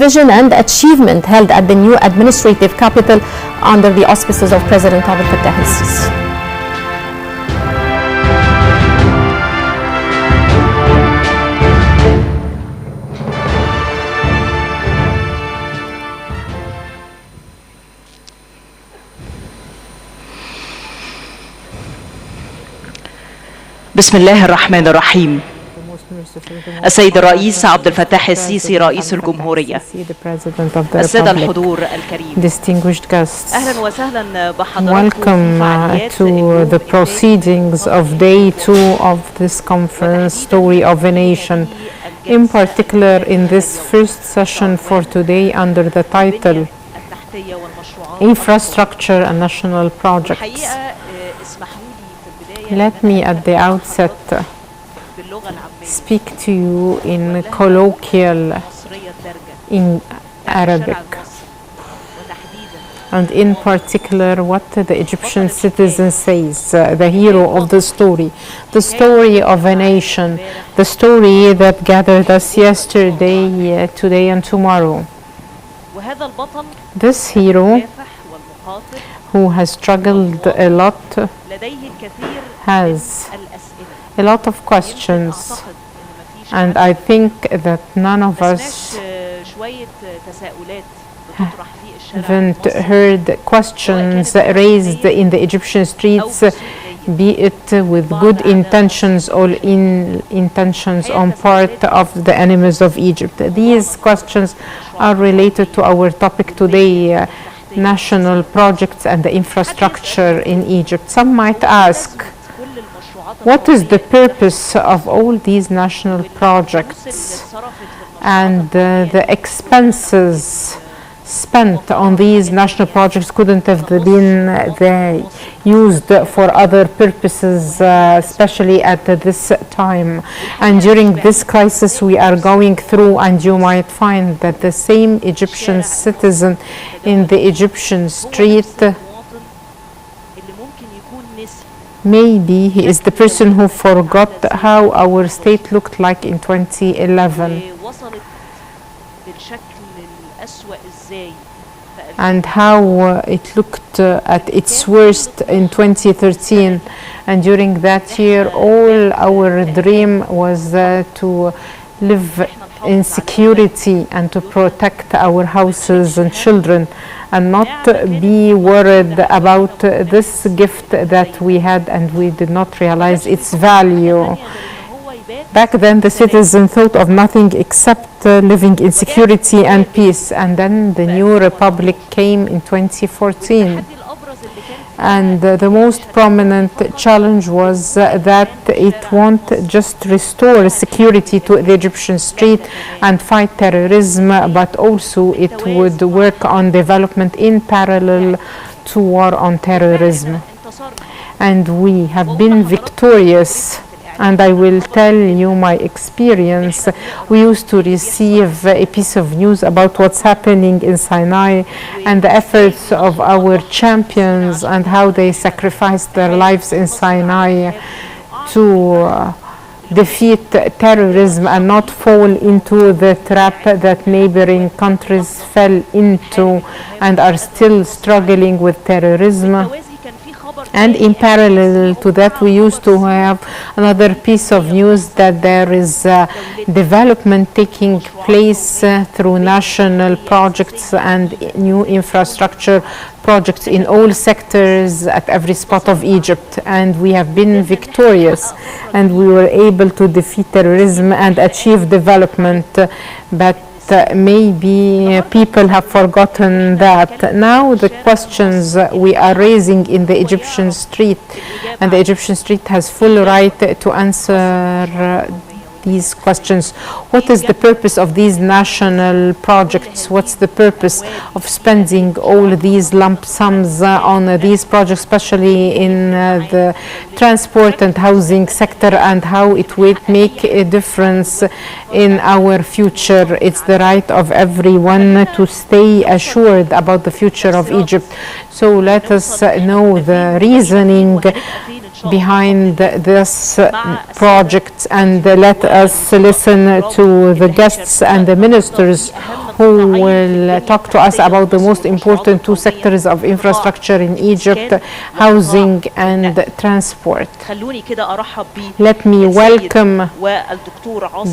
vision and achievement held at the new administrative capital under the auspices of President El-Sisi. بسم الله الرحمن الرحيم. السيد الرئيس عبد الفتاح السيسي رئيس الجمهورية، السادة الحضور الكريم، أهلا وسهلا بحضراتكم. Welcome to the proceedings of Day 2 of this conference, Story of a Nation. In particular, in this first session for today under the title Infrastructure and National Projects. Let me at the outset speak to you in colloquial in Arabic, and in particular what the Egyptian citizen says, the hero of the story of a nation, the story that gathered us yesterday, today and tomorrow. This hero, who has struggled a lot, has a lot of questions, and I think that none of us haven't heard questions raised in the Egyptian streets, be it with good intentions or intentions on part of the enemies of Egypt. These questions are related to our topic today, national projects and the infrastructure in Egypt. Some might ask, what is the purpose of all these national projects and the expenses spent on these national projects couldn't have been used for other purposes, especially at this time and during this crisis we are going through? And you might find that the same Egyptian citizen in the Egyptian street, maybe he is the person who forgot how our state looked like in 2011 and how it looked at its worst in 2013. And during that year, all our dream was to live in security and to protect our houses and children and not be worried about this gift that we had and we did not realize its value. Back then the citizen thought of nothing except living in security and peace, and then the new republic came in 2014. And the most prominent challenge was that it won't just restore security to the Egyptian street and fight terrorism, but also it would work on development in parallel to war on terrorism. And we have been victorious. And I will tell you my experience. We used to receive a piece of news about what's happening in Sinai and the efforts of our champions and how they sacrificed their lives in Sinai to defeat terrorism and not fall into the trap that neighboring countries fell into and are still struggling with terrorism. And in parallel to that, we used to have another piece of news that there is development taking place through national projects and new infrastructure projects in all sectors at every spot of Egypt. And we have been victorious and we were able to defeat terrorism and achieve development. But maybe people have forgotten that. Now the questions we are raising in the Egyptian street, and the Egyptian street has full right to answer these questions. What is the purpose of these national projects? What's the purpose of spending all these lump sums on these projects, especially in the transport and housing sector, and how it will make a difference in our future? It's the right of everyone to stay assured about the future of Egypt. So let us know the reasoning behind this project, and let us listen to the guests and the ministers who will talk to us about the most important two sectors of infrastructure in Egypt, housing and transport. Let me welcome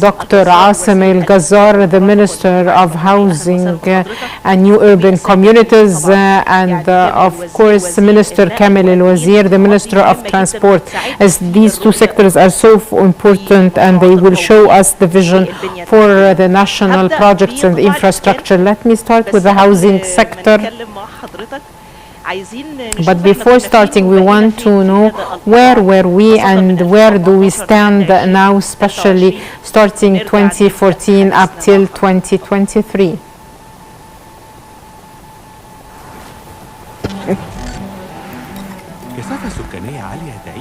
Dr. Asim El-Gazzar, the Minister of Housing and New Urban Communities, and of course Minister Kamel El-Wazir, the Minister of Transport, as these two sectors are so important and they will show us the vision for the national projects and infrastructure. Let me start with the housing sector. But before starting, we want to know where were we and where do we stand now, especially starting 2014 up till 2023.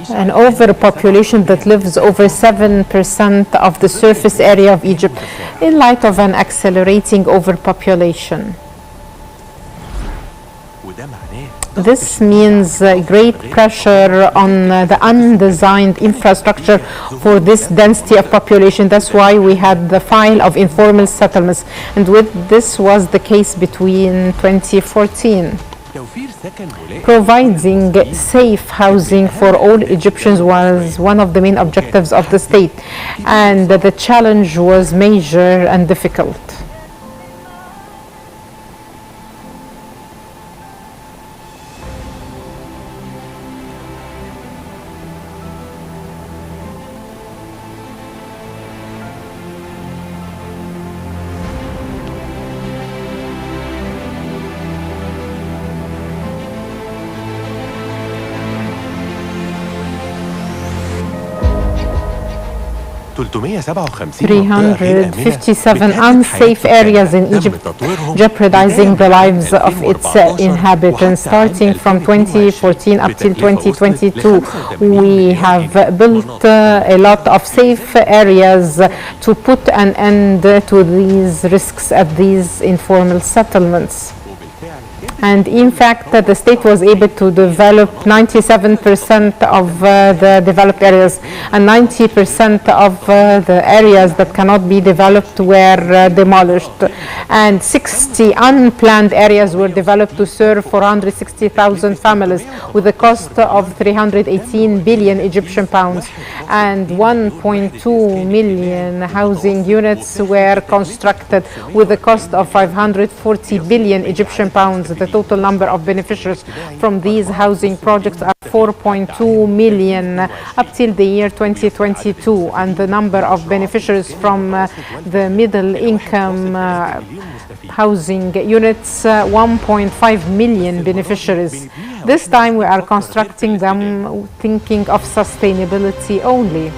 An overpopulation that lives over 7% of the surface area of Egypt in light of an accelerating overpopulation. This means great pressure on the undesigned infrastructure for this density of population. That's why we had the file of informal settlements, and with this was the case between 2014. Providing safe housing for all Egyptians was one of the main objectives of the state, and the challenge was major and difficult. $357 unsafe areas in Egypt, jeopardizing the lives of its inhabitants. Starting from 2014 up till 2022, we have built a lot of safe areas to put an end to these risks at these informal settlements. And in fact, the state was able to develop 97% of the developed areas, and 90% of the areas that cannot be developed were demolished. And 60 unplanned areas were developed to serve 460,000 families with a cost of 318 billion Egyptian pounds. And 1.2 million housing units were constructed with a cost of 540 billion Egyptian pounds. The total number of beneficiaries from these housing projects are 4.2 million up till the year 2022, and the number of beneficiaries from the middle income housing units, 1.5 million beneficiaries. This time we are constructing them thinking of sustainability only.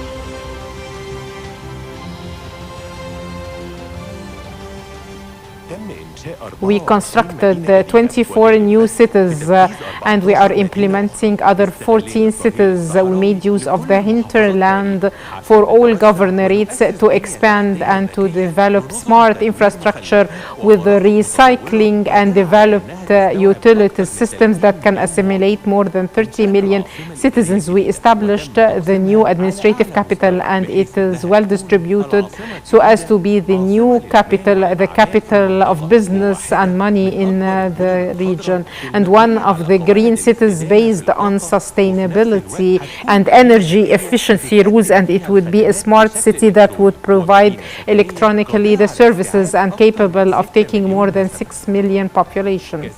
We constructed 24 new cities and we are implementing other 14 cities. We made use of the hinterland for all governorates to expand and to develop smart infrastructure with recycling and developed utility systems that can assimilate more than 30 million citizens. We established the new administrative capital, and it is well distributed so as to be the new capital, the capital of business and money in the region, and one of the green cities based on sustainability and energy efficiency rules, and it would be a smart city that would provide electronically the services and capable of taking more than 6 million population.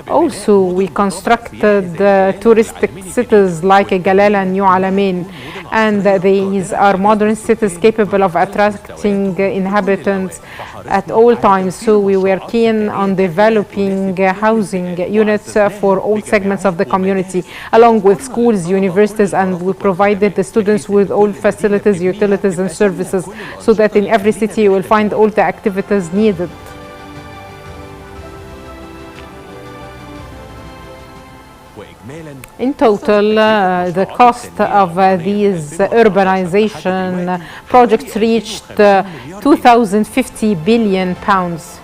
Also, we constructed touristic cities like Galal and New Alamein, and these are modern cities capable of attracting inhabitants at all times. So we were keen on developing housing units for all segments of the community, along with schools, universities, and we provided the students with all facilities, utilities, and services, so that in every city you will find all the activities needed. In total, the cost of these urbanization projects reached 2,050 billion pounds.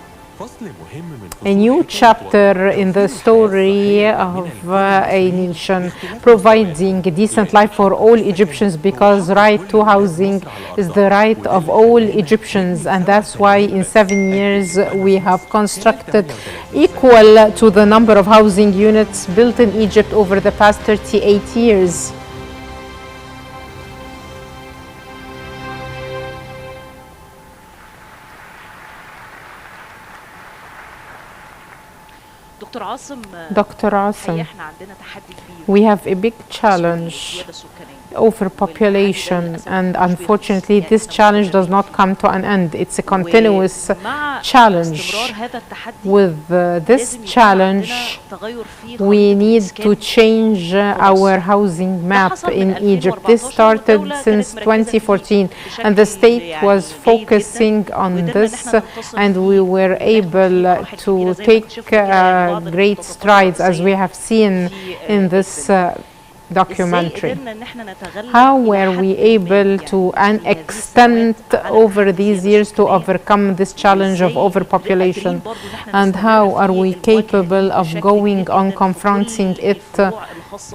a new chapter in the story of a nation providing a decent life for all Egyptians, because right to housing is the right of all Egyptians, and that's why in 7 years we have constructed equal to the number of housing units built in Egypt over the past 38 years. Dr. Asim, we have a big challenge, overpopulation, and unfortunately this challenge does not come to an end. It's a continuous challenge. With this challenge, we need to change our housing map in Egypt. This started since 2014, and the state was focusing on this, and we were able to take great strides, as we have seen in this documentary. How were we able to extend over these years to overcome this challenge of overpopulation, and how are we capable of going on confronting it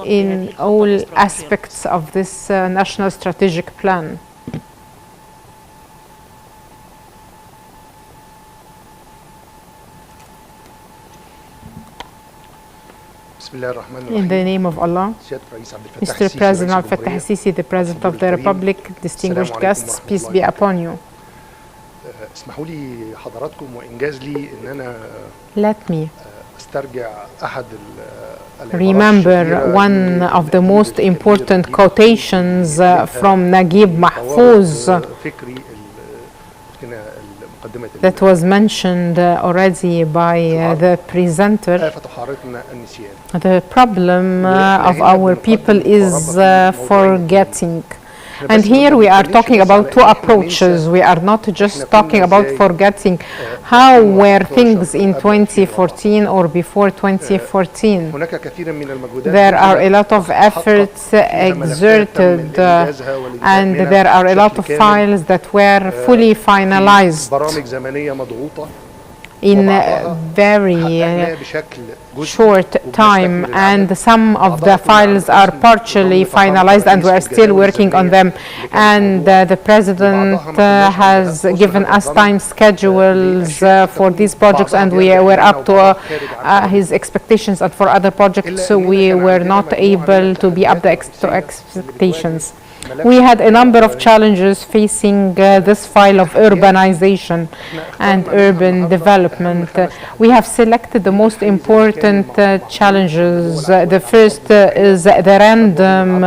in all aspects of this national strategic plan? In the name of Allah, Mr. President Al-Fattah el-Sisi, the President of the Republic, distinguished guests, peace be upon you. Let me remember one of the most important quotations from Naguib Mahfouz that was mentioned already by the presenter. The problem of our people is forgetting. And here we are talking about two approaches. We are not just talking about forgetting how were things in 2014 or before 2014. There are a lot of efforts exerted and there are a lot of files that were fully finalized in a very short time, and some of the files are partially finalized and we are still working on them, and the President has given us time schedules for these projects, and we were up to his expectations, and for other projects we were not able to be up to expectations. We had a number of challenges facing this file of urbanization and urban development. We have selected the most important challenges. The first is the random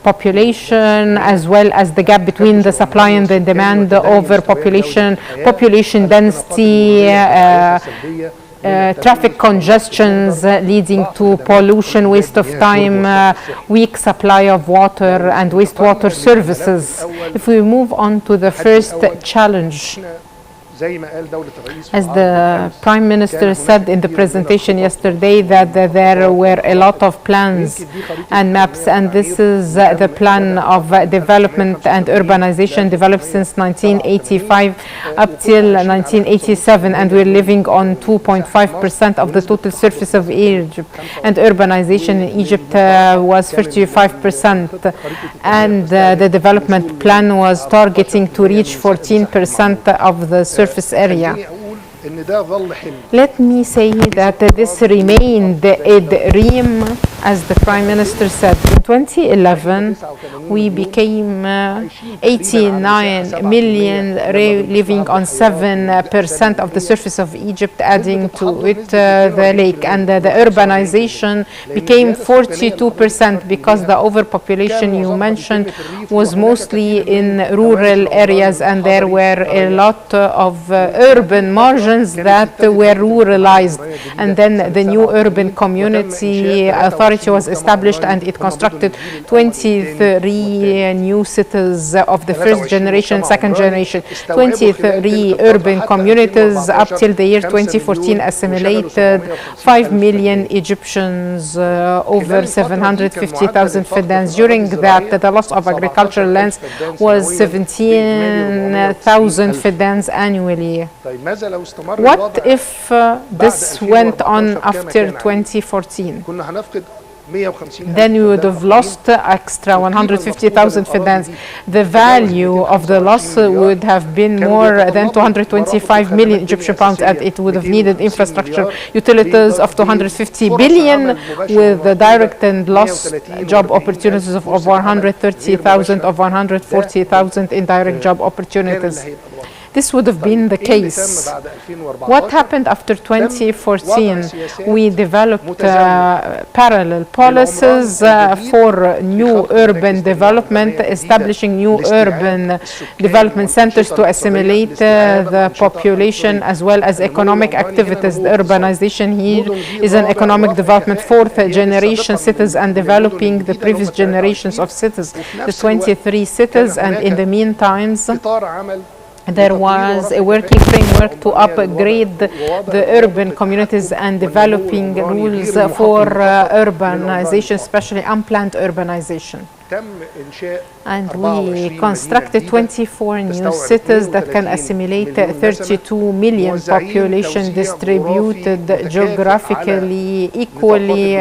population, as well as the gap between the supply and the demand, overpopulation, population density, traffic congestions leading to pollution, waste of time, weak supply of water and wastewater services. If we move on to the first challenge, as the Prime Minister said in the presentation yesterday, that there were a lot of plans and maps, and this is the plan of development and urbanization developed since 1985 up till 1987, and we're living on 2.5% of the total surface of Egypt, and urbanization in Egypt was 35%, and the development plan was targeting to reach 14% of the surface area. Let me say that this remained a dream, as the Prime Minister said. In 2011, we became 89 million living on 7% of the surface of Egypt, adding to it the lake. And the urbanization became 42%, because the overpopulation you mentioned was mostly in rural areas, and there were a lot of urban margins that were ruralized. And then the new urban community authority authority was established and it constructed 23 new cities of the first generation, second generation, 23 urban communities. Up till the year 2014 assimilated 5 million Egyptians, over 750,000 Fidans. During that, the loss of agricultural lands was 17,000 Fidans annually. What if this went on after 2014? Then we would have lost extra 150,000 Fidans. The value of the loss would have been more than 225 million Egyptian pounds, and it would have needed infrastructure utilities of 250 billion, with the direct and lost job opportunities of over 130,000, of 140,000 indirect job opportunities. This would have been the case. What happened after 2014? We developed parallel policies for new urban development, establishing new urban development centers to assimilate the population as well as economic activities. The urbanization here is an economic development, fourth generation cities, and developing the previous generations of cities, the 23 cities, and in the meantime, there was a working framework to upgrade the urban communities and developing rules for urbanization, especially unplanned urbanization. And we constructed 24 new cities that can assimilate 32 million population, distributed geographically equally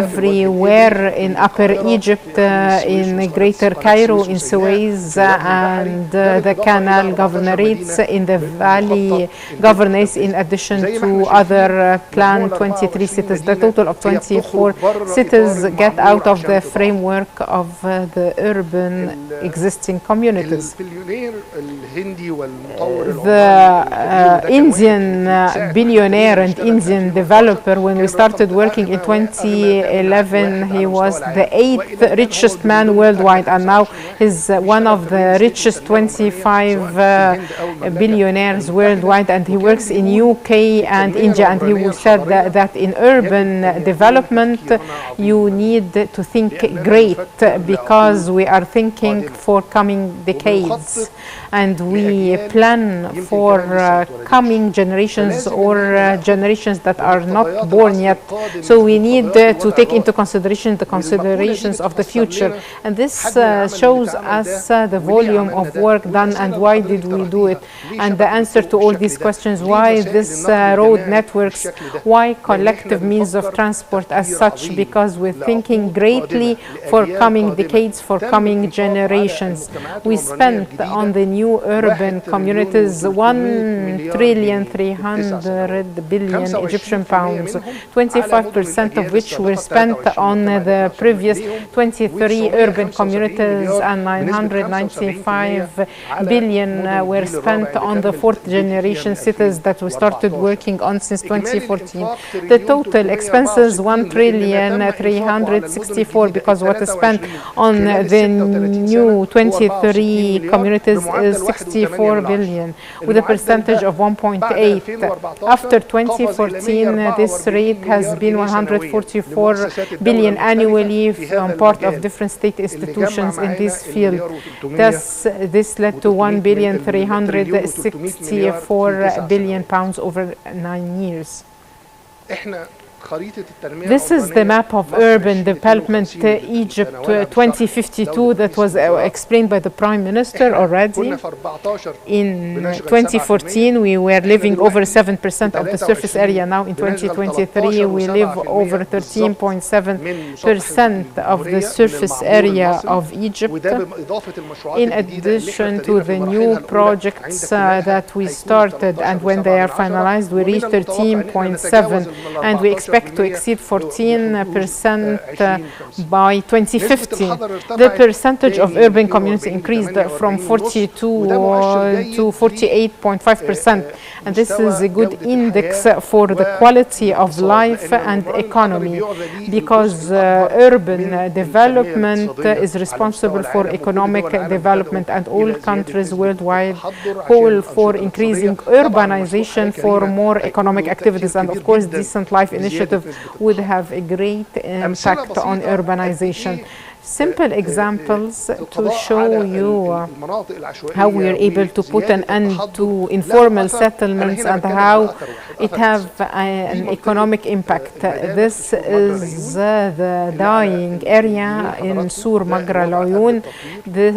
everywhere in Upper Egypt, in Greater Cairo, in Suez, and the Canal governorates in the Valley governorates, in addition to other planned 23 cities. The total of 24 cities get out of the framework of the urban existing communities. The Indian billionaire and Indian developer, when we started working in 2011, he was the 8th richest man worldwide, and now he's one of the richest 25 billionaires worldwide, and he works in UK and India, and he said that in urban development you need to think great, because we are thinking for coming decades, and we plan for coming generations or generations that are not born yet. So we need to take into consideration the considerations of the future, and this shows us the volume of work done and why did we do it, and the answer to all these questions: why this road networks, why collective means of transport as such, because we're thinking greatly for coming decades, for coming generations. We spent on the new urban communities 1,300 billion Egyptian pounds, 25% of which were spent on the previous 23 urban communities, and 995 billion were spent on the fourth generation cities that we started working on since 2014. The total expenses 1,364, because what is spent on the new 23 communities is 64 billion, with a percentage of 1.8. After 2014, this rate has been 144 billion annually on part of different state institutions in this field. Thus, this led to 1,364 billion pounds over 9 years. This is the map of urban development Egypt 2052 that was explained by the Prime Minister already. In 2014, we were living over 7% of the surface area. Now in 2023, we live over 13.7% of the surface area of Egypt. In addition to the new projects that we started, and when they are finalized, we reach 13.7, and we expect to exceed 14% by 2050. The percentage of urban communities increased from 42 to 48.5%, and this is a good index for the quality of life and economy, because urban development is responsible for economic development, and all countries worldwide call for increasing urbanization for more economic activities and, of course, decent life initiatives initiative would have a great impact on urbanization. Simple examples to show you how we are able to put an end to informal settlements and how it have an economic impact. This is the dying area in Sur Magra Al-Uyun.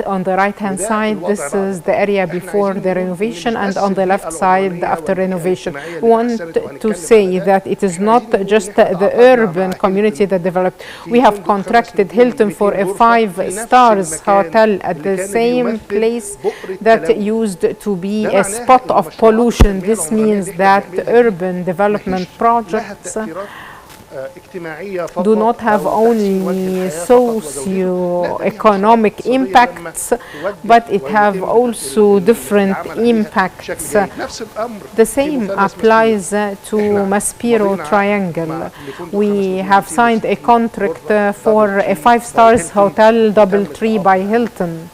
On the right hand side, this is the area before the renovation, and on the left side after renovation. We want to say that it is not just the urban community that developed. We have contracted Hilton for a 5-star hotel at the same place that used to be a spot of pollution. This means that urban development projects do not have only socio-economic impacts, but it have also different impacts. The same applies to Maspero Triangle. We have signed a contract for a 5-star hotel, DoubleTree by Hilton.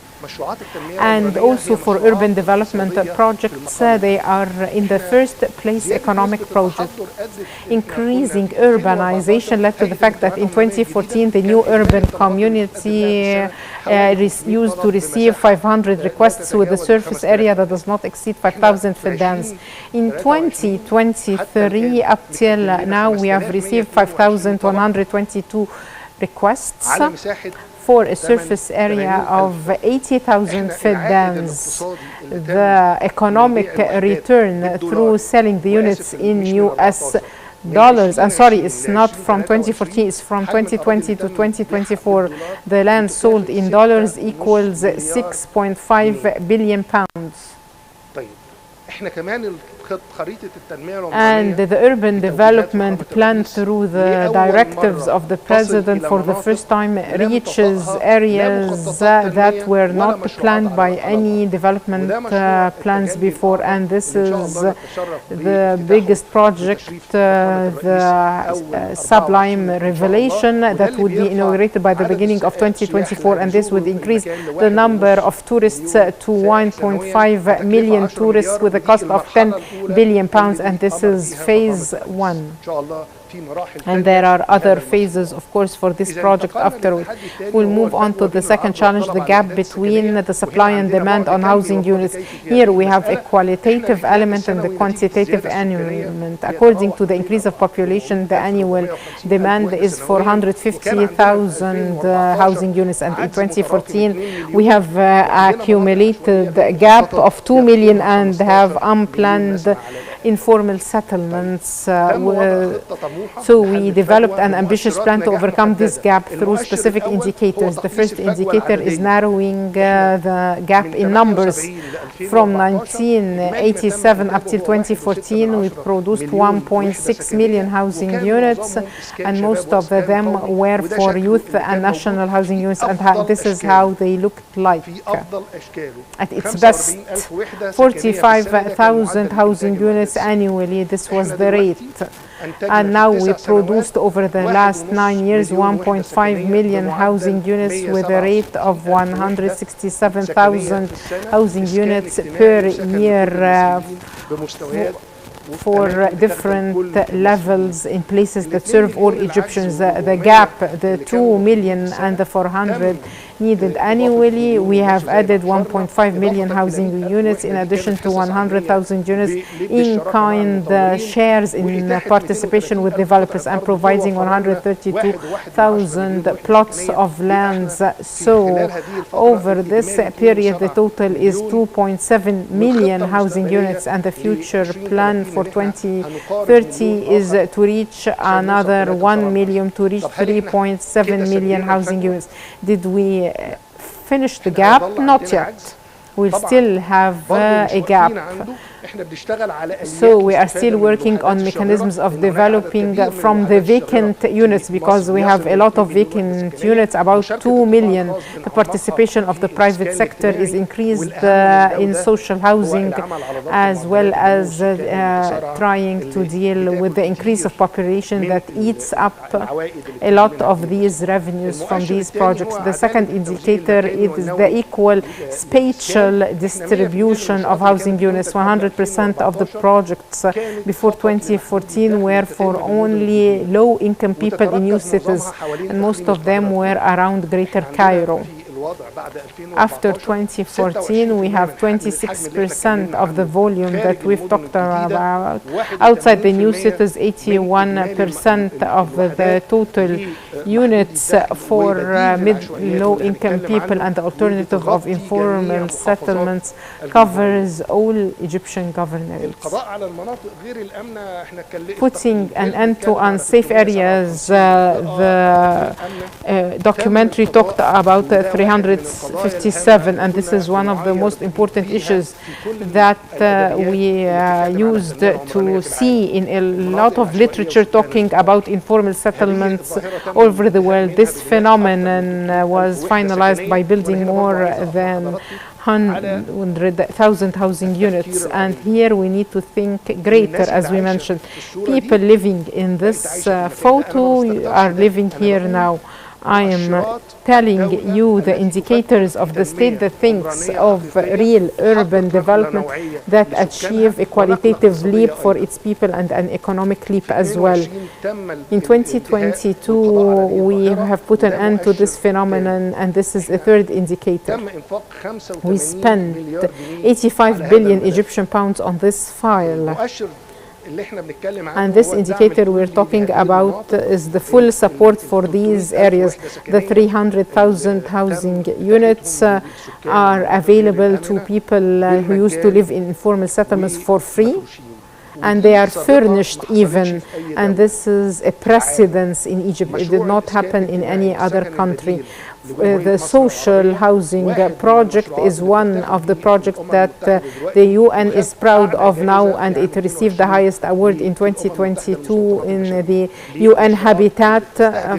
And also for urban development projects, they are in the first place economic projects. Increasing urbanization led to the fact that in 2014 the new urban community used to receive 500 requests with a surface area that does not exceed 5,000 fidans. In 2023 up till now we have received 5,122 requests for a surface area of 80,000 fidans. The economic return through selling the units in US dollars, I'm sorry, it's not from 2014, it's from 2020 to 2024. The land sold in dollars equals 6.5 billion pounds. And the urban development plan through the directives of the President for the first time reaches areas that were not planned by any development plans before. And this is the biggest project, the Sublime Revelation, that would be inaugurated by the beginning of 2024. And this would increase the number of tourists to 1.5 million tourists with a cost of 10 billion pounds, and this is phase 1. And there are other phases, of course, for this project afterwards. We'll move on to the second challenge, the gap between the supply and demand on housing units. Here we have a qualitative element and the quantitative element. According to the increase of population, the annual demand is 450,000 housing units, and in 2014 we have accumulated a gap of 2 million and have unplanned informal settlements. So we developed an ambitious plan to overcome this gap through specific indicators. The first indicator is narrowing the gap in numbers. From 1987 up till 2014, we produced 1.6 million housing units, and most of them were for youth and national housing units, and this is how they looked like. At its best, 45,000 housing units annually, this was the rate. And now we produced over the last 9 years 1.5 million housing units with a rate of 167,000 housing units per year for different levels in places that serve all Egyptians. The gap, the 2 million and the 400 needed annually, we have added 1.5 million housing units in addition to 100,000 units in kind shares in participation with developers, and providing 132,000 plots of lands. So over this period the total is 2.7 million housing units, and the future plan for 2030 is to reach another 1 million to reach 3.7 million housing units. Did we finish the gap? Not yet. We'll still have a gap. So we are still working on mechanisms of developing from the vacant units, because we have a lot of vacant units, about 2 million. The participation of the private sector is increased in social housing, as well as trying to deal with the increase of population that eats up a lot of these revenues from these projects. The second indicator is the equal spatial distribution of housing units. 100% 95% of the projects before 2014 were for only low-income people in new cities, and most of them were around Greater Cairo. After 2014, we have 26% of the volume that we've talked about. Outside the new cities, 81% of the total units for mid-low-income people, and the alternative of informal settlements covers all Egyptian governorates. Putting an end to unsafe areas, the documentary talked about 357, and this is one of the most important issues that we used to see in a lot of literature talking about informal settlements all over the world. This phenomenon was finalized by building more than 100,000 housing units, and here we need to think greater, as we mentioned. People living in this photo are living here now. I am telling you the indicators of the state that thinks of real urban development that achieve a qualitative leap for its people and an economic leap as well. In 2022, we have put an end to this phenomenon, and this is a third indicator. We spent 85 billion Egyptian pounds on this file. And this indicator we're talking about is the full support for these areas. The 300,000 housing units are available to people who used to live in informal settlements for free, and they are furnished even, and this is a precedence in Egypt. It did not happen in any other country. The social housing project is one of the projects that the UN is proud of now, and it received the highest award in 2022 in the UN Habitat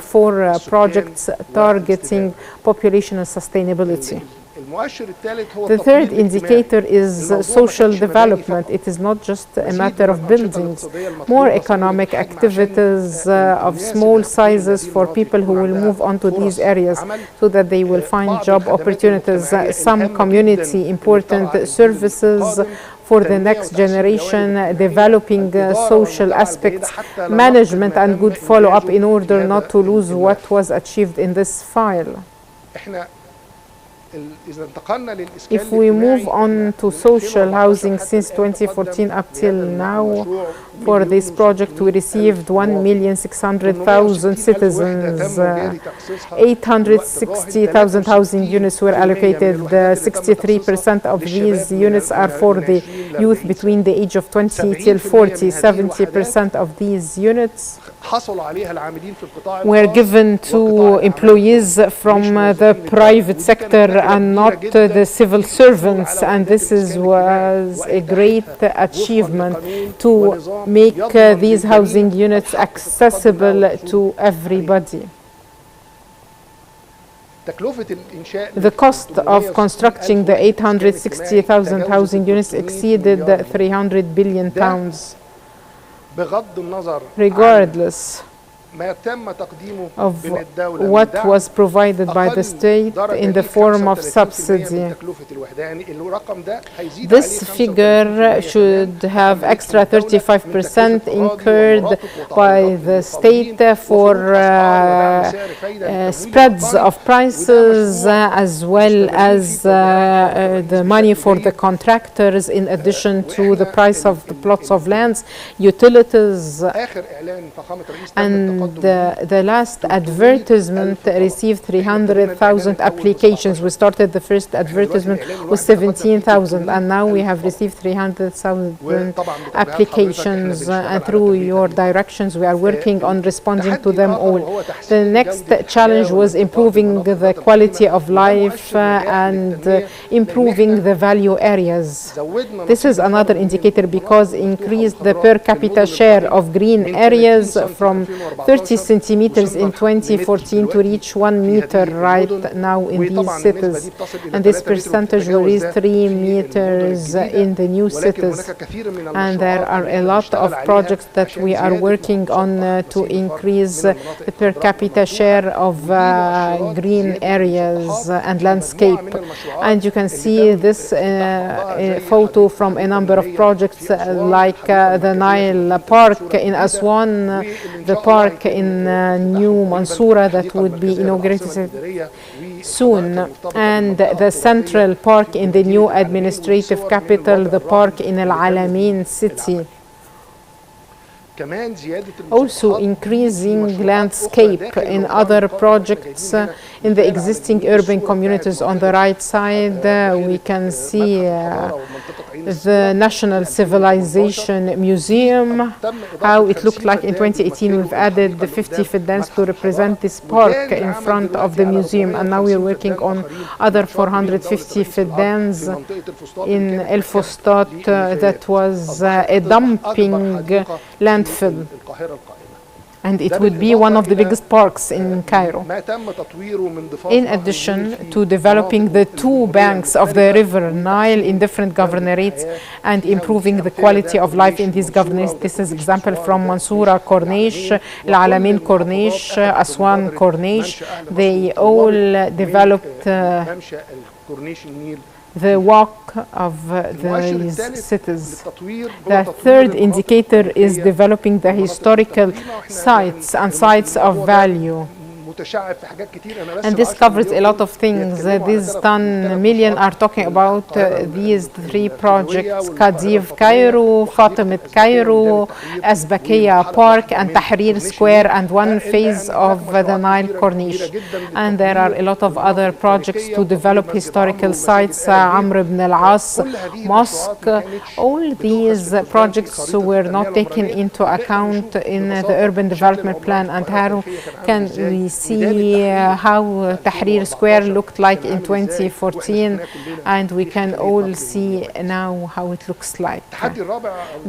for projects targeting population and sustainability. The third indicator is social development. It is not just a matter of buildings. More economic activities of small sizes for people who will move on to these areas so that they will find job opportunities. Some community important services for the next generation, developing social aspects, management and good follow-up in order not to lose what was achieved in this file. If we move on to social housing since 2014 up till now, for this project we received 1,600,000 citizens, 860,000 housing units were allocated. 63% of these units are for the youth between the age of 20 till 40. 70% of these units were given to employees from the private sector and not the civil servants, and this was a great achievement to make these housing units accessible to everybody. The cost of constructing the 860,000 housing units exceeded 300 billion pounds. Regardless of what was provided by the state in the form of subsidy. This figure should have extra 35% incurred by the state for spreads of prices, as well as the money for the contractors, in addition to the price of the plots of lands, utilities. And the last advertisement received 300,000 applications. We started the first advertisement with 17,000, and now we have received 300,000 applications. And through your directions, we are working on responding to them all. The next challenge was improving the quality of life and improving the value areas. This is another indicator because increased the per capita share of green areas from 30 centimeters in 2014 to reach 1 meter right now in these cities. And this percentage will reach 3 meters in the new cities. And there are a lot of projects that we are working on to increase the per capita share of green areas and landscape. And you can see this photo from a number of projects like the Nile Park in Aswan, the park in New Mansoura that would be inaugurated soon, and the Central Park in the new administrative capital, the park in Al-Alamein city. Also increasing landscape in other projects in the existing urban communities. On the right side, we can see the National Civilization Museum, how it looked like in 2018. We've added the 50 fiddans to represent this park in front of the museum, and now we're working on other 450 fiddans in El Fustat that was a dumping landfill, and it would be one of the biggest parks in Cairo. In addition to developing the 2 banks of the river Nile in different governorates and improving the quality of life in these governorates, this is example from Mansoura Corniche, Al-Alamein Corniche, Aswan Corniche. They all developed the walk of these cities. The third indicator is developing the historical sites and sites of value. And this covers a lot of things. These 10 million are talking about these 3 projects: Khadiv Cairo, Fatimid Cairo, Azbakiya Park, and Tahrir Square, and 1 phase of the Nile Corniche. And there are a lot of other projects to develop historical sites, Amr ibn al-As Mosque. All these projects were not taken into account in the urban development plan. And how can we see how Tahrir Square looked like in 2014, and we can all see now how it looks like.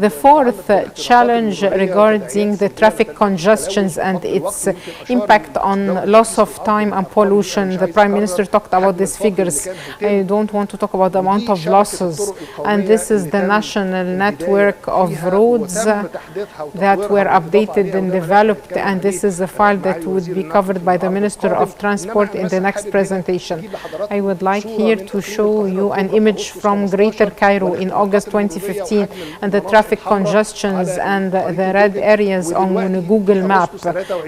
The fourth challenge regarding the traffic congestions and its impact on loss of time and pollution. The Prime Minister talked about these figures. I don't want to talk about the amount of losses. And this is the national network of roads that were updated and developed, and this is a file that would be covered by the Minister of Transport in the next presentation. I would like here to show you an image from Greater Cairo in August 2015 and the traffic congestions and the red areas on Google Map.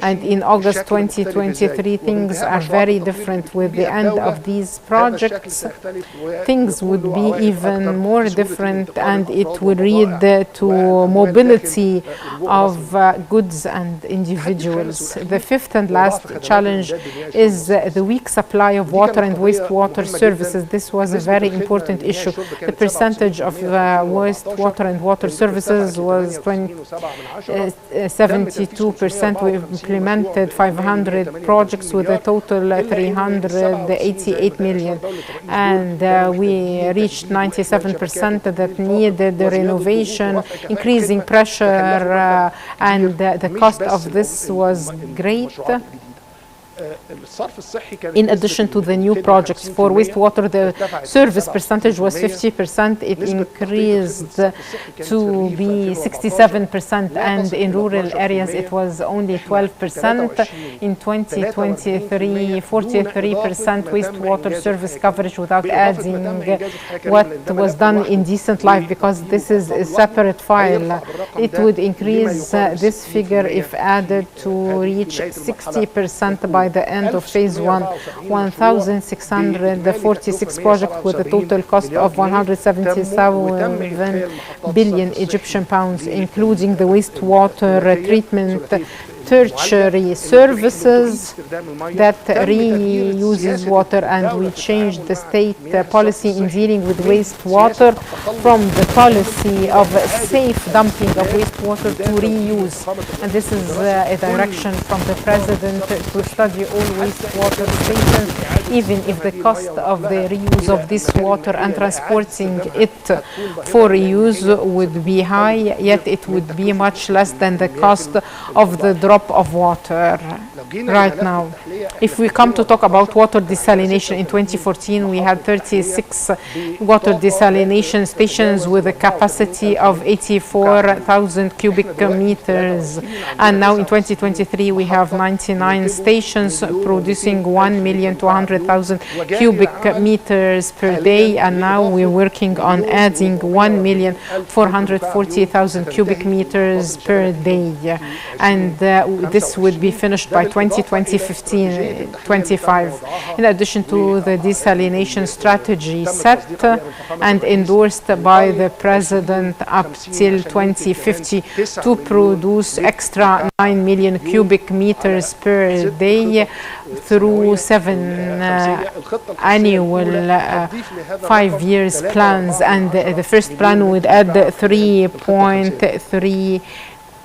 And in August 2023, things are very different. With the end of these projects, things would be even more different, and it would lead to mobility of goods and individuals. The fifth and last challenge is the weak supply of water and wastewater services. This was a very important issue. The percentage of wastewater and water services was 72%. We implemented 500 projects with a total 388 million, and we reached 97% that needed the renovation, increasing pressure, and the cost of this was great. In addition to the new projects for wastewater, the service percentage was 50%. It increased to be 67%, and in rural areas it was only 12%. In 2023, 43% wastewater service coverage without adding what was done in Decent Life, because this is a separate file. It would increase this figure if added to reach 60% by the end of phase 1. 1,646 projects with a total cost of 177 billion Egyptian pounds, including the wastewater treatment, tertiary services that reuses water, and we changed the state policy in dealing with wastewater from the policy of safe dumping of wastewater to reuse. And this is a direction from the President to study all wastewater stations, even if the cost of the reuse of this water and transporting it for reuse would be high, yet it would be much less than the cost of the drop of water right now. If we come to talk about water desalination, in 2014 we had 36 water desalination stations with a capacity of 84,000 cubic meters, and now in 2023 we have 99 stations producing 1,200,000 cubic meters per day, and now we're working on adding 1,440,000 cubic meters per day, and this would be finished by 2025. In addition to the desalination strategy set and endorsed by the President up till 2050 to produce extra 9 million cubic meters per day through 7 annual 5 years plans, and the first plan would add 3.3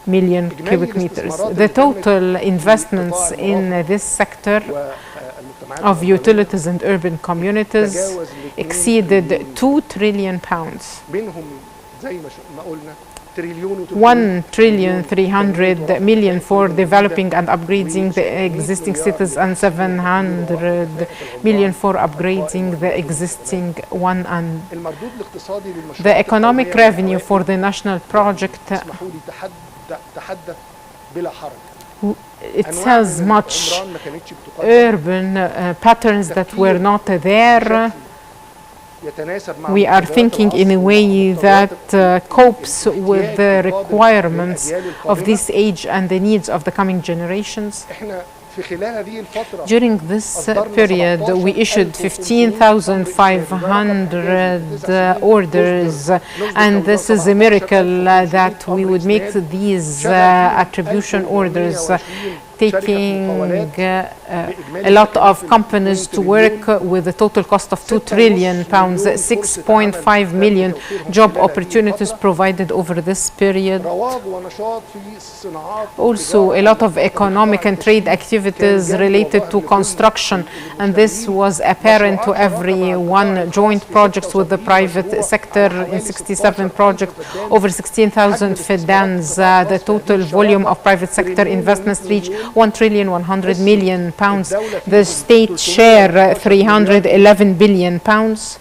million cubic meters. The total investments in this sector of utilities and urban communities exceeded 2 trillion pounds. 1,300 billion for developing and upgrading the existing cities, and 700 billion for upgrading the existing one. And the economic revenue for the national project, it tells much urban patterns that were not there. We are thinking in a way that copes with the requirements of this age and the needs of the coming generations. During this period, we issued 15,500 orders, and this is a miracle that we would make these attribution orders, taking a lot of companies to work with a total cost of 2 trillion pounds, 6.5 million job opportunities provided over this period. Also, a lot of economic and trade activities related to construction, and this was apparent to everyone. Joint projects with the private sector in 67 projects, over 16,000 fedans. The total volume of private sector investments reached 1,100 million pounds. The state share 311 billion pounds.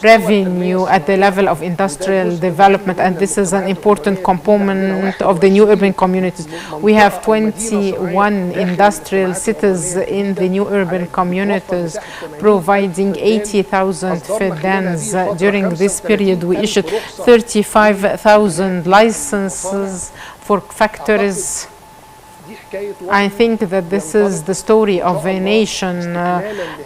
Revenue at the level of industrial development, and this is an important component of the new urban communities. We have 21 industrial cities in the new urban communities, providing 80,000 fedans. During this period, we issued 35,000 licenses for factories. I think that this is the story of a nation,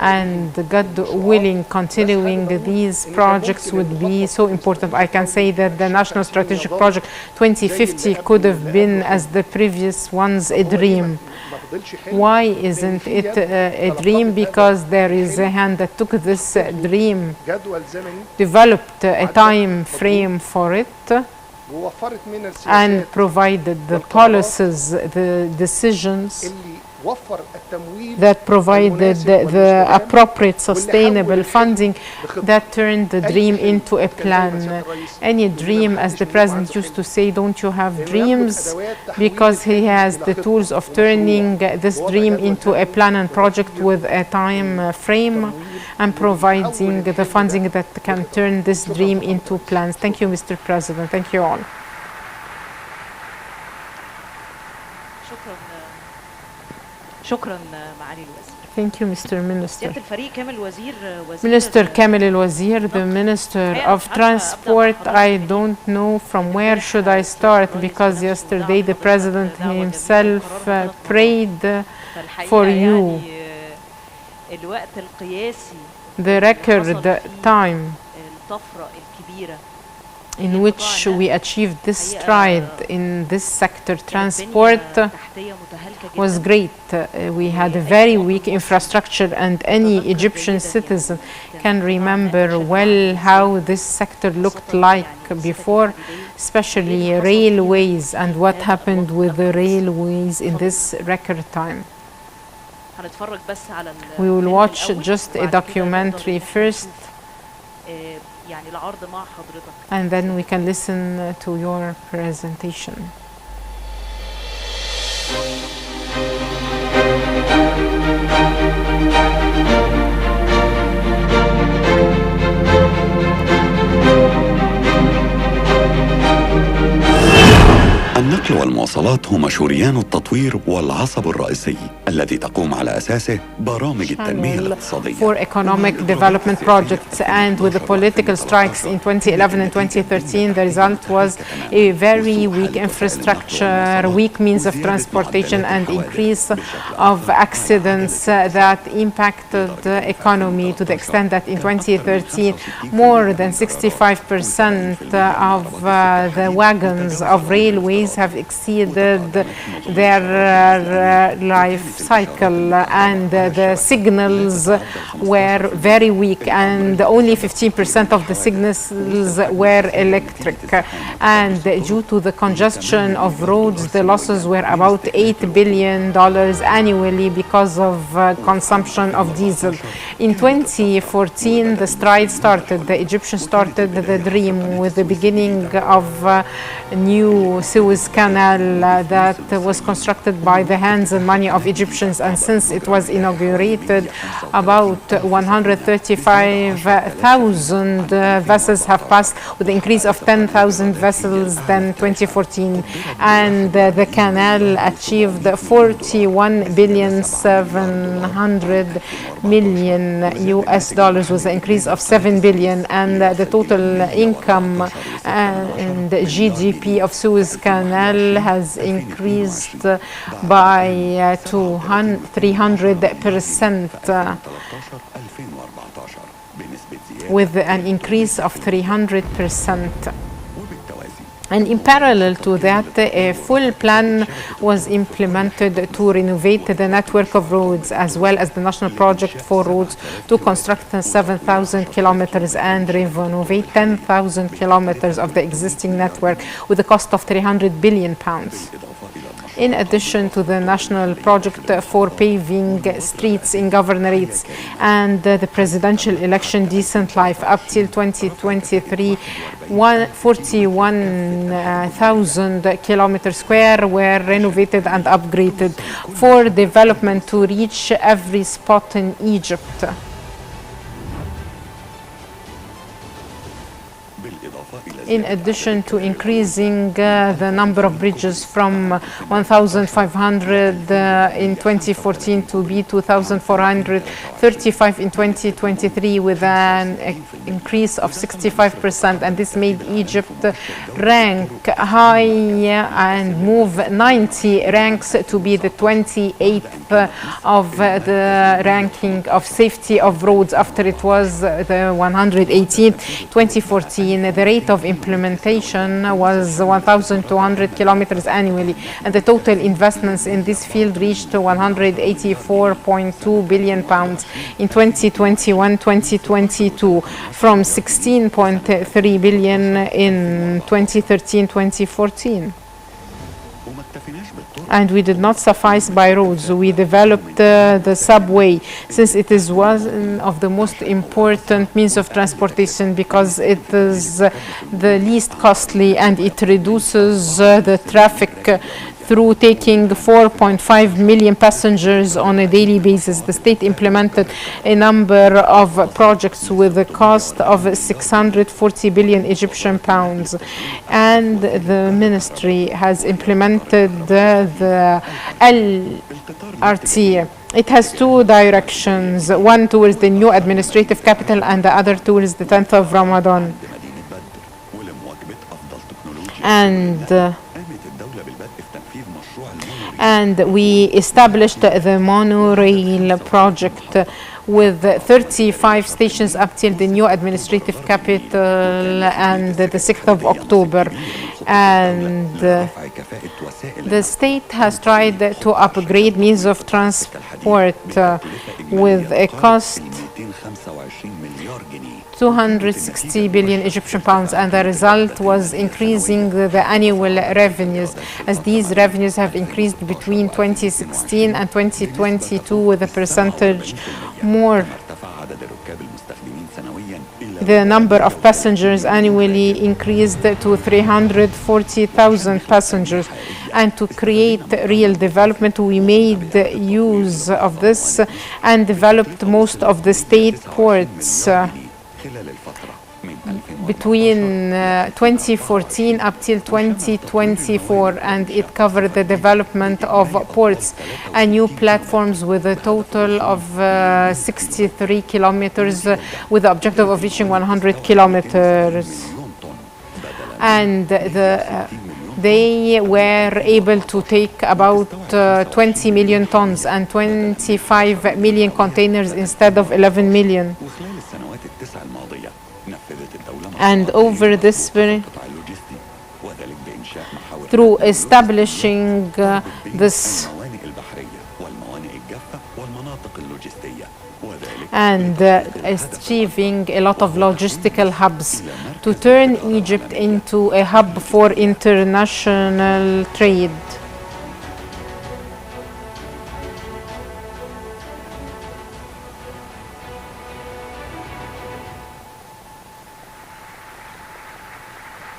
and God willing, continuing these projects would be so important. I can say that the National Strategic Project 2050 could have been, as the previous ones, a dream. Why isn't it a dream? Because there is a hand that took this dream, developed a time frame for it, and provided the policies, the decisions that provided the appropriate sustainable funding that turned the dream into a plan. Any dream, as the President used to say, don't you have dreams? Because he has the tools of turning this dream into a plan and project with a time frame, and providing the funding that can turn this dream into plans. Thank you, Mr. President. Thank you all. شكرا معالي الوزير. Thank you, Mr. Minister. سيادة الفريق كامل الوزير Minister Kamil al-Wazir, the Minister of Transport. I don't know from where should I start, because yesterday the President himself prayed for you. الوقت القياسي The record time الطفرة الكبيرة in which we achieved this stride in this sector, transport, was great. We had a very weak infrastructure, and any Egyptian citizen can remember well how this sector looked like before, especially railways, and what happened with the railways in this record time. We will watch just a documentary first, and then we can listen to your presentation. النقل والمواصلات هما شريان التطوير والعصب الرئيسي الذي تقوم على أساسه برامج التنمية الاقتصادية. For economic development projects, and with the political strikes in 2011 and 2013, the result was a very weak infrastructure, weak means of transportation, and increase of accidents that impacted the economy to the extent that in 2013, more than 65% of the wagons of railways have exceeded their life cycle, and the signals were very weak, and only 15% of the signals were electric. And due to the congestion of roads, the losses were about $8 billion annually because of consumption of diesel. In 2014, the stride started. The Egyptians started the dream with the beginning of a new Suez Canal that was constructed by the hands and money of Egyptians, and since it was inaugurated, about 135,000 vessels have passed, with an increase of 10,000 vessels than 2014, and the canal achieved 41.7 billion US dollars, with an increase of 7 billion, and the total income and GDP of Suez Canal has increased by 300%, with an increase of 300%. And in parallel to that, a full plan was implemented to renovate the network of roads, as well as the national project for roads to construct 7,000 kilometers and renovate 10,000 kilometers of the existing network with a cost of 300 billion pounds. In addition to the national project for paving streets in governorates and the presidential election Decent Life, up till 2023, 41,000 kilometers square were renovated and upgraded for development to reach every spot in Egypt. In addition to increasing the number of bridges from 1,500 in 2014 to be 2,435 in 2023, with an increase of 65%, and this made Egypt rank high and move 90 ranks to be the 28th of the ranking of safety of roads, after it was the 118th 2014. The rate of implementation was 1,200 kilometers annually, and the total investments in this field reached 184.2 billion pounds in 2021-2022, from 16.3 billion in 2013-2014. And we did not suffice by roads. We developed the subway, since it is one of the most important means of transportation, because it is the least costly and it reduces the traffic through taking 4.5 million passengers on a daily basis. The state implemented a number of projects with a cost of 640 billion Egyptian pounds. And the ministry has implemented the LRT. It has two directions, one towards the new administrative capital and the other towards the 10th of Ramadan. And we established the monorail project with 35 stations up till the new administrative capital and the 6th of October. And the state has tried to upgrade means of transport with a cost 260 billion Egyptian pounds, and the result was increasing the annual revenues, as these revenues have increased between 2016 and 2022 with a percentage more. The number of passengers annually increased to 340,000 passengers. And to create real development, we made use of this and developed most of the state ports. between 2014 up till 2024, and it covered the development of ports and new platforms with a total of 63 kilometers with the objective of reaching 100 kilometers. And they were able to take about 20 million tons and 25 million containers instead of 11 million. And over this period, through establishing this and achieving a lot of logistical hubs to turn Egypt into a hub for international trade.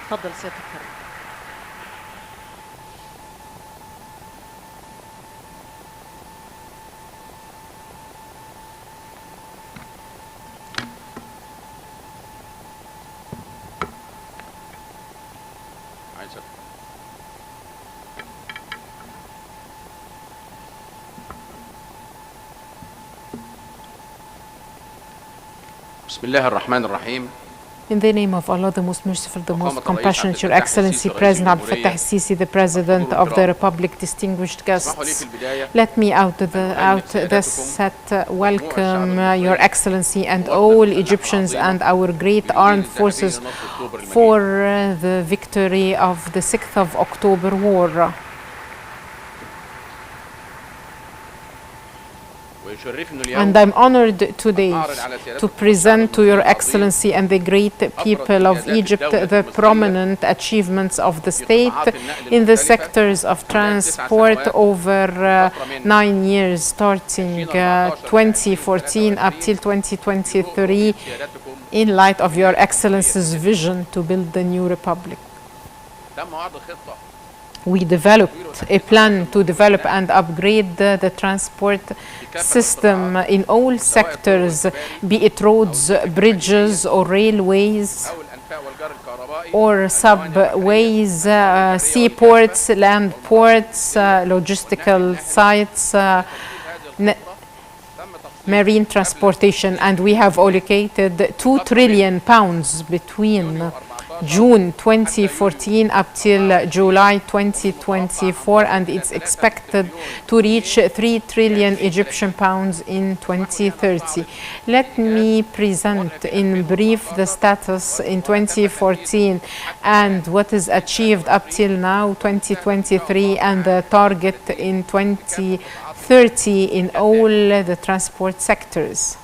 تفضل سيادة الكريم. بسم الله الرحمن الرحيم. In the name of Allah, the most merciful, the most compassionate, Your Excellency, President Abdel Sisi, the President of the Republic, distinguished guests, let me out this set welcome Your Excellency and all Egyptians and our great armed forces for the victory of the 6th of October war. And I'm honored today to present to Your Excellency and the great people of Egypt the prominent achievements of the state in the sectors of transport over 9 years, starting 2014 up till 2023, in light of Your Excellency's vision to build the new republic. We developed a plan to develop and upgrade the transport system in all sectors, be it roads, bridges, or railways, or subways, seaports, land ports, logistical sites, marine transportation, and we have allocated 2 trillion pounds between June 2014 up till July 2024, and it's expected to reach 3 trillion Egyptian pounds in 2030. Let me present in brief the status in 2014 and what is achieved up till now, 2023, and the target in 2030 in all the transport sectors.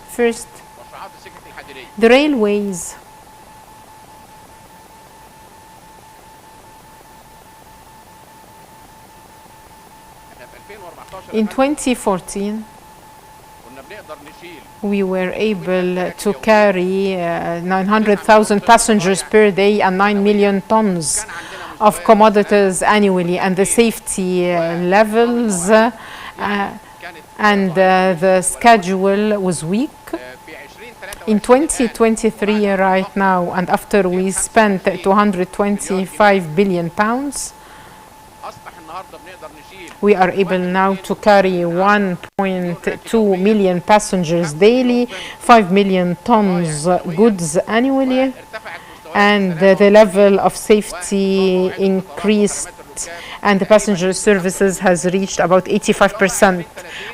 First, the railways. In 2014, we were able to carry 900,000 passengers per day and 9 million tons of commodities annually, and the safety levels and the schedule was weak. In 2023 right now, and after we spent 225 billion pounds, we are able now to carry 1.2 million passengers daily, 5 million tons goods annually, and the level of safety increased, and the passenger services has reached about 85%.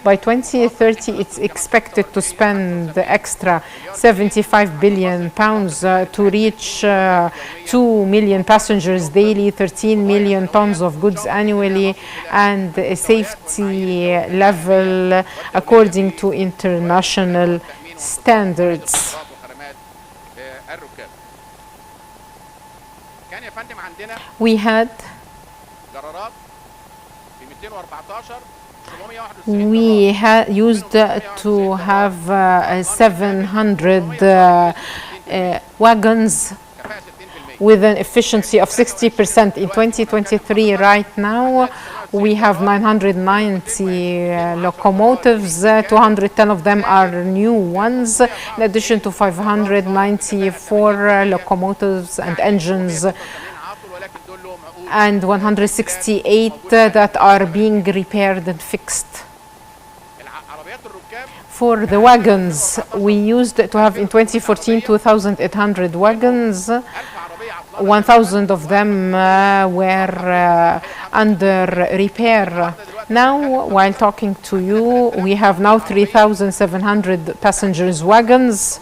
By 2030, it's expected to spend the extra 75 billion pounds to reach 2 million passengers daily, 13 million tons of goods annually, and a safety level according to international standards. We had used to have 700 wagons with an efficiency of 60%. In 2023 right now, We have 990 locomotives, 210 of them are new ones, in addition to 594 locomotives and engines, and 168 that are being repaired and fixed. For the wagons, we used to have in 2014 2,800 wagons. 1,000 of them were under repair. Now, while talking to you, we have now 3,700 passengers wagons.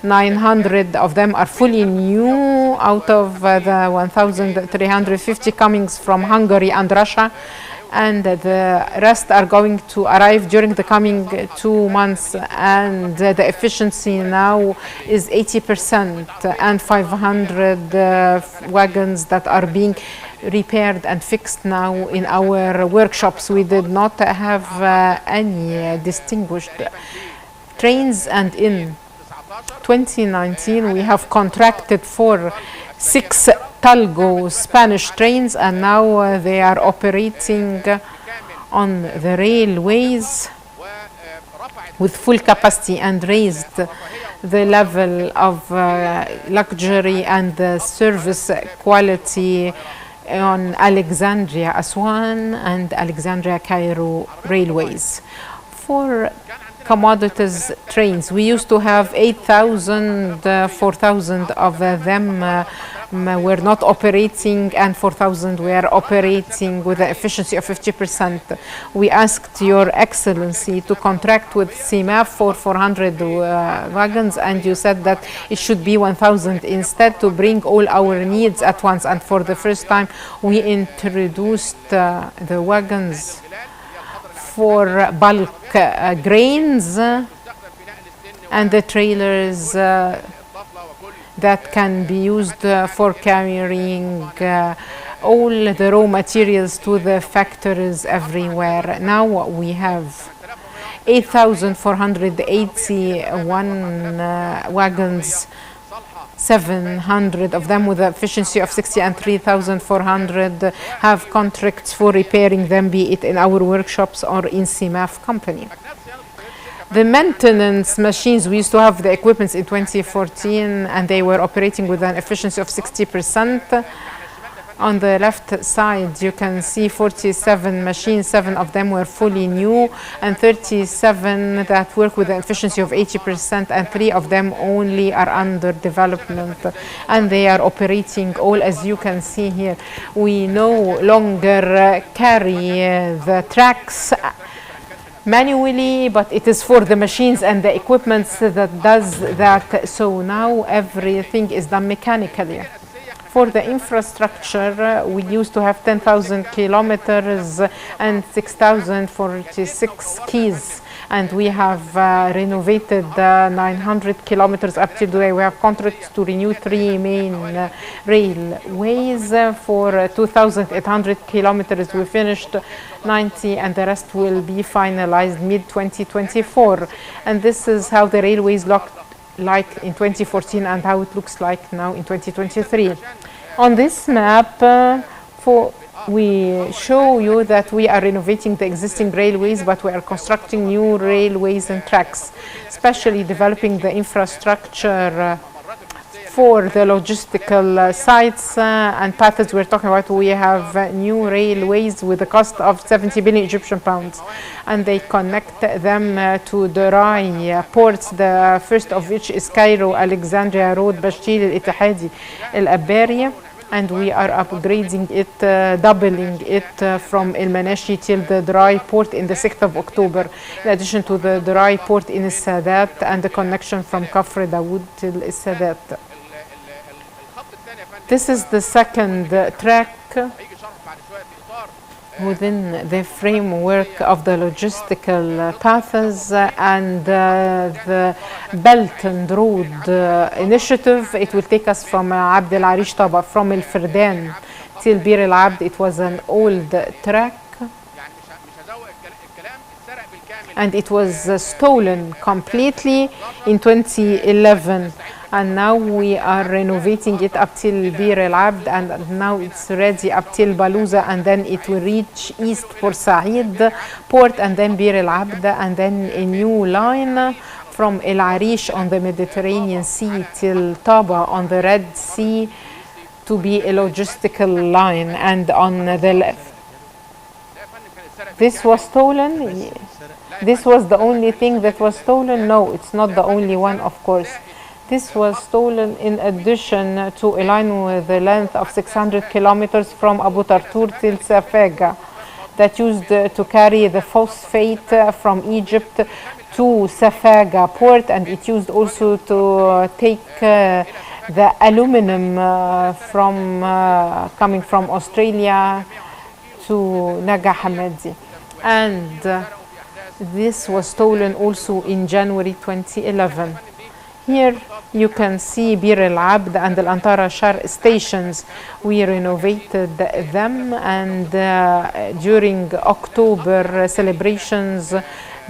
900 of them are fully new out of the 1,350 coming from Hungary and Russia. And the rest are going to arrive during the coming 2 months, and the efficiency now is 80%, and 500 wagons that are being repaired and fixed now in our workshops. We did not have any distinguished trains, and in 2019 we have contracted for 6 Talgo Spanish trains, and now they are operating on the railways with full capacity and raised the level of luxury and the service quality on Alexandria Aswan and Alexandria Cairo railways. For commodities trains, we used to have 8,000, 4,000 of them were not operating, and 4,000 were operating with an efficiency of 50%. We asked Your Excellency to contract with CMAF for 400 wagons, and you said that it should be 1,000 instead to bring all our needs at once. And for the first time, we introduced the wagons for bulk grains and the trailers that can be used for carrying all the raw materials to the factories everywhere. Now we have 8,481 wagons, 700 of them with an efficiency of 60, and 3,400 have contracts for repairing them, be it in our workshops or in CMAF company. The maintenance machines, we used to have the equipments in 2014, and they were operating with an efficiency of 60%. On the left side, you can see 47 machines, 7 of them were fully new, and 37 that work with an efficiency of 80%, and 3 of them only are under development, and they are operating all as you can see here. We no longer carry the tracks manually, but it is for the machines and the equipment that does that. So now everything is done mechanically. For the infrastructure, we used to have 10,000 kilometers and 6,046 keys, and we have renovated 900 kilometers up to today. We have contracts to renew 3 main railways for 2,800 kilometers. We finished 90, and the rest will be finalized mid-2024. And this is how the railways looked like in 2014 and how it looks like now in 2023. On this map, we show you that we are renovating the existing railways, but we are constructing new railways and tracks, especially developing the infrastructure for the logistical sites and paths we're talking about. We have new railways with a cost of 70 billion Egyptian pounds, and they connect them to the dry ports, the first of which is Cairo, Alexandria Road, Bashtil, Al-Ittihadi, Al-Abari, and we are upgrading it, doubling it from El-Manashi till the dry port in the 6th of October, in addition to the dry port in Al-Sadat and the connection from Kafr Dawood till Al-Sadat. This is the second track within the framework of the logistical paths and the Belt and Road initiative. It will take us from Abd El Arish Taba, from El Firdan till Bir El Abd. It was an old track, and it was stolen completely in 2011. and now we are renovating it up till Bir El Abd, and now it's ready up till Baluza, and then it will reach East Port Said port, and then Bir El Abd, and then a new line from El Arish on the Mediterranean Sea till Taba on the Red Sea to be a logistical line. And on the left, this was stolen. This was the only thing that was stolen? No, it's not the only one, of course. This was stolen in addition to a line with a length of 600 kilometers from Abu Tartur till Safaga that used to carry the phosphate from Egypt to Safaga port, and it used also to take the aluminum coming from Australia to Naga Hamadi. And this was stolen also in January 2011. Here you can see Bir El Abd and Al Antara Shar stations. We renovated them, and during October celebrations,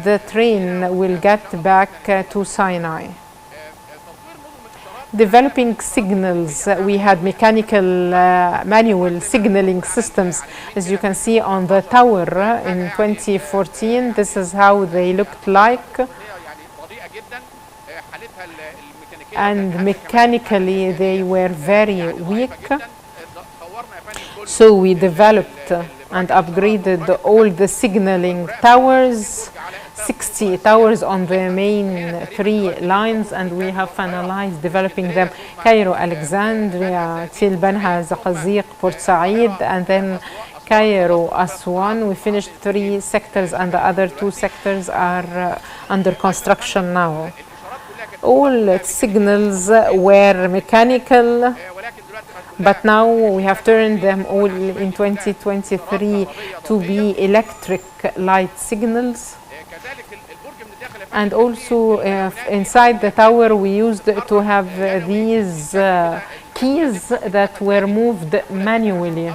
the train will get back to Sinai. Developing signals, we had mechanical manual signaling systems, as you can see on the tower in 2014. This is how they looked like, and mechanically they were very weak. So we developed and upgraded all the signaling towers, 60 towers on the main 3 lines, and we have finalized developing them: Cairo, Alexandria, till Banha, Zaqaziq, Port Said, and then Cairo, Aswan. We finished 3 sectors, and the other 2 sectors are under construction now. All signals were mechanical, but now we have turned them all in 2023 to be electric light signals. And also inside the tower we used to have these keys that were moved manually,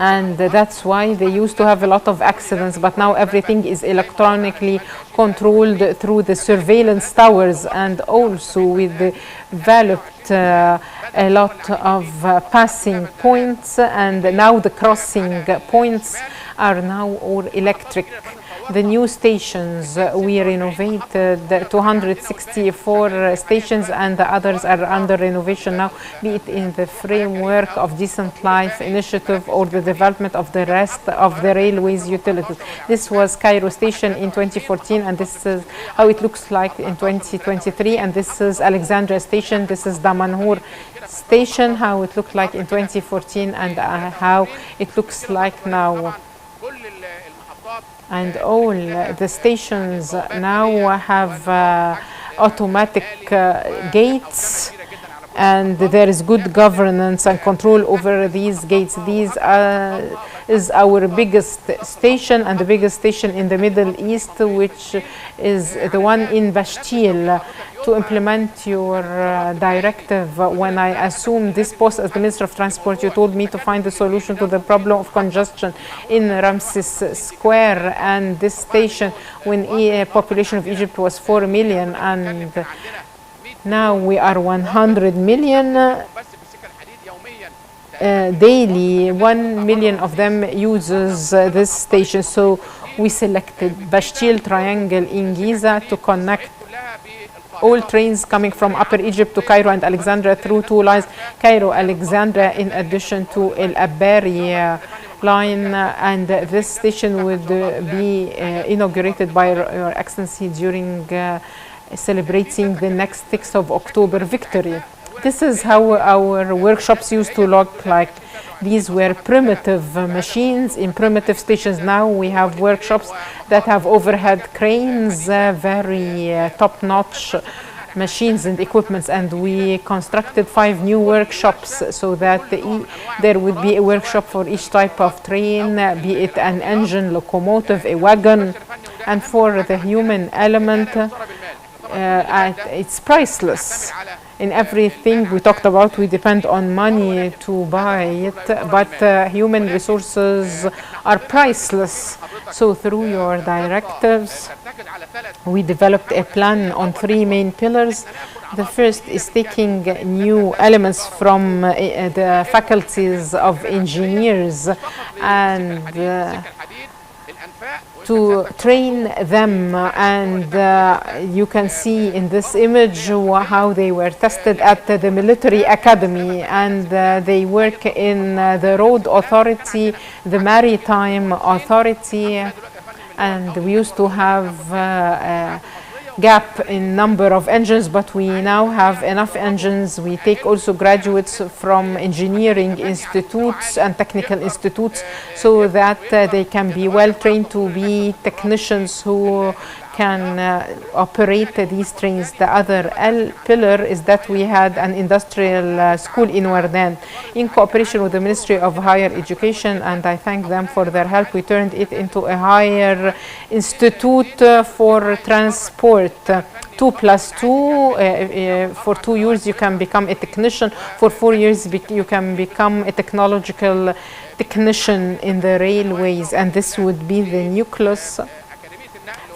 and that's why they used to have a lot of accidents. But now everything is electronically controlled through the surveillance towers, and also we developed a lot of passing points, and now the crossing points are now all electric. The new stations, we renovated 264 stations, and the others are under renovation now, be it in the framework of Decent Life Initiative or the development of the rest of the railways utilities. This was Cairo Station in 2014, and this is how it looks like in 2023. And this is Alexandria Station. This is Damanhur Station, how it looked like in 2014, and how it looks like now. And all the stations now have automatic gates, and there is good governance and control over these gates. These is our biggest station, and the biggest station in the Middle East, which is the one in Bashtil. To implement your directive, when I assumed this post as the Minister of Transport, you told me to find a solution to the problem of congestion in Ramses Square, and this station, when the population of Egypt was 4 million, and now we are 100 million. Daily 1 million of them uses this station. So we selected Bashtil Triangle in Giza to connect all trains coming from Upper Egypt to Cairo and Alexandria through 2 lines, Cairo Alexandria, in addition to El Abari line, and this station would be inaugurated by Your Excellency during celebrating the next 6th of October victory. This is how our workshops used to look like. These were primitive machines in primitive stations. Now we have workshops that have overhead cranes, very top-notch machines and equipments, and we constructed 5 new workshops so that there would be a workshop for each type of train, be it an engine, locomotive, a wagon. And for the human element, it's priceless. In everything we talked about, we depend on money to buy it, but human resources are priceless. So through your directives, We developed a plan on 3 main pillars. The first is taking new elements from the faculties of engineers and to train them, and you can see in this image how they were tested at the military academy, and they work in the road authority, the maritime authority, and we used to have a gap in number of engines, but we now have enough engines. We take also graduates from engineering institutes and technical institutes so that they can be well trained to be technicians who can operate these trains. The other pillar is that we had an industrial school in Wardan in cooperation with the Ministry of Higher Education, and I thank them for their help. We turned it into a higher institute for transport. 2+2, for 2 years you can become a technician, for 4 years you can become a technological technician in the railways, and this would be the nucleus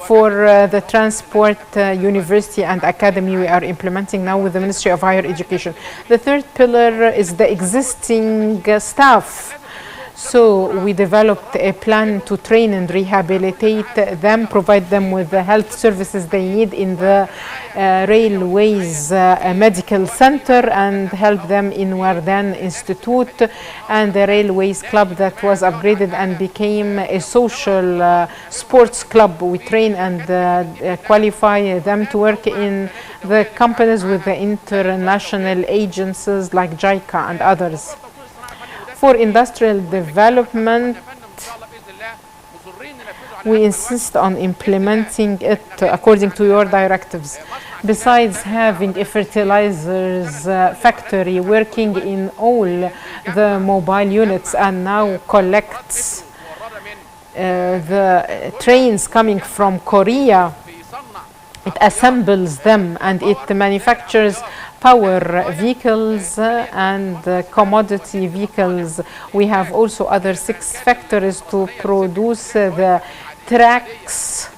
for the transport university and academy we are implementing now with the Ministry of Higher Education. The third pillar is the existing staff. So we developed a plan to train and rehabilitate them, provide them with the health services they need in the railways medical center, and help them in Wardan Institute and the railways club that was upgraded and became a social sports club. We train and qualify them to work in the companies with the international agencies like JICA and others. For industrial development, we insist on implementing it according to your directives. Besides having a fertilizers factory working in all the mobile units and now collects the trains coming from Korea, it assembles them and it manufactures power vehicles and commodity vehicles. We have also other 6 factories to produce the tracks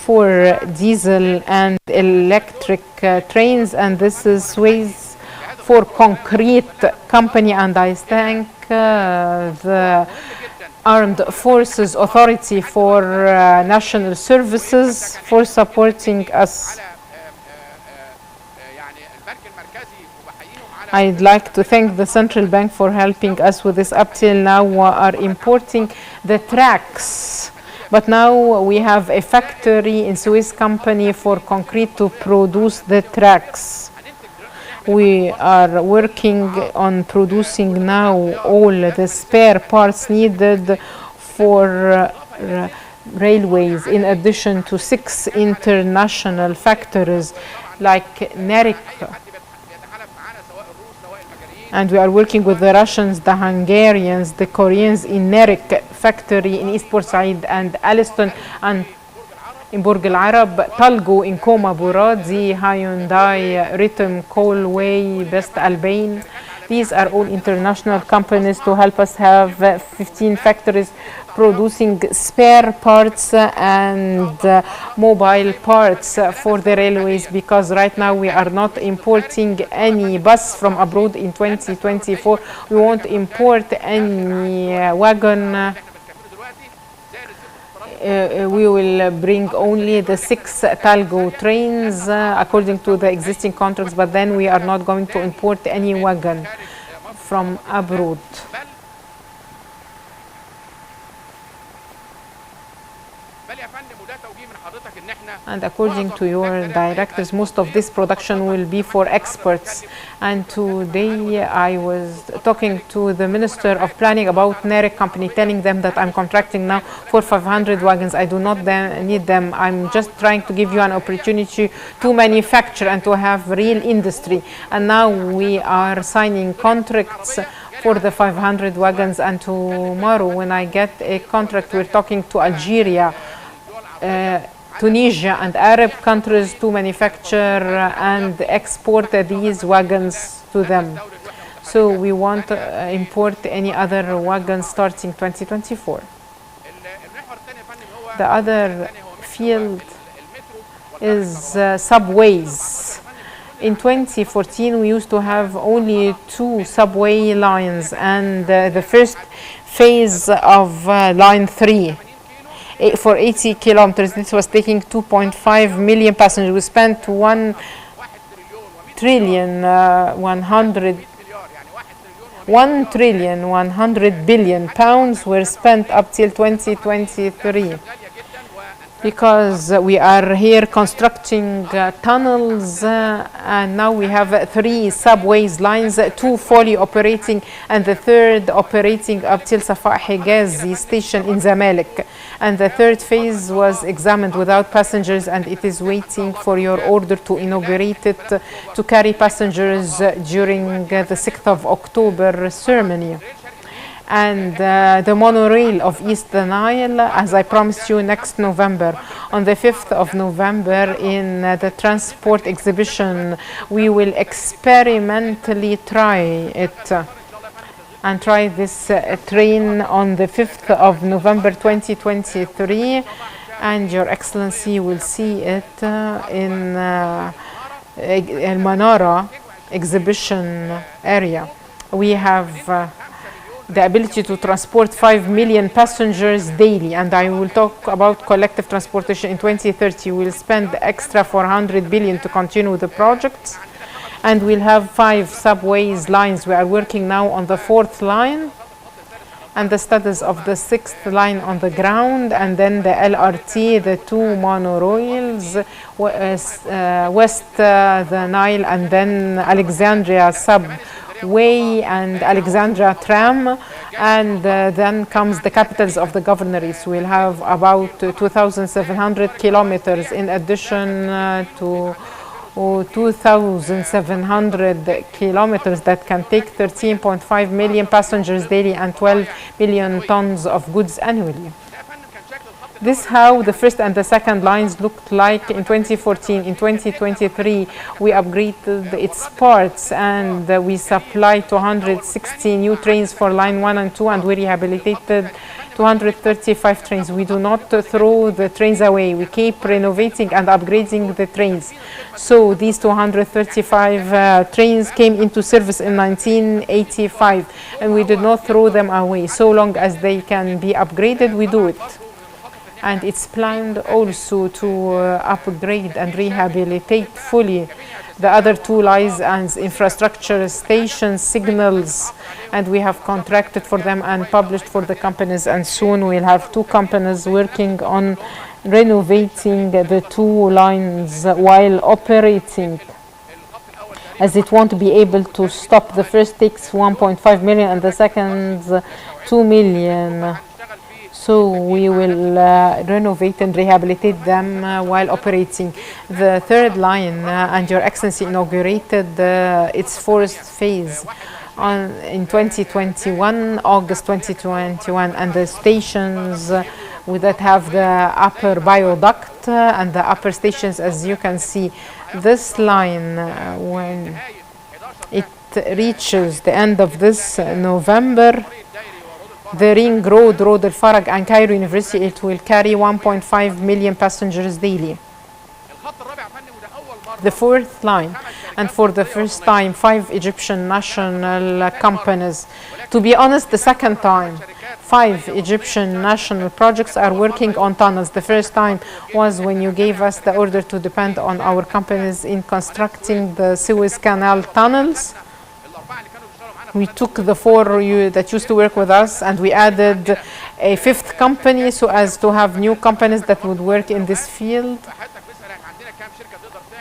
for diesel and electric trains, and this is ways for concrete company, and I thank the Armed Forces Authority for National Services for supporting us. I'd like to thank the Central Bank for helping us with this. Up till now we are importing the tracks, but now we have a factory in Swiss company for concrete to produce the tracks. We are working on producing now all the spare parts needed for railways, in addition to 6 international factories like NERIC. And we are working with the Russians, the Hungarians, the Koreans in NERIC factory in East Port Said and Alliston, and in Burj Al Arab, Talgo in Koma Buradi, Hyundai, Rhythm, Colway, Best Albain. These are all international companies to help us have 15 factories producing spare parts and mobile parts for the railways, because right now we are not importing any bus from abroad. In 2024 we won't import any wagon. We will bring only the 6 Talgo trains according to the existing contracts, but then we are not going to import any wagon from abroad. And according to your directives, most of this production will be for exports. And today I was talking to the Minister of Planning about NERIC company, telling them that I'm contracting now for 500 wagons. I do not need them. I'm just trying to give you an opportunity to manufacture and to have real industry. And now we are signing contracts for the 500 wagons, and tomorrow when I get a contract, we're talking to Algeria, Tunisia and Arab countries to manufacture and export these wagons to them. So we won't import any other wagons starting 2024. The other field is subways. In 2014, we used to have only 2 subway lines, and the first phase of line 3 for 80 kilometers, this was taking 2.5 million passengers. We spent 1 trillion 100 billion pounds were spent up till 2023. Because we are here constructing tunnels, and now we have 3 subways lines, 2 fully operating and the 3rd operating up till Safa Higazi station in Zamalek. And the 3rd phase was examined without passengers, and it is waiting for your order to inaugurate it to carry passengers during the 6th of October ceremony. And the monorail of East Nile, as I promised you, next November. On the 5th of November in the transport exhibition, we will experimentally try it and try this train on the 5th of November 2023, and Your Excellency will see it in El-Manara exhibition area. We have the ability to transport 5 million passengers daily, and I will talk about collective transportation in 2030. We'll spend extra 400 billion to continue the projects, and we'll have 5 subways lines. We are working now on the 4th line and the studies of the 6th line on the ground, and then the LRT, the 2 monorails, west the Nile, and then Alexandria subway and Alexandria tram, and then comes the capitals of the governorates. We'll have about 2,700 kilometers in addition to 2,700 kilometers that can take 13.5 million passengers daily and 12 million tons of goods annually. This is how the first and the second lines looked like in 2014. In 2023, we upgraded its parts, and we supplied 260 new trains for line 1 and 2, and we rehabilitated 235 trains. We do not throw the trains away. We keep renovating and upgrading the trains. So these 235 trains came into service in 1985, and we did not throw them away. So long as they can be upgraded, we do it. And it's planned also to upgrade and rehabilitate fully the other 2 lines and infrastructure stations, signals, and we have contracted for them and published for the companies, and soon we'll have 2 companies working on renovating the 2 lines while operating, as it won't be able to stop. The first takes 1.5 million and the second 2 million. So we will renovate and rehabilitate them while operating. The 3rd line, and Your Excellency inaugurated its 4th phase in 2021, August 2021, and the stations that have the upper bioduct and the upper stations, as you can see. This line, when it reaches the end of this November, the Ring Road, Road al-Faraj, and Cairo University, it will carry 1.5 million passengers daily. The 4th line, and for the first time, 5 Egyptian national companies. To be honest, the second time, 5 Egyptian national projects are working on tunnels. The first time was when you gave us the order to depend on our companies in constructing the Suez Canal tunnels. We took the 4 that used to work with us, and we added a 5th company so as to have new companies that would work in this field.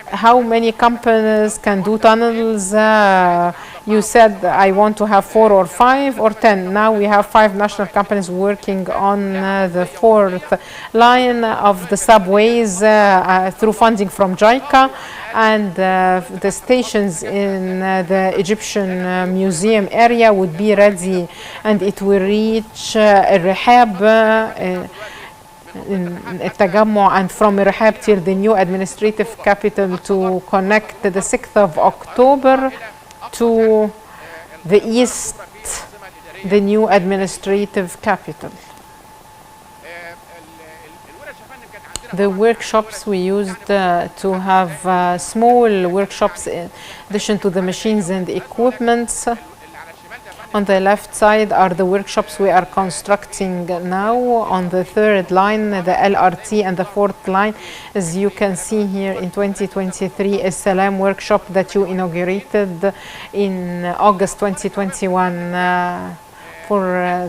How many companies can do tunnels? You said I want to have 4 or 5 or 10. Now we have 5 national companies working on the 4th line of the subways through funding from JICA, and the stations in the Egyptian museum area would be ready, and it will reach الرحاب التجمع, and from Rehab till the new administrative capital to connect the 6th of October to the east, the new administrative capital. The workshops we used to have small workshops in addition to the machines and equipments. On the left side are the workshops we are constructing now. On the third line, the LRT, and the fourth line, as you can see here in 2023, is Salam workshop that you inaugurated in August 2021 for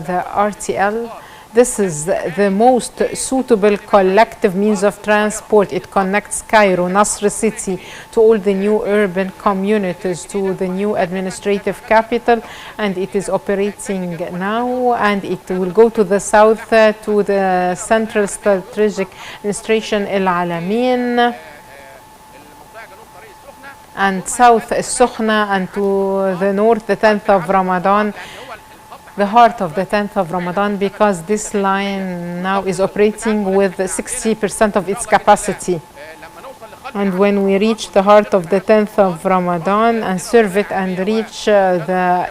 the RTL. This is the most suitable collective means of transport. It connects Cairo, Nasr City, to all the new urban communities, to the new administrative capital, and it is operating now, and it will go to the south to the Central Strategic Administration El-Alamein, and south Al-Sukhna, and to the north the 10th of Ramadan, the heart of the 10th of Ramadan, because this line now is operating with 60% of its capacity. And when we reach the heart of the 10th of Ramadan and serve it and reach the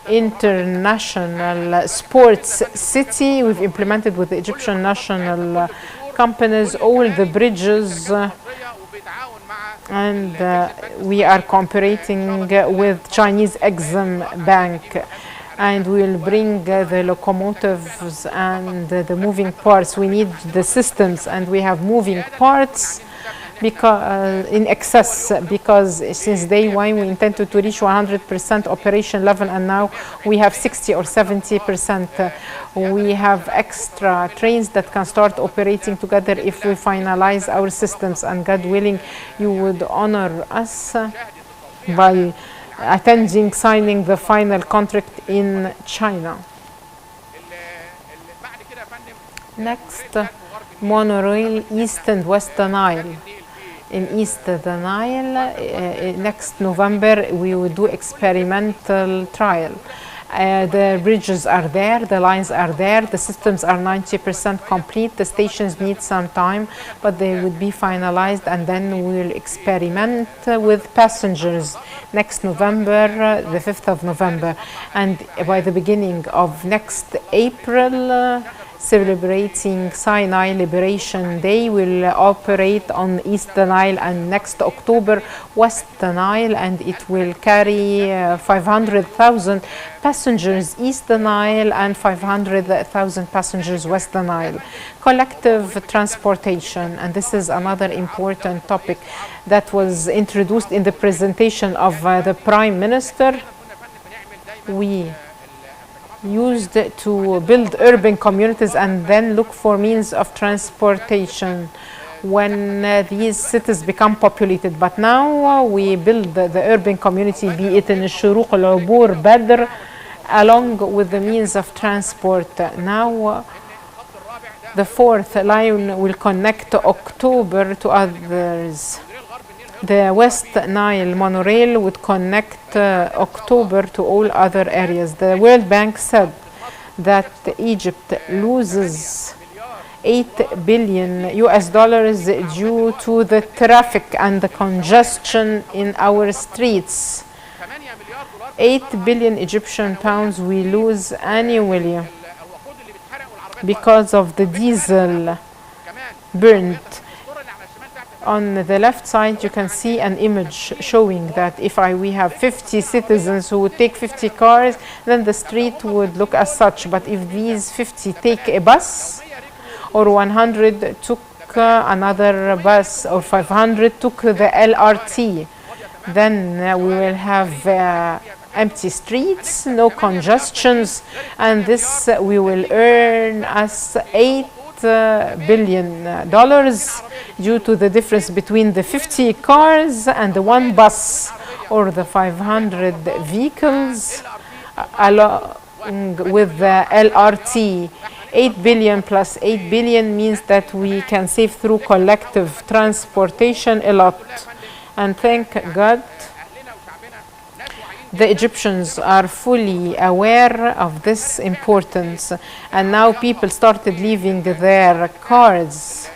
international sports city, we've implemented with the Egyptian national companies all the bridges, and we are cooperating with Chinese Exim Bank. And we will bring the locomotives and the moving parts. We need the systems, and we have moving parts because in excess, because since day one we intended to reach 100% operation level, and now we have 60 or 70%. We have extra trains that can start operating together if we finalize our systems, and God willing, you would honor us by attending, signing the final contract in China. Next, monorail East and West Nile. In East the Nile, next November we will do experimental trial. The bridges are there, the lines are there, the systems are 90% complete. The stations need some time, but they would be finalized, and then we will experiment with passengers next November, the 5th of November. And by the beginning of next April, celebrating Sinai Liberation Day, will operate on East Nile, and next October West Nile, and it will carry 500,000 passengers East Nile and 500,000 passengers West Nile. Collective transportation, and this is another important topic that was introduced in the presentation of the Prime Minister. We used to build urban communities and then look for means of transportation when these cities become populated. But now we build the urban community, be it in الشروق, العبور, بدر, along with the means of transport. Now the fourth line will connect October to others. The West Nile monorail would connect October to all other areas. The World Bank said that Egypt loses $8 billion due to the traffic and the congestion in our streets. 8 billion Egyptian pounds we lose annually because of the diesel burned. On the left side, you can see an image showing that if we have 50 citizens who would take 50 cars, then the street would look as such. But if these 50 take a bus, or 100 took another bus, or 500 took the LRT, then we will have empty streets, no congestions, and this we will earn us $8 billion due to the difference between the 50 cars and the one bus, or the 500 vehicles along with the LRT. 8 billion plus 8 billion means that we can save through collective transportation a lot. And thank God the Egyptians are fully aware of this importance, and now people started leaving their cars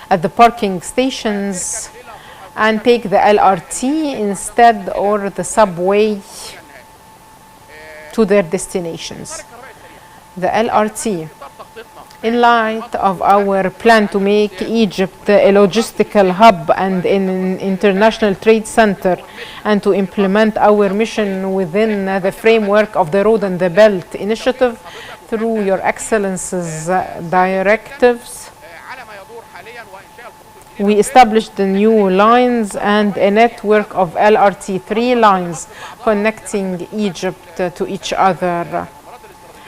at the parking stations and take the LRT instead, or the subway to their destinations. The LRT In light of our plan to make Egypt a logistical hub and an international trade center, and to implement our mission within the framework of the Road and the Belt initiative through Your Excellency's directives, we established the new lines and a network of LRT 3 lines connecting Egypt to each other.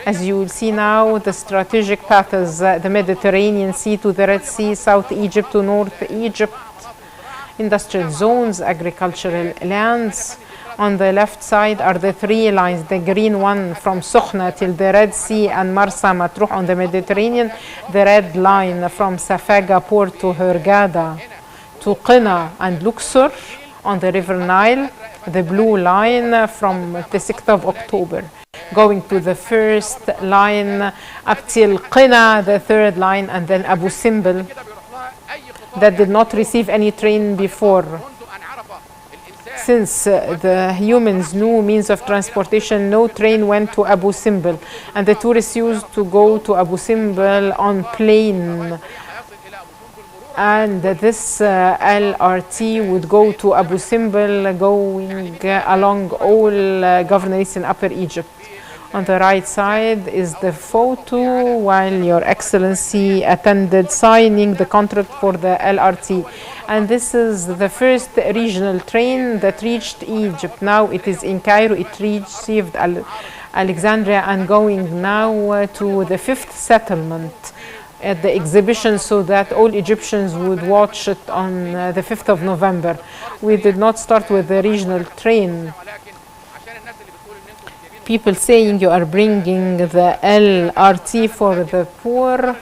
As you will see now, the strategic paths, the Mediterranean Sea to the Red Sea, South Egypt to North Egypt, industrial zones, agricultural lands. On the left side are the 3 lines, the green one from Sokhna till the Red Sea and Marsa Matruh on the Mediterranean, the red line from Safaga port to Hurghada to Qina and Luxor on the River Nile, the blue line from the 6th of October. Going to the first line up till Qina, the 3rd line, and then Abu Simbel that did not receive any train before. Since the humans knew means of transportation, no train went to Abu Simbel, and the tourists used to go to Abu Simbel on plane. And this LRT would go to Abu Simbel, going along all governorates in Upper Egypt. On the right side is the photo while Your Excellency attended signing the contract for the LRT. And this is the first regional train that reached Egypt. Now it is in Cairo. It received Alexandria and going now to the 5th settlement at the exhibition, so that all Egyptians would watch it on the 5th of November. We did not start with the regional train. People saying you are bringing the LRT for the poor.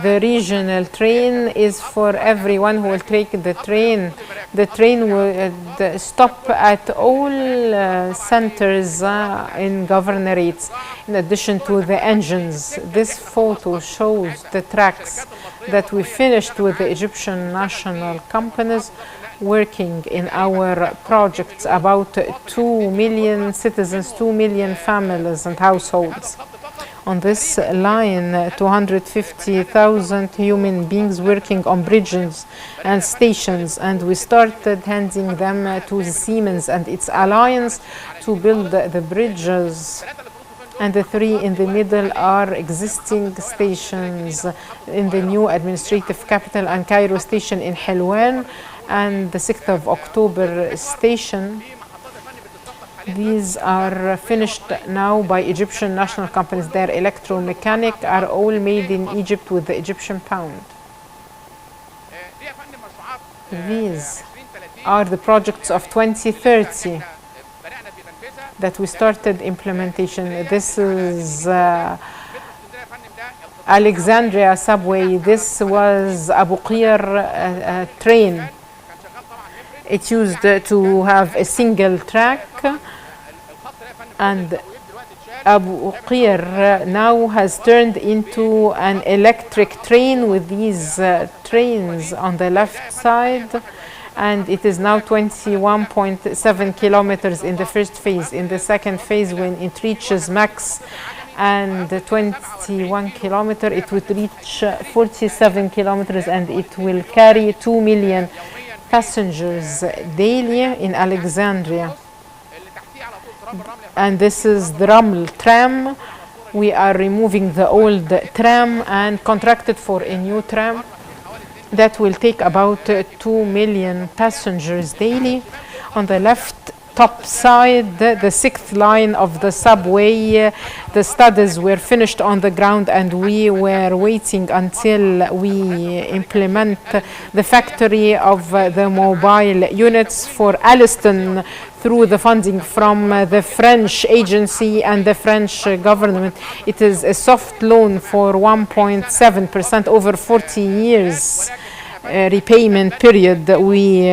The regional train is for everyone who will take the train. The train would stop at all centers in governorates, in addition to the engines. This photo shows the tracks that we finished with the Egyptian national companies working in our projects, about 2 million citizens, 2 million families and households. On this line, 250,000 human beings working on bridges and stations, and we started handing them to Siemens and its alliance to build the bridges. And the 3 in the middle are existing stations in the new administrative capital and Cairo station in Helwan, and the 6th of October station. These are finished now by Egyptian national companies. Their electromechanic are all made in Egypt with the Egyptian pound. These are the projects of 2030 that we started implementation. This is Alexandria subway. This was Abu Qir train. It used to have a single track, and Abu Qir now has turned into an electric train with these trains on the left side, and it is now 21.7 kilometers in the first phase. In the second phase, when it reaches max and 21 kilometers, it would reach 47 kilometers, and it will carry 2 million passengers daily in Alexandria. And this is the Raml tram. We are removing the old tram and contracted for a new tram that will take about 2 million passengers daily. On the left top side, the 6th line of the subway, the studies were finished on the ground, and we were waiting until we implement the factory of the mobile units for Alston through the funding from the French agency and the French government. It is a soft loan for 1.7% over 40 years. Repayment period. We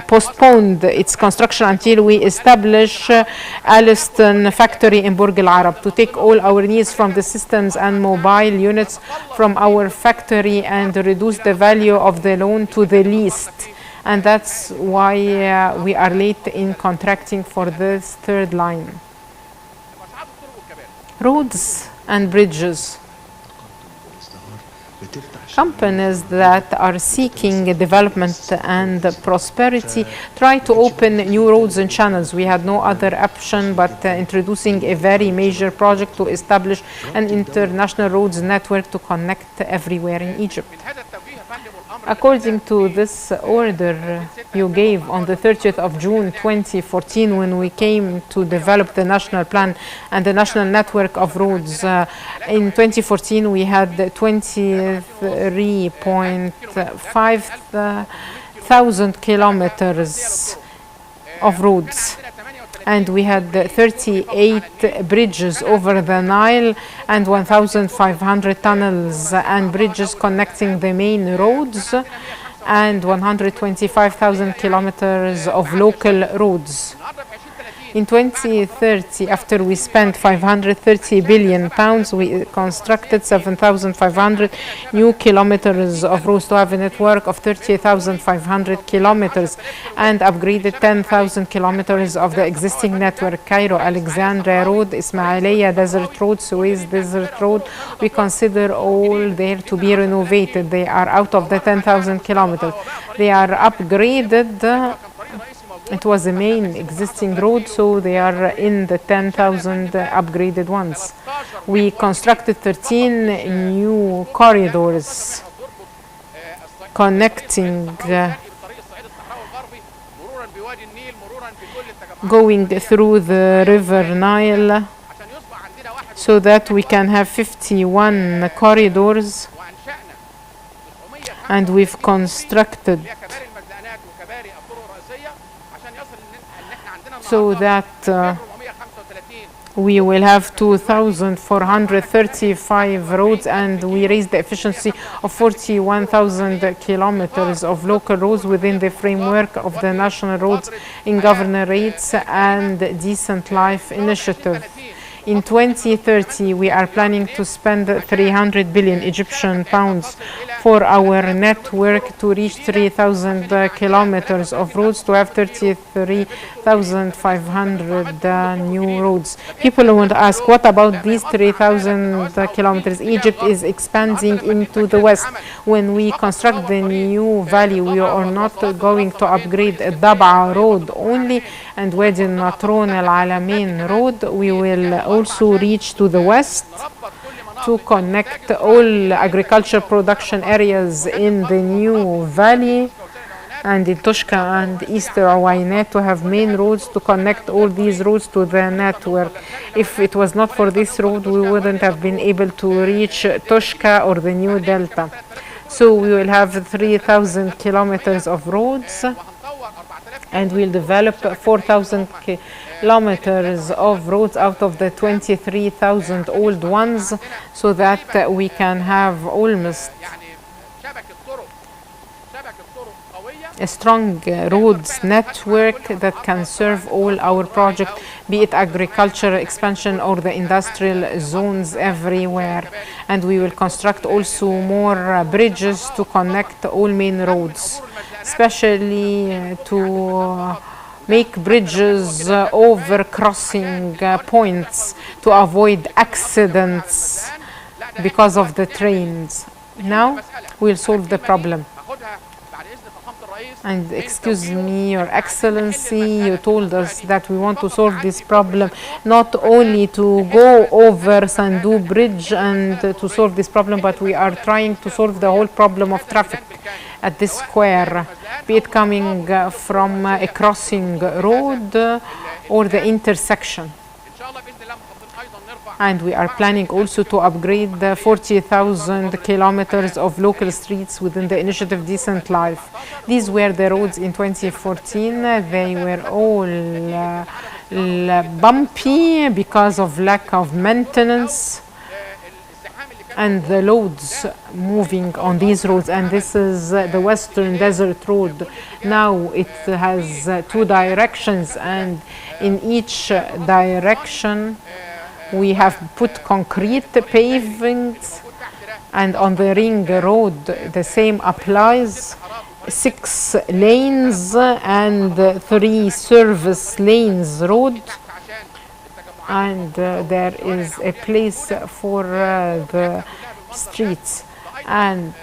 postponed its construction until we establish Alston factory in Burj Al Arab to take all our needs from the systems and mobile units from our factory and reduce the value of the loan to the least. And that's why we are late in contracting for this 3rd line. Roads and bridges. companies that are seeking development and prosperity try to open new roads and channels. We had no other option but introducing a very major project to establish an international roads network to connect everywhere in Egypt. According to this order you gave on the 30th of June 2014, when we came to develop the national plan and the national network of roads, in 2014 we had 23.5 thousand kilometers of roads, and we had 38 bridges over the Nile and 1,500 tunnels and bridges connecting the main roads, and 125,000 kilometers of local roads. In 2030, after we spent 530 billion pounds, we constructed 7,500 new kilometers of roads to have a network of 30,500 kilometers and upgraded 10,000 kilometers of the existing network. Cairo, Alexandria Road, Ismailia Desert Road, Suez Desert Road, we consider all there to be renovated. They are out of the 10,000 kilometers. They are upgraded. It was a main existing road, so they are in the 10,000 upgraded ones. We constructed 13 new corridors connecting going through the river Nile, so that we can have 51 corridors, and we've constructed so that we will have 2,435 roads, and we raised the efficiency of 41,000 kilometers of local roads within the framework of the National Roads in Governorates and Decent Life Initiative. In 2030, we are planning to spend 300 billion Egyptian pounds for our network to reach 3,000 kilometers of roads, to have 33,500 new roads. People want to ask, what about these 3,000 kilometers? Egypt is expanding into the west. When we construct the new valley, we are not going to upgrade Dab'a road only and Wadi Natron Al Alamein road. We will also reach to the west to connect all agriculture production areas in the new valley and in Toshka and Easter Wainet, to have main roads to connect all these roads to the network. If it was not for this road, we wouldn't have been able to reach Toshka or the new Delta. So we will have 3,000 kilometers of roads, and we'll develop 4,000 kilometers of roads out of the 23,000 old ones, so that we can have almost a strong roads network that can serve all our projects, be it agricultural expansion or the industrial zones everywhere. And we will construct also more bridges to connect all main roads, especially to make bridges over crossing points to avoid accidents because of the trains. Now we'll solve the problem. And excuse me, Your Excellency, you told us that we want to solve this problem, not only to go over Sandu Bridge and to solve this problem, but we are trying to solve the whole problem of traffic at this square, be it coming from a crossing road or the intersection. And we are planning also to upgrade the 40,000 kilometers of local streets within the initiative Decent Life. These were the roads in 2014. They were all bumpy because of lack of maintenance and the loads moving on these roads. And this is the Western Desert Road. Now it has two directions, and in each direction we have put concrete pavings, and on the ring road the same applies. 6 lanes and 3 service lanes road, and there is a place for the streets. And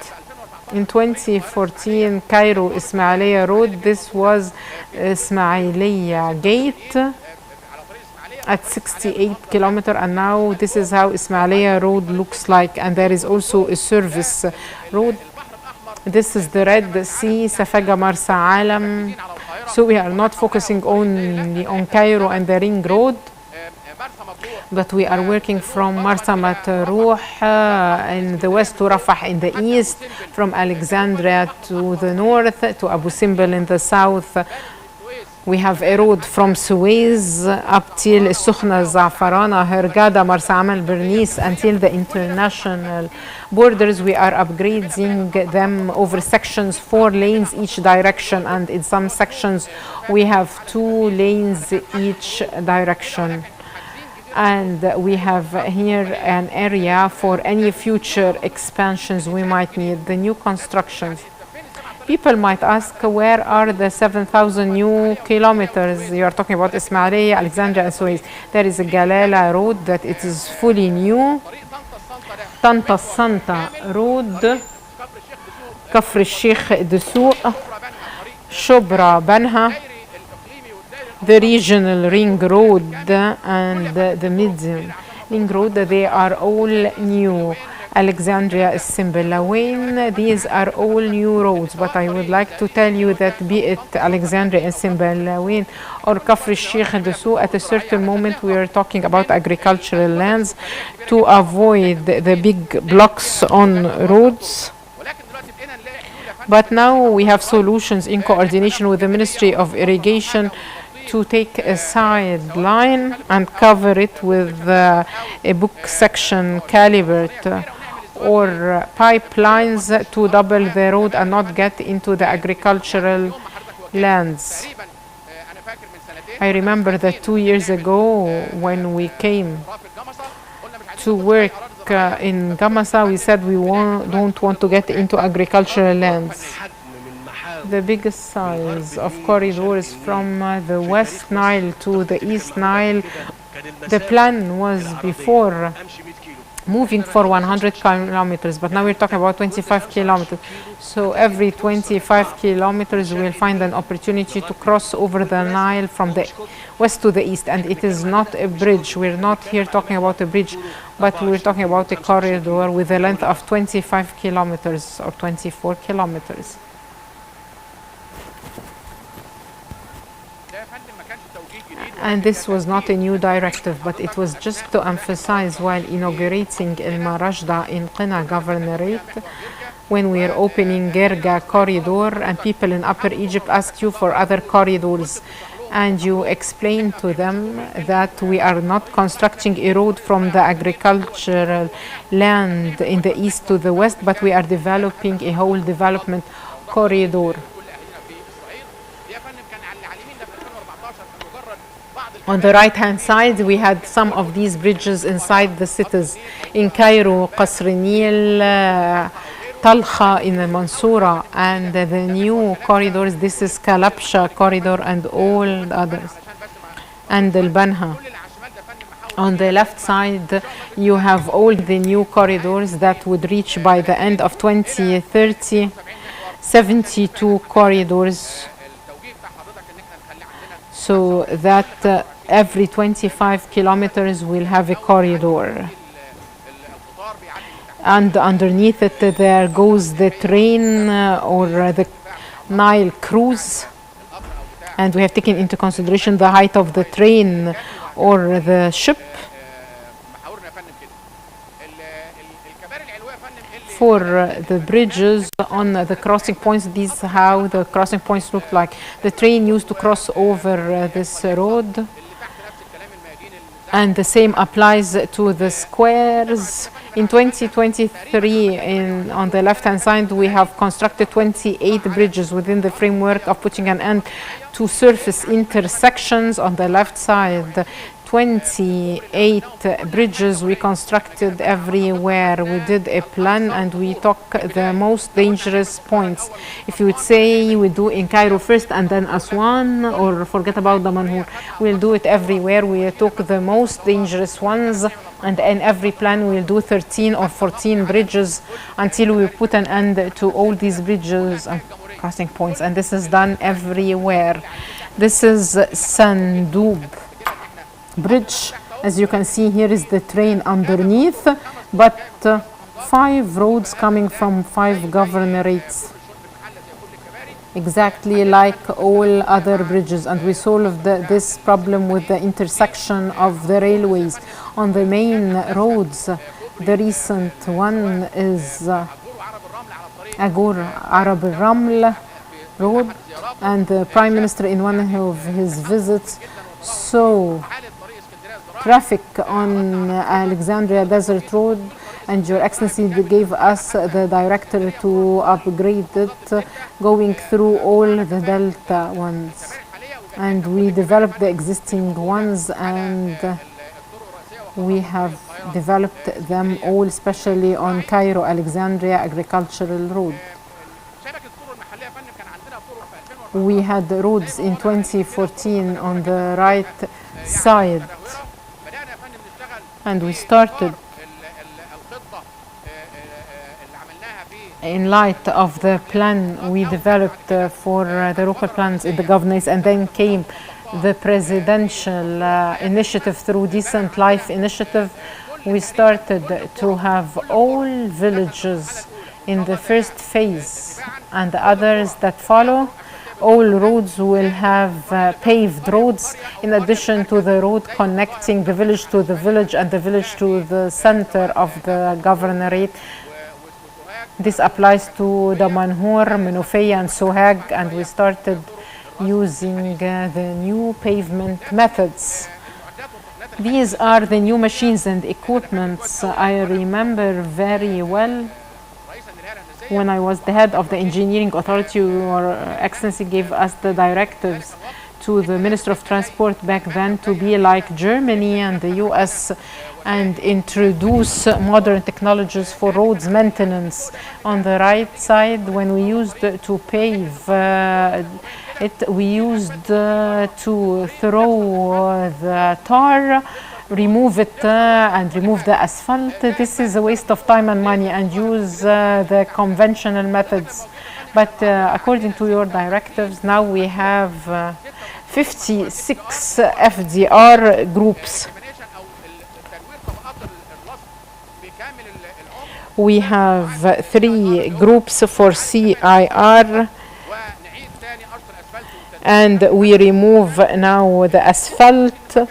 in 2014, Cairo Ismailia Road, this was Ismailia Gate at 68 kilometers, and now this is how Ismailia Road looks like. And there is also a service road. This is the Red Sea, Safaga Marsa Alam. So we are not focusing only on Cairo and the Ring Road, but we are working from Marsa Matruh in the west to Rafah in the east, from Alexandria to the north to Abu Simbel in the south. We have a road from Suez up till Sukhna, Zafarana, Hurghada, Marsa Amal, Bernice until the international borders. We are upgrading them over sections, 4 lanes each direction, and in some sections we have 2 lanes each direction. And we have here an area for any future expansions we might need, the new constructions. People might ask, where are the 7,000 new kilometers? You are talking about Ismailia, Alexandria, and Suez. There is a Galala road that it is fully new. Tanta Santa road, Kafr al-Sheikh Dessouq, Shobra Banha, the regional ring road and the medium ring road, they are all new. Alexandria is Simbelawain, these are all new roads, but I would like to tell you that be it Alexandria and Simbelawain or Kafr al-Sheikh Dessouq, at a certain moment we are talking about agricultural lands to avoid the big blocks on roads. But now we have solutions in coordination with the Ministry of Irrigation to take a sideline and cover it with a book section calibrate or pipelines to double the road and not get into the agricultural lands. I remember that 2 years ago when we came to work in Gamasa, we said we don't want to get into agricultural lands. The biggest size of corridors from the West Nile to the East Nile, the plan was before moving for 100 kilometers, but now we're talking about 25 kilometers. So every 25 kilometers we'll find an opportunity to cross over the Nile from the west to the east, and it is not a bridge. We're not here talking about a bridge, but we're talking about a corridor with a length of 25 kilometers or 24 kilometers. And this was not a new directive, but it was just to emphasize while inaugurating El Marajda in Qina Governorate, when we are opening Gerga corridor and people in Upper Egypt ask you for other corridors, and you explain to them that we are not constructing a road from the agricultural land in the east to the west, but we are developing a whole development corridor. On the right-hand side, we had some of these bridges inside the cities. In Cairo, Qasr Nil, Talkha in Mansoura, and the new corridors. This is Kalabsha corridor and all the others. And Al-Banha. On the left side, you have all the new corridors that would reach by the end of 2030, 72 corridors. So that every 25 kilometers we'll have a corridor. And underneath it there goes the train or the Nile cruise. And we have taken into consideration the height of the train or the ship. For the bridges on the crossing points, these are how the crossing points look like. The train used to cross over this road, and the same applies to the squares. In 2023, on the left-hand side, we have constructed 28 bridges within the framework of putting an end to surface intersections. On the left side, 28 bridges we constructed everywhere. We did a plan and we took the most dangerous points. If you would say we do in Cairo first and then Aswan, or forget about the Manhoor, we'll do it everywhere. We took the most dangerous ones, and in every plan we'll do 13 or 14 bridges until we put an end to all these bridges and crossing points, and this is done everywhere. This is Sandub Bridge. As you can see, here is the train underneath, but 5 roads coming from 5 governorates, exactly like all other bridges. And we solved this problem with the intersection of the railways on the main roads. The recent one is Agur Arab al-Raml road, and the Prime Minister in one of his visits saw traffic on Alexandria Desert Road, and Your Excellency gave us the director to upgrade it, going through all the Delta ones. And we developed the existing ones, and we have developed them all, especially on Cairo Alexandria Agricultural Road. We had roads in 2014 on the right side, and we started in light of the plan we developed for the local plans in the governance, and then came the presidential initiative through Decent Life initiative. We started to have all villages in the first phase, and the others that follow, all roads will have paved roads, in addition to the road connecting the village to the village and the village to the center of the governorate. This applies to the Manhoor, Menofeya, and Sohag, and we started using the new pavement methods. These are the new machines and equipments. I remember very well when I was the head of the engineering authority, Your Excellency gave us the directives to the Minister of Transport back then to be like Germany and the US and introduce modern technologies for roads maintenance. On the right side, when we used to pave it, we used to throw the tar, remove it and remove the asphalt. This is a waste of time and money, and use the conventional methods. But according to your directives, now we have 56 FDR groups. We have 3 groups for CIR, and we remove now the asphalt.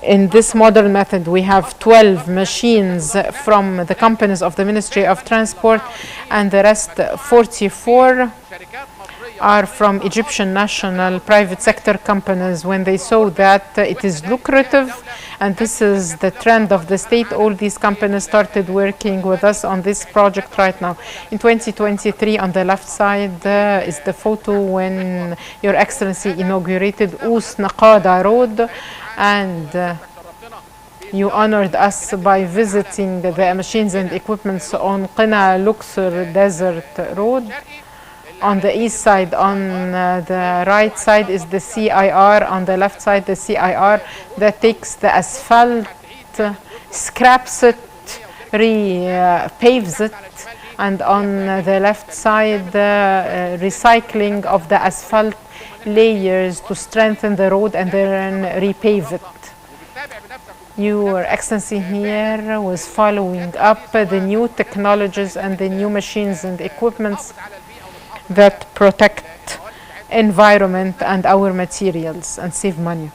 In this modern method, we have 12 machines from the companies of the Ministry of Transport, and the rest 44 are from Egyptian national private sector companies. When they saw that it is lucrative, and this is the trend of the state, all these companies started working with us on this project right now. In 2023, on the left side is the photo when Your Excellency inaugurated Ous Naqada Road, and you honored us by visiting the machines and equipments on Qina Luxor Desert Road. On the east side, on the right side is the CIR, on the left side the CIR that takes the asphalt, scraps it, repaves it, and on the left side recycling of the asphalt layers to strengthen the road and then repave it. Your Excellency here was following up the new technologies and the new machines and equipments that protect environment and our materials and save money.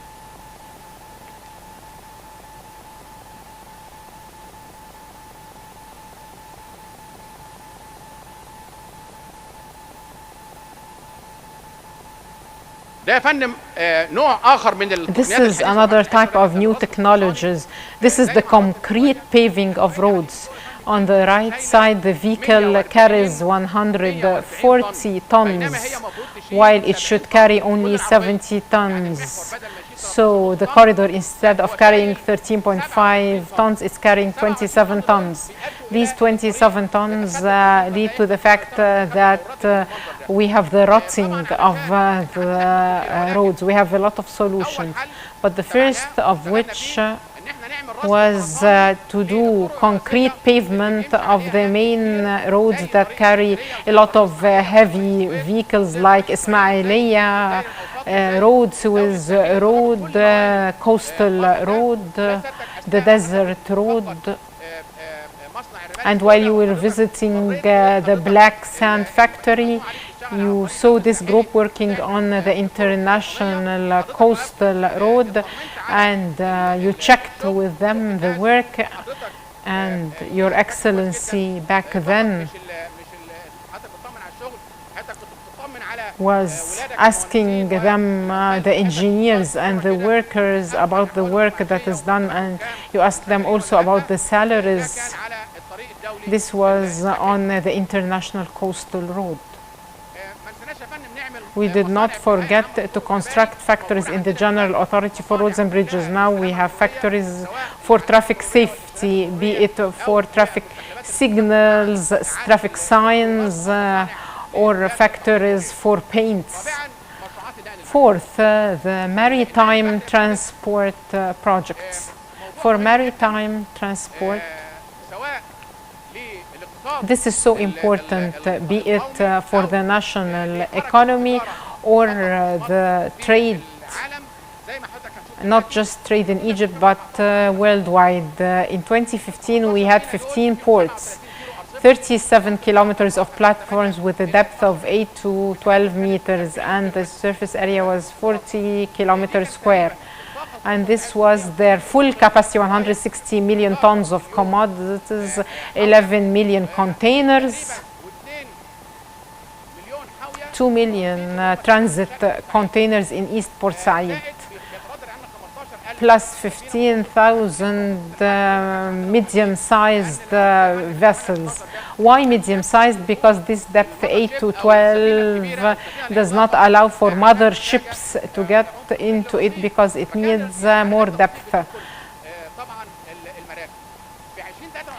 This is another type of new technologies. This is the concrete paving of roads. On the right side, the vehicle carries 140 tons, while it should carry only 70 tons. So the corridor, instead of carrying 13.5 tons, is carrying 27 tons. These 27 tons lead to the fact that we have the rotting of the roads. We have a lot of solutions, but the first of which was to do concrete pavement of the main roads that carry a lot of heavy vehicles, like Ismailiyah road, Suez road, coastal road, the desert road. And while you were visiting the black sand factory, you saw this group working on the international coastal road, and you checked with them the work. And Your Excellency back then was asking them, the engineers and the workers, about the work that is done, and you asked them also about the salaries. This was on the international coastal road. We did not forget to construct factories in the General Authority for Roads and Bridges. Now we have factories for traffic safety, be it for traffic signals, traffic signs, or factories for paints. Fourth, the maritime transport projects. For maritime transport, this is so important, be it for the national economy or the trade, not just trade in Egypt, but worldwide. In 2015, we had 15 ports, 37 kilometers of platforms with a depth of 8 to 12 meters, and the surface area was 40 kilometers square. And this was their full capacity, 160 million tons of commodities, 11 million containers, 2 million transit containers in East Port Said, plus 15,000 medium-sized vessels. Why medium-sized? Because this depth 8 to 12 does not allow for mother ships to get into it, because it needs more depth.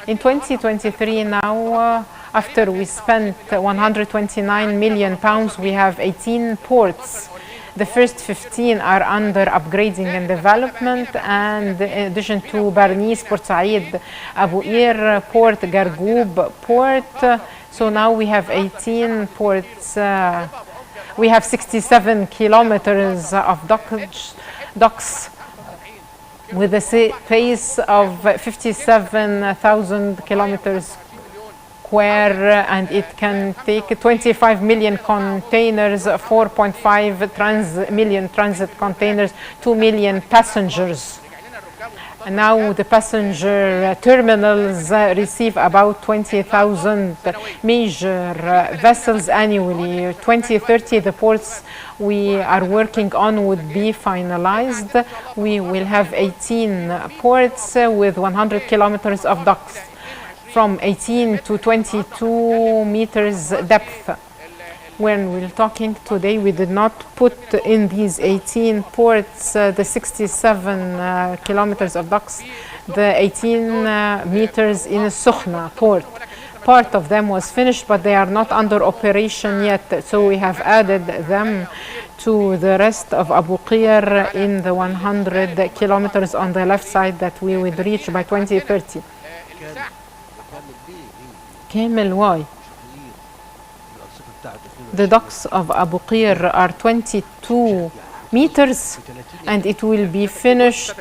In 2023 now, after we spent 129 million pounds, we have 18 ports. The first 15 are under upgrading and development, and in addition to Barnis, Port Said, Abu Qir Port, Gargoub Port. So now we have 18 ports. We have 67 kilometers of docks with a space of 57,000 kilometers square, and it can take 25 million containers, 4.5 million transit containers, 2 million passengers. And now the passenger terminals receive about 20,000 major vessels annually. 2030, the ports we are working on would be finalized. We will have 18 ports with 100 kilometers of docks, from 18 to 22 meters depth. When we're talking today, we did not put in these 18 ports the 67 kilometers of docks, the 18 meters in Sukhna port. Part of them was finished, but they are not under operation yet. So we have added them to the rest of Abu Qir in the 100 kilometers on the left side that we would reach by 2030. Camel, why? The docks of Abu Qir are 22 meters, and it will be finished.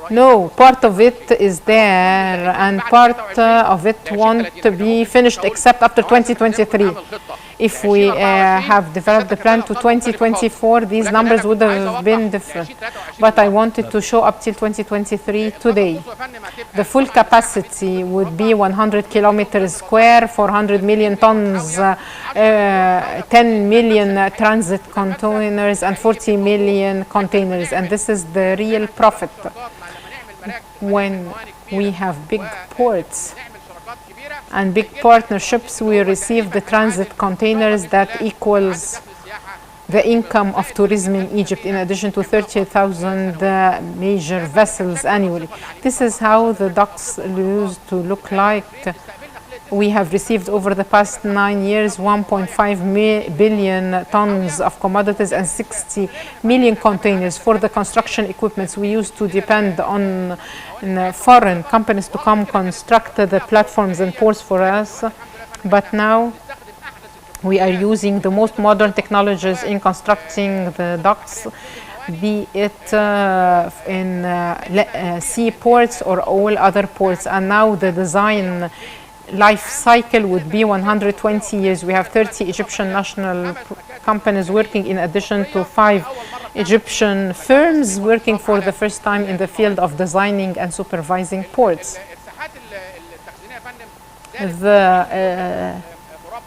No, part of it is there, and part of it won't be finished except after 2023. If we have developed the plan to 2024, these numbers would have been different. But I wanted to show up till 2023 today. The full capacity would be 100 kilometers square, 400 million tons, 10 million transit containers, and 40 million containers. And this is the real profit. when we have big ports and big partnerships, we receive the transit containers that equals the income of tourism in Egypt, in addition to 30,000 major vessels annually. This is how the docks used to look like. We have received over the past 9 years 1.5 billion tons of commodities and 60 million containers. For the construction equipments, we used to depend on foreign companies to come construct the platforms and ports for us, but now we are using the most modern technologies in constructing the docks, be it in sea ports or all other ports. And now the design life cycle would be 120 years. We have 30 Egyptian national companies working, in addition to 5 Egyptian firms working for the first time in the field of designing and supervising ports. The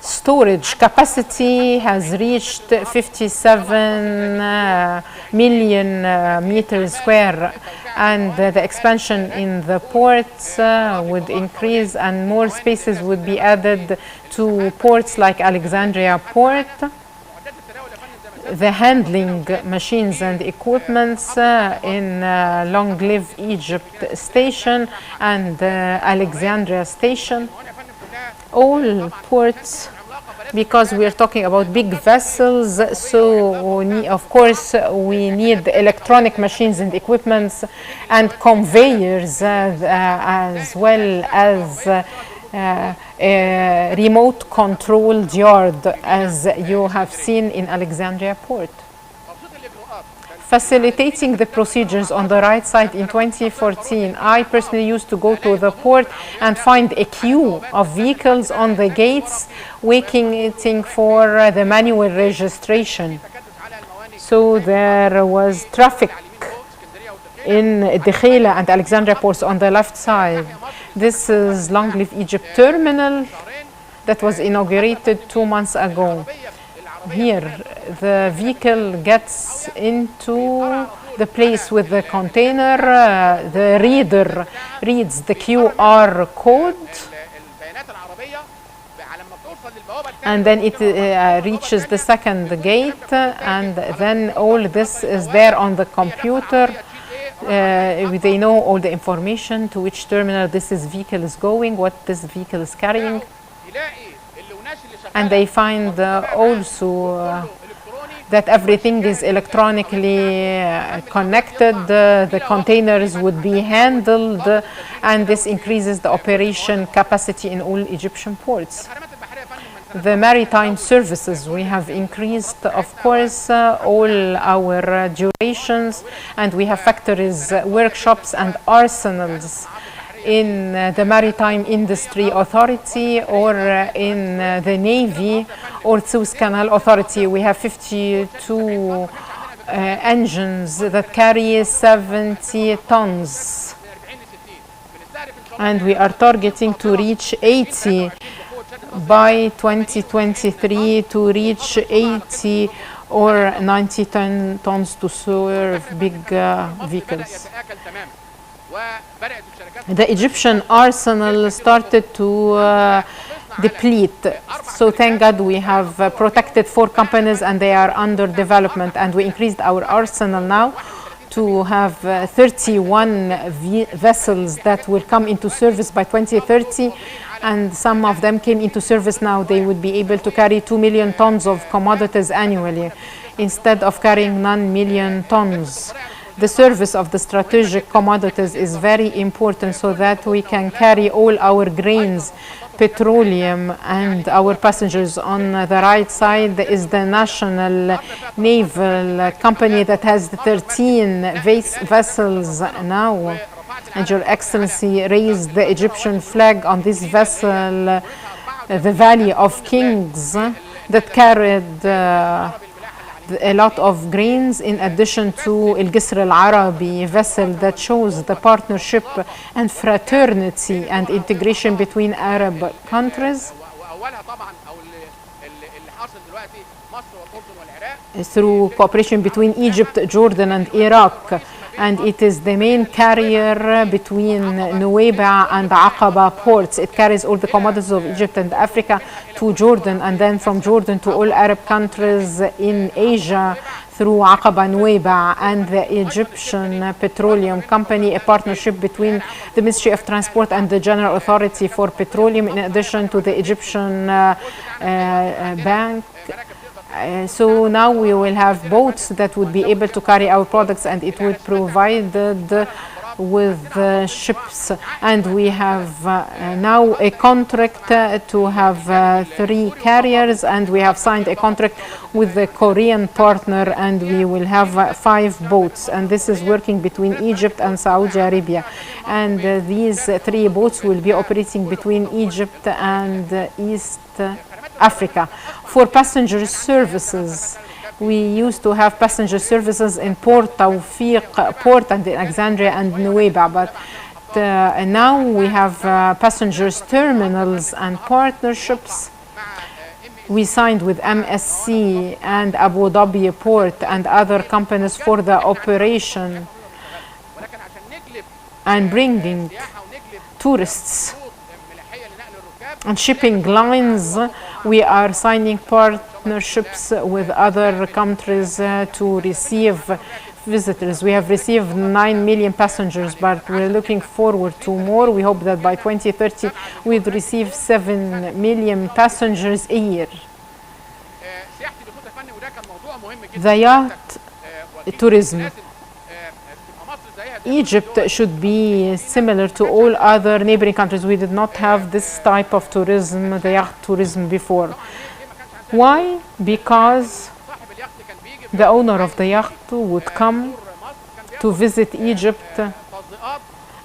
storage capacity has reached 57 million meters square, and the expansion in the ports would increase, and more spaces would be added to ports like Alexandria Port. The handling machines and equipments in Long Live Egypt Station and Alexandria Station. All ports, because we are talking about big vessels, so of course we need electronic machines and equipments and conveyors, as well as a remote controlled yard, as you have seen in Alexandria Port. Facilitating the procedures on the right side, in 2014, I personally used to go to the port and find a queue of vehicles on the gates waiting for the manual registration. So there was traffic in Dekhela and Alexandria ports on the left side. This is Long Live Egypt Terminal that was inaugurated 2 months ago. Here, the vehicle gets into the place with the container. The reader reads the QR code, and then it reaches the second gate, and then all this is there on the computer. They know all the information, to which terminal this vehicle is going, what this vehicle is carrying. And they find also that everything is electronically connected. The containers would be handled, and this increases the operation capacity in all Egyptian ports. The maritime services, we have increased, of course, all our durations, and we have factories, workshops, and arsenals in the Maritime Industry Authority, or in the Navy or Suez Canal Authority. We have 52 engines that carry 70 tons, and we are targeting to reach 80 by 2023, to reach 80 or 90 tons to serve big vehicles. The Egyptian arsenal started to deplete. So thank God we have protected 4 companies, and they are under development, and we increased our arsenal now to have 31 vessels that will come into service by 2030, and some of them came into service now. They would be able to carry 2 million tons of commodities annually instead of carrying 9 million tons. The service of the strategic commodities is very important, so that we can carry all our grains, petroleum, and our passengers. On the right side is the National Naval Company that has 13 vessels now. And Your Excellency raised the Egyptian flag on this vessel, the Valley of Kings, that carried a lot of grains, in addition to El-Gisr Al-Arabi vessel that shows the partnership and fraternity and integration between Arab countries through cooperation between Egypt, Jordan, and Iraq. and it is the main carrier between Nuweiba and Aqaba ports. It carries all the commodities of Egypt and Africa to Jordan, and then from Jordan to all Arab countries in Asia through Aqaba Nuweiba. And the Egyptian Petroleum Company, a partnership between the Ministry of Transport and the General Authority for Petroleum, in addition to the Egyptian bank. So now we will have boats that would be able to carry our products, and it would provide with ships. And we have now a contract to have 3 carriers, and we have signed a contract with the Korean partner, and we will have 5 boats. And this is working between Egypt and Saudi Arabia. And these 3 boats will be operating between Egypt and East Africa. For passenger services, we used to have passenger services in Port Tawfiq Port and in Alexandria and Nuweiba, but now we have passengers terminals and partnerships. We signed with MSC and Abu Dhabi Port and other companies for the operation and bringing tourists and shipping lines. We are signing partnerships with other countries to receive visitors. We have received 9 million passengers, but we're looking forward to more. We hope that by 2030 we'd receive 7 million passengers a year. The yacht tourism. Egypt should be similar to all other neighboring countries. We did not have this type of tourism, the yacht tourism, before. Why? Because the owner of the yacht would come to visit Egypt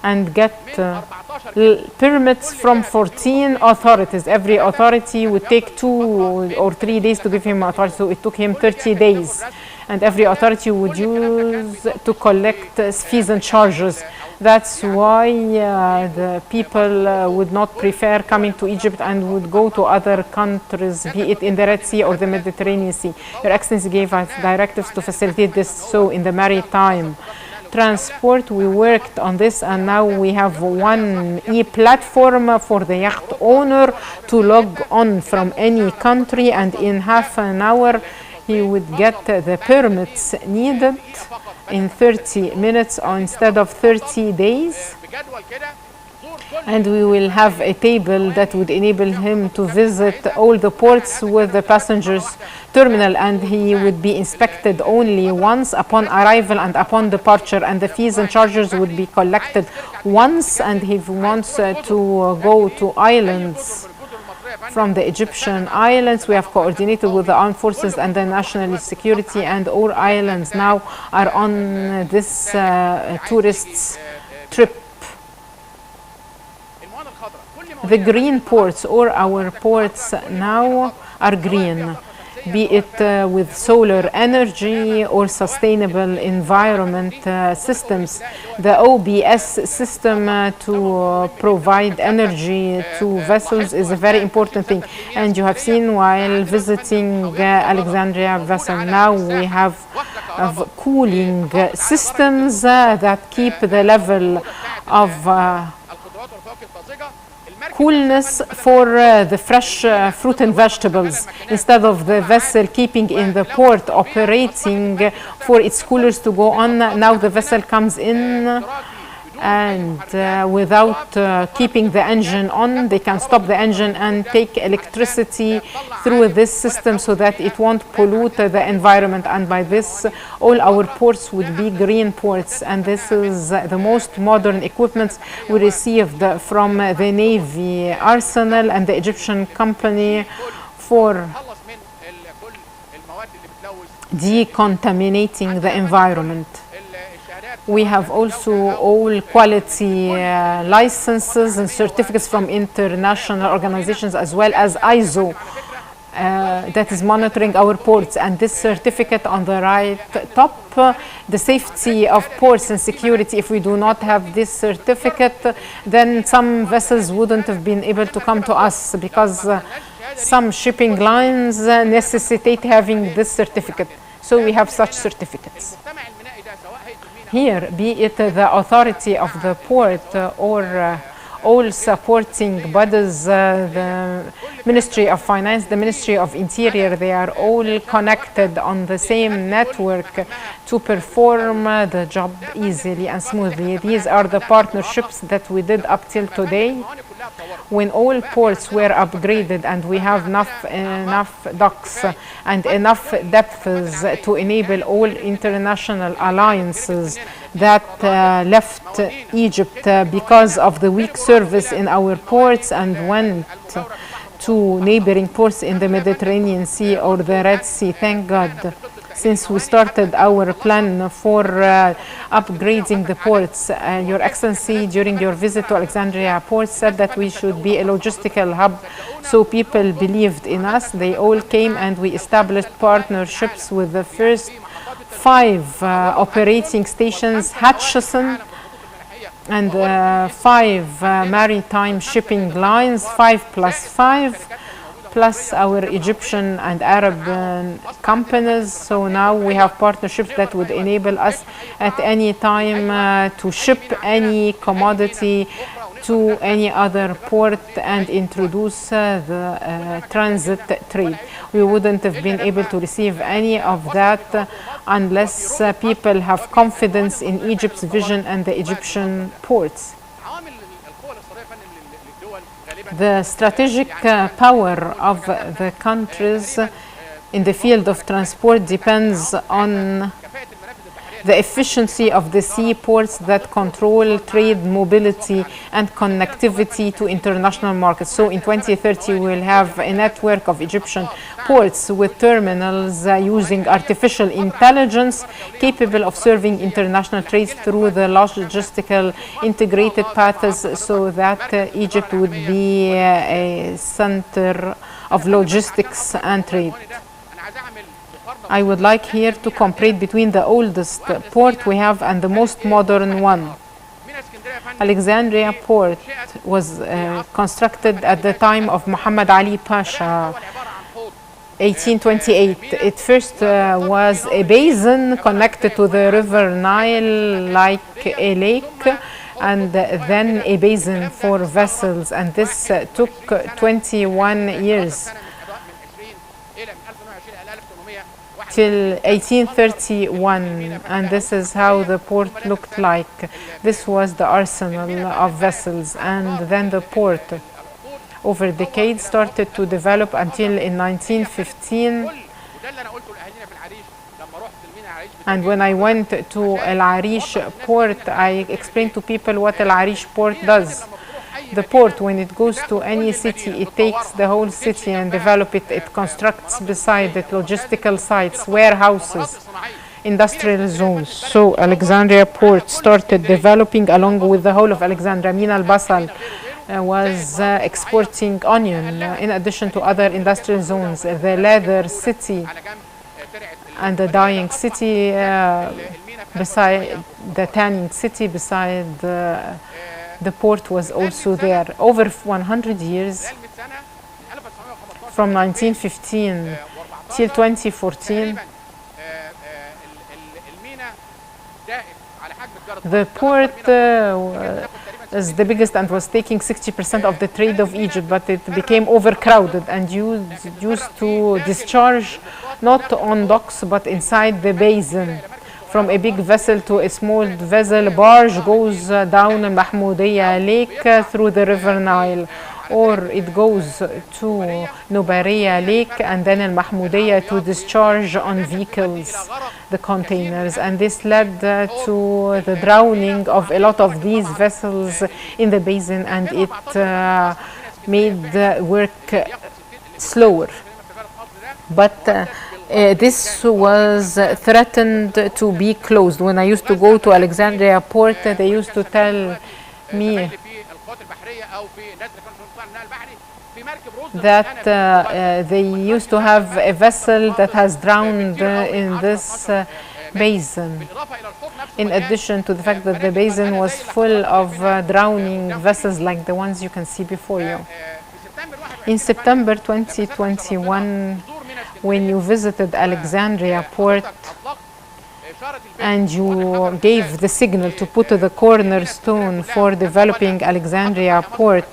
and get permits from 14 authorities. Every authority would take 2 or 3 days to give him authority, so it took him 30 days. And every authority would use to collect fees and charges. That's why the people would not prefer coming to Egypt and would go to other countries, be it in the Red Sea or the Mediterranean Sea. Your Excellency gave us directives to facilitate this. So in the maritime transport, we worked on this, and now we have one e-platform for the yacht owner to log on from any country, and in half an hour he would get the permits needed in 30 minutes instead of 30 days. And we will have a table that would enable him to visit all the ports with the passengers terminal, and he would be inspected only once upon arrival and upon departure, and the fees and charges would be collected once. And if he wants to go to islands from the Egyptian islands, we have coordinated with the armed forces and the national security, and all islands now are on this tourists trip. The green ports, or our ports now, are green, be it with solar energy or sustainable environment systems. The OBS system to provide energy to vessels is a very important thing, and you have seen while visiting Alexandria vessel. Now we have cooling systems that keep the level of coolness for the fresh fruit and vegetables, instead of the vessel keeping in the port operating for its coolers to go on. Now the vessel comes in, and without keeping the engine on, they can stop the engine and take electricity through this system so that it won't pollute the environment. And by this, all our ports would be green ports. And this is the most modern equipment we received from the Navy arsenal and the Egyptian company for decontaminating the environment. We have also all quality licenses and certificates from international organizations, as well as ISO that is monitoring our ports. And this certificate on the right top, the safety of ports and security, if we do not have this certificate, then some vessels wouldn't have been able to come to us, because some shipping lines necessitate having this certificate. So we have such certificates. here, be it the authority of the port or all supporting bodies, the Ministry of Finance, the Ministry of Interior, they are all connected on the same network to perform the job easily and smoothly. These are the partnerships that we did up till today. When all ports were upgraded and we have enough docks and enough depths to enable all international alliances that left Egypt because of the weak service in our ports and went to neighboring ports in the Mediterranean Sea or the Red Sea. Thank God, since we started our plan for upgrading the ports. Your Excellency, during your visit to Alexandria port, said that we should be a logistical hub, so people believed in us. They all came and we established partnerships with the first 5 operating stations, Hutchison, and 5 maritime shipping lines, 5+5, plus our Egyptian and Arab companies. So now we have partnerships that would enable us at any time to ship any commodity to any other port and introduce the transit trade. We wouldn't have been able to receive any of that unless people have confidence in Egypt's vision and the Egyptian ports. The strategic power of the countries in the field of transport depends on the efficiency of the seaports that control trade mobility and connectivity to international markets. So in 2030 we will have a network of Egyptian ports with terminals using artificial intelligence capable of serving international trade through the logistical integrated paths, so that Egypt would be a center of logistics and trade. I would like here to compare between the oldest port we have and the most modern one. Alexandria port was constructed at the time of Muhammad Ali Pasha, 1828. It first was a basin connected to the river Nile like a lake, and then a basin for vessels, and this took 21 years. Till 1831, and this is how the port looked like. This was the arsenal of vessels, and then the port over decades started to develop until in 1915. And when I went to El Arish port, I explained to people what El Arish port does. The port, when it goes to any city, it takes the whole city and develops it. It constructs beside it logistical sites, warehouses, industrial zones. So Alexandria port started developing along with the whole of Alexandria. Mina al-Basal was exporting onion in addition to other industrial zones. The leather city and the dyeing city beside the tanning city beside the port was also there. Over 100 years, from 1915 till 2014, the port is the biggest and was taking 60% of the trade of Egypt, but it became overcrowded and used to discharge not on docks but inside the basin. From a big vessel to a small vessel, barge goes down Mahmoudiyya Lake through the river Nile, or it goes to Nubariya Lake and then in Mahmoudiyya to discharge on vehicles, the containers. And this led to the drowning of a lot of these vessels in the basin, and it made work slower. But this was threatened to be closed. When I used to go to Alexandria port, they used to tell me that they used to have a vessel that has drowned in this basin. In addition to the fact that the basin was full of drowning vessels like the ones you can see before you. In September 2021, when you visited Alexandria port, and you gave the signal to put the cornerstone for developing Alexandria port,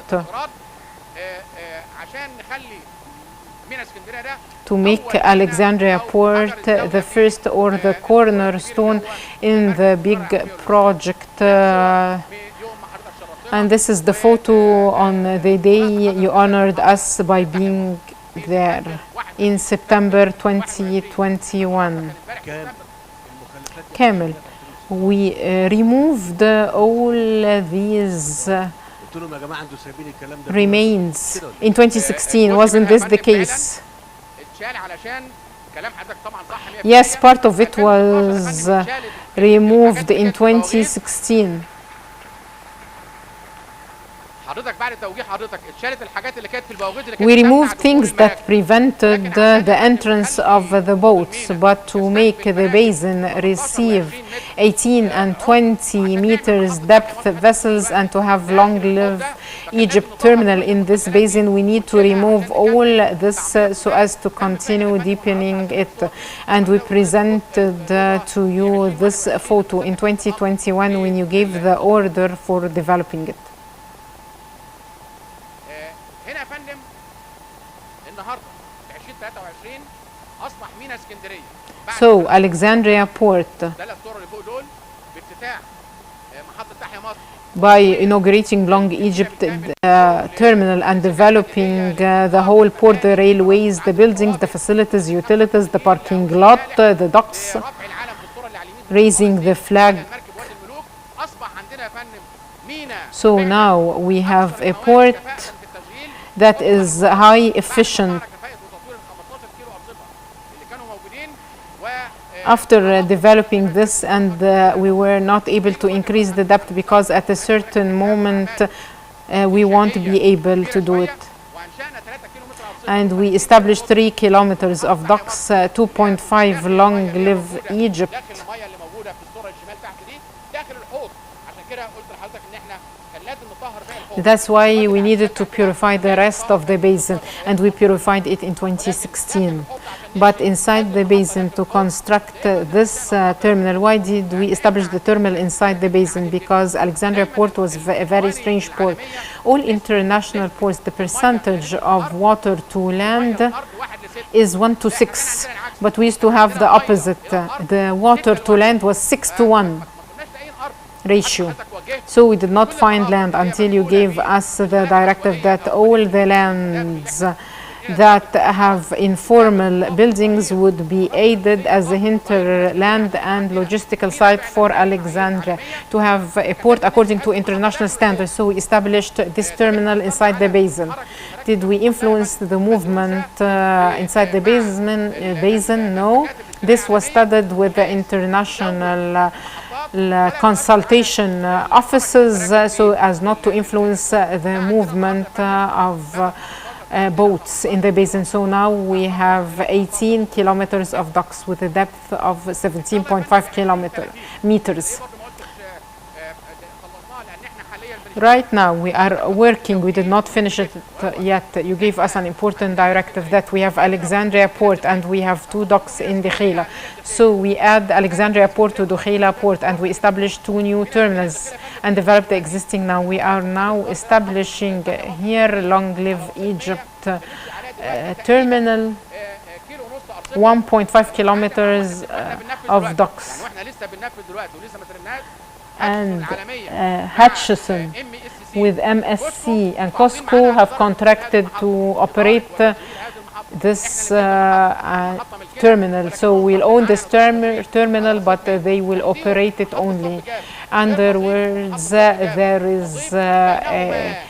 to make Alexandria port the first or the cornerstone in the big project. And this is the photo on the day you honored us by being there in September 2021. Kamel, we removed all these remains in 2016. Wasn't this the case? Yes, part of it was removed in 2016. We removed things that prevented the entrance of the boats, but to make the basin receive 18 and 20 meters depth vessels and to have long-live Egypt terminal in this basin, we need to remove all this so as to continue deepening it. And we presented to you this photo in 2021 when you gave the order for developing it. So, Alexandria Port, by inaugurating Long Egypt terminal and developing the whole port, the railways, the buildings, the facilities, utilities, the parking lot, the docks, raising the flag. So now we have a port that is high efficient. After developing this, and we were not able to increase the depth because at a certain moment we won't be able to do it. And we established 3 kilometers of docks, 2.5 long live Egypt. That's why we needed to purify the rest of the basin, and we purified it in 2016. But inside the basin, to construct this terminal, why did we establish the terminal inside the basin? Because Alexandria Port was a very strange port. All international ports, the percentage of water to land is 1 to 6, but we used to have the opposite. The water to land was 6 to 1 ratio. So we did not find land until you gave us the directive that all the lands that have informal buildings would be aided as a hinterland and logistical site for Alexandria to have a port according to international standards. So we established this terminal inside the basin. Did we influence the movement inside the basin? No. This was studied with the international consultation offices so as not to influence the movement of boats in the basin. So now we have 18 kilometers of docks with a depth of 17.5 meters. Right now we are working, we did not finish it yet. You gave us an important directive that we have Alexandria Port and we have 2 docks in Dukhaila. So we add Alexandria Port to Dukhaila Port and we established 2 new terminals and develop the existing. Now we are now establishing here Long Live Egypt terminal, 1.5 kilometers of docks. And Hutchison with MSC and Costco have contracted to operate this terminal. So we'll own this terminal, but they will operate it only. In other words, there is a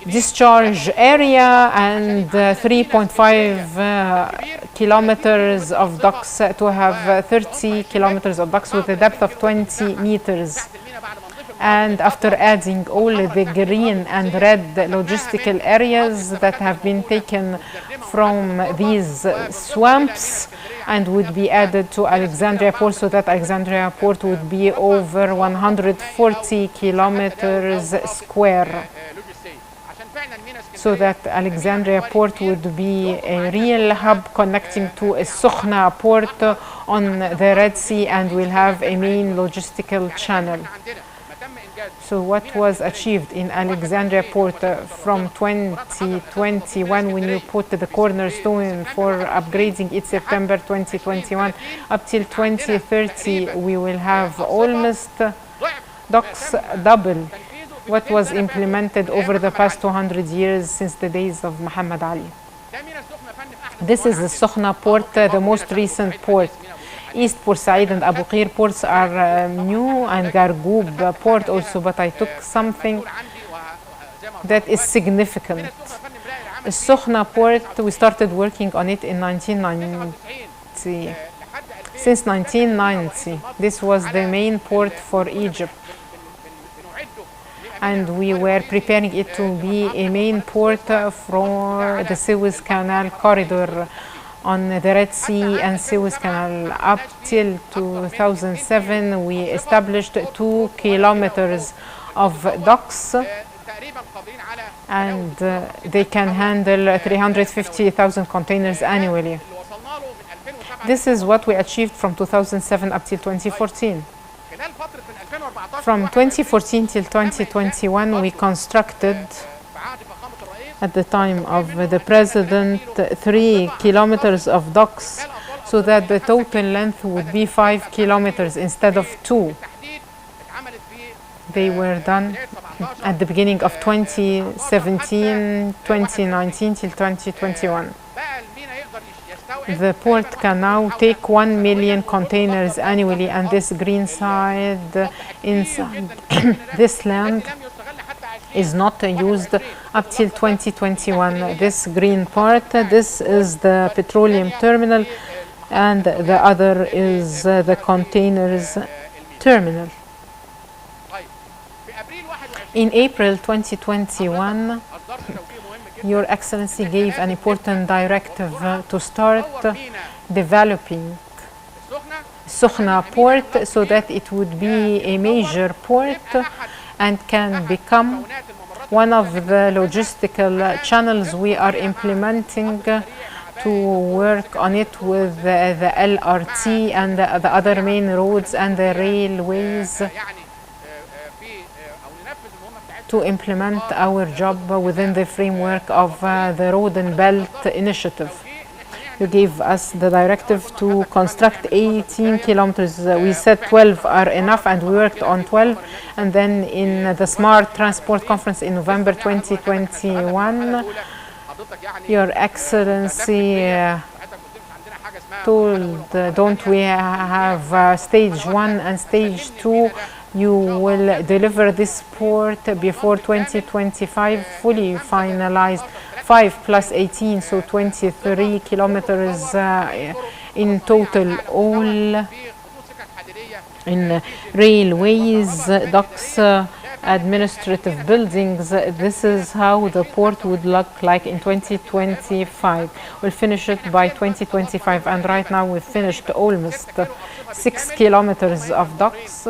discharge area and 3.5 kilometers of docks to have 30 kilometers of docks with a depth of 20 meters. And after adding all the green and red logistical areas that have been taken from these swamps and would be added to Alexandria Port, so that Alexandria Port would be over 140 kilometers square. so that Alexandria port would be a real hub connecting to El-Sisi port on the Red Sea, and will have a main logistical channel. So what was achieved in Alexandria port from 2021, when you put the cornerstone for upgrading it September 2021, up till 2030, we will have almost docks double what was implemented over the past 200 years since the days of Muhammad Ali. This is the El-Sisi port, the most recent port. East Port Said and Abu Qir ports are new, and Gargoub port also, but I took something that is significant. El-Sisi port, we started working on it in 1990. Since 1990, this was the main port for Egypt, and we were preparing it to be a main port for the Suez Canal corridor on the Red Sea and Suez Canal. Up till 2007, we established 2 kilometers of docks, and they can handle 350,000 containers annually. This is what we achieved from 2007 up till 2014. From 2014 till 2021, we constructed, at the time of the president, 3 kilometers of docks, so that the total length would be 5 kilometers instead of 2. They were done at the beginning of 2017, 2019 till 2021. The port can now take 1 million containers annually, and this green side inside this land is not used up till 2021. This green part, this is the petroleum terminal, and the other is the containers terminal. In April 2021, Your Excellency gave an important directive to start developing El-Sisi port so that it would be a major port and can become one of the logistical channels we are implementing to work on it with the LRT and the other main roads and the railways, to implement our job within the framework of the Road and Belt Initiative. You gave us the directive to construct 18 kilometers. We said 12 are enough, and we worked on 12. And then in the Smart Transport Conference in November 2021, Your Excellency told, don't we have stage 1 and stage 2? You will deliver this port before 2025, fully finalized, 5 plus 18, so 23 kilometers in total, all in railways, docks, administrative buildings. This is how the port would look like in 2025. We'll finish it by 2025, and right now we've finished almost 6 kilometers of docks.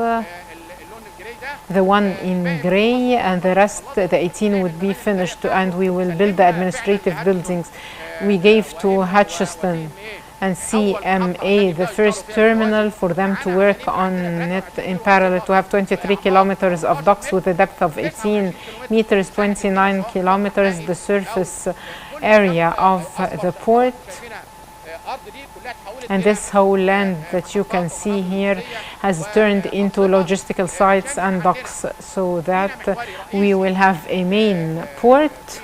The one in gray, and the rest, the 18, would be finished, and we will build the administrative buildings. We gave to Hutchiston and CMA the first terminal for them to work on it in parallel, to have 23 kilometers of docks with a depth of 18 meters, 29 kilometers, the surface area of the port. And this whole land that you can see here has turned into logistical sites and docks, so that we will have a main port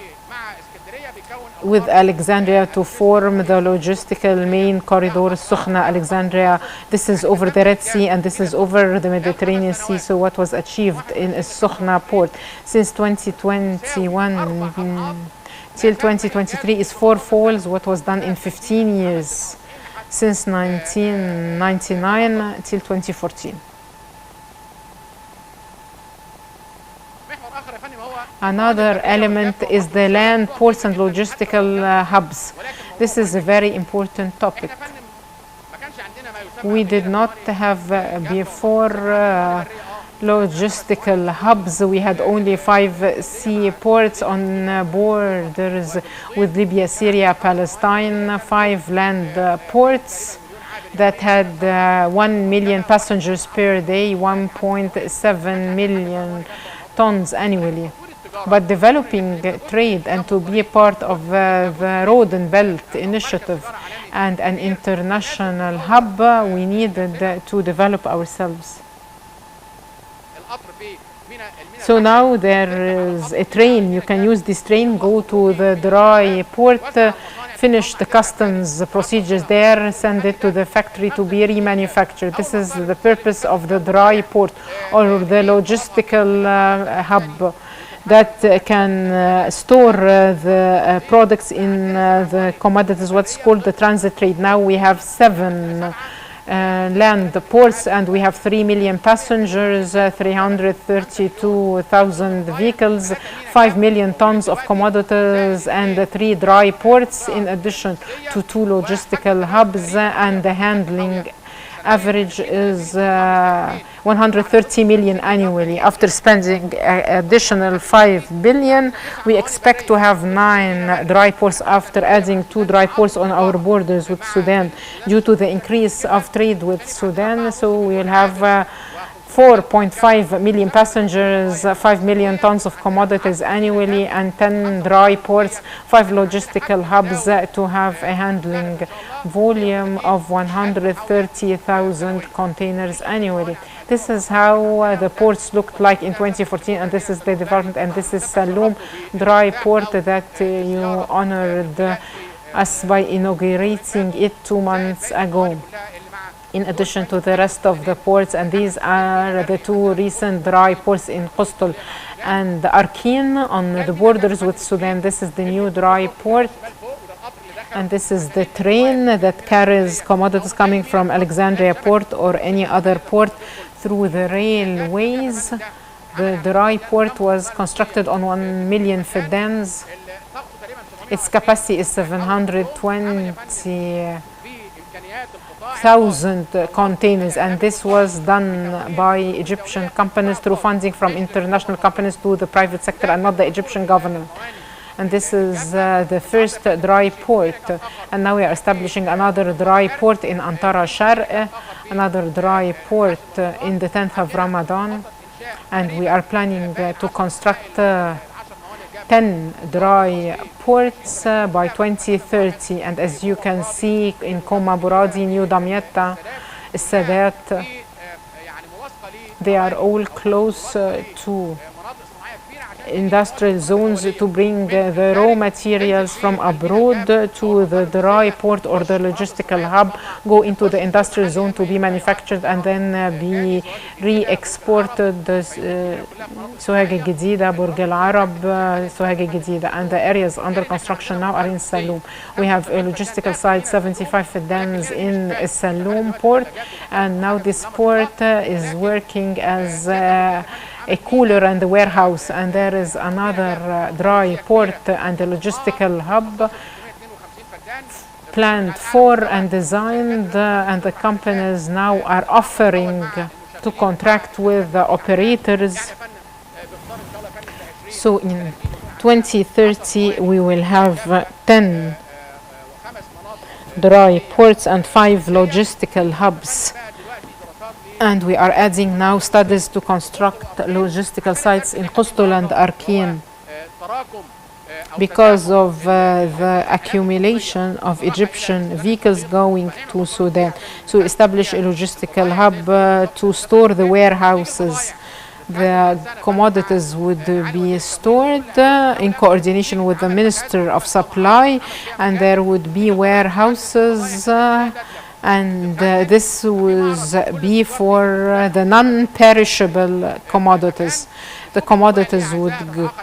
with Alexandria to form the logistical main corridor, El-Sisi, Alexandria. This is over the Red Sea, and this is over the Mediterranean Sea. So what was achieved in El-Sisi port since 2021 till 2023 is 4 falls what was done in 15 years, since 1999 till 2014. Another element is the land ports and logistical hubs. This is a very important topic. We did not have before logistical hubs. We had only 5 seaports on borders with Libya, Syria, Palestine, 5 land ports that had 1 million passengers per day, 1.7 million tons annually. But developing trade and to be a part of the Road and Belt Initiative and an international hub, we needed to develop ourselves. So now there is a train. You can use this train, go to the dry port, finish the customs procedures there, send it to the factory to be remanufactured. This is the purpose of the dry port or the logistical hub that can store the products in the commodities, what's called the transit trade. Now we have 7 land ports and we have 3 million passengers, 332,000 vehicles, 5 million tons of commodities and 3 dry ports in addition to 2 logistical hubs, and the handling average is 130 million annually. After spending additional 5 billion, we expect to have 9 dry ports after adding 2 dry ports on our borders with Sudan due to the increase of trade with Sudan. So we will have 4.5 million passengers, 5 million tons of commodities annually, and 10 dry ports, 5 logistical hubs to have a handling volume of 130,000 containers annually. This is how the ports looked like in 2014, and this is the development, and this is Saloum dry port that you honored us by inaugurating it 2 months ago. In addition to the rest of the ports, and these are the 2 recent dry ports in Coastal and Arkin on the borders with Sudan. This is the new dry port, and this is the train that carries commodities coming from Alexandria port or any other port through the railways. The dry port was constructed on 1 million fidans. Its capacity is 720,000 containers, and this was done by Egyptian companies through funding from international companies to the private sector and not the Egyptian government. And this is the first dry port, and now we are establishing another dry port in Antara Shárk, another dry port in the 10th of Ramadan, and we are planning to construct 10 dry ports by 2030. And as you can see in Koma Buradi, New Damietta, Sadat, they are all close to industrial zones to bring the raw materials from abroad to the dry port or the logistical hub, go into the industrial zone to be manufactured and then be re-exported. Sohag al-Jadida, Burj al-Arab, Sohag al-Jadida, and the areas under construction now are in Saloum. We have a logistical site, 75 fidans in Saloum port, and now this port is working as a cooler and a warehouse, and there is another dry port and a logistical hub planned for and designed, and the companies now are offering to contract with the operators. So in 2030 we will have 10 dry ports and 5 logistical hubs. And we are adding now studies to construct logistical sites in Coastal and Arkin because of the accumulation of Egyptian vehicles going to Sudan. So establish a logistical hub to store the warehouses. The commodities would be stored in coordination with the Minister of Supply, and there would be warehouses and this was be for the non-perishable commodities. The commodities would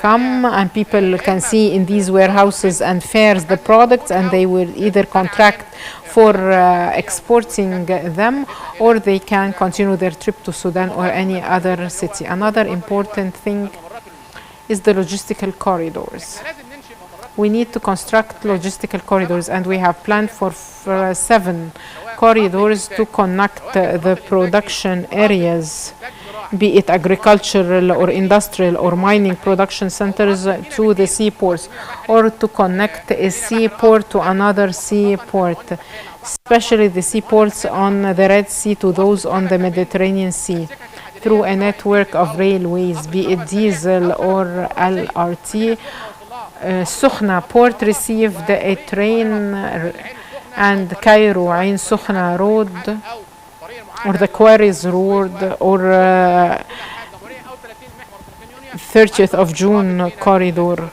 come and people can see in these warehouses and fairs the products, and they will either contract for exporting them, or they can continue their trip to Sudan or any other city. Another important thing is the logistical corridors. We need to construct logistical corridors, and we have planned for 7 corridors to connect the production areas be it agricultural or industrial or mining production centers, to the seaports, or to connect a seaport to another seaport, especially the seaports on the Red Sea to those on the Mediterranean Sea, through a network of railways, be it diesel or LRT. Sukhna port received a train, and Cairo Ain Sukhna road, or the Quarries Road, or 30th of June corridor.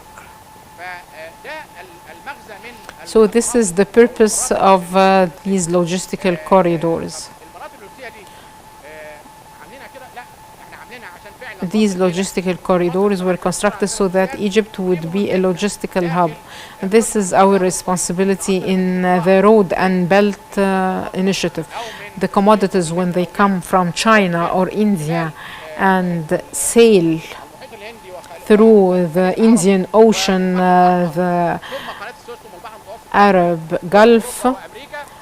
So this is the purpose of these logistical corridors. These logistical corridors were constructed so that Egypt would be a logistical hub. This is our responsibility in the Road and Belt Initiative. The commodities, when they come from China or India and sail through the Indian Ocean, the Arab Gulf,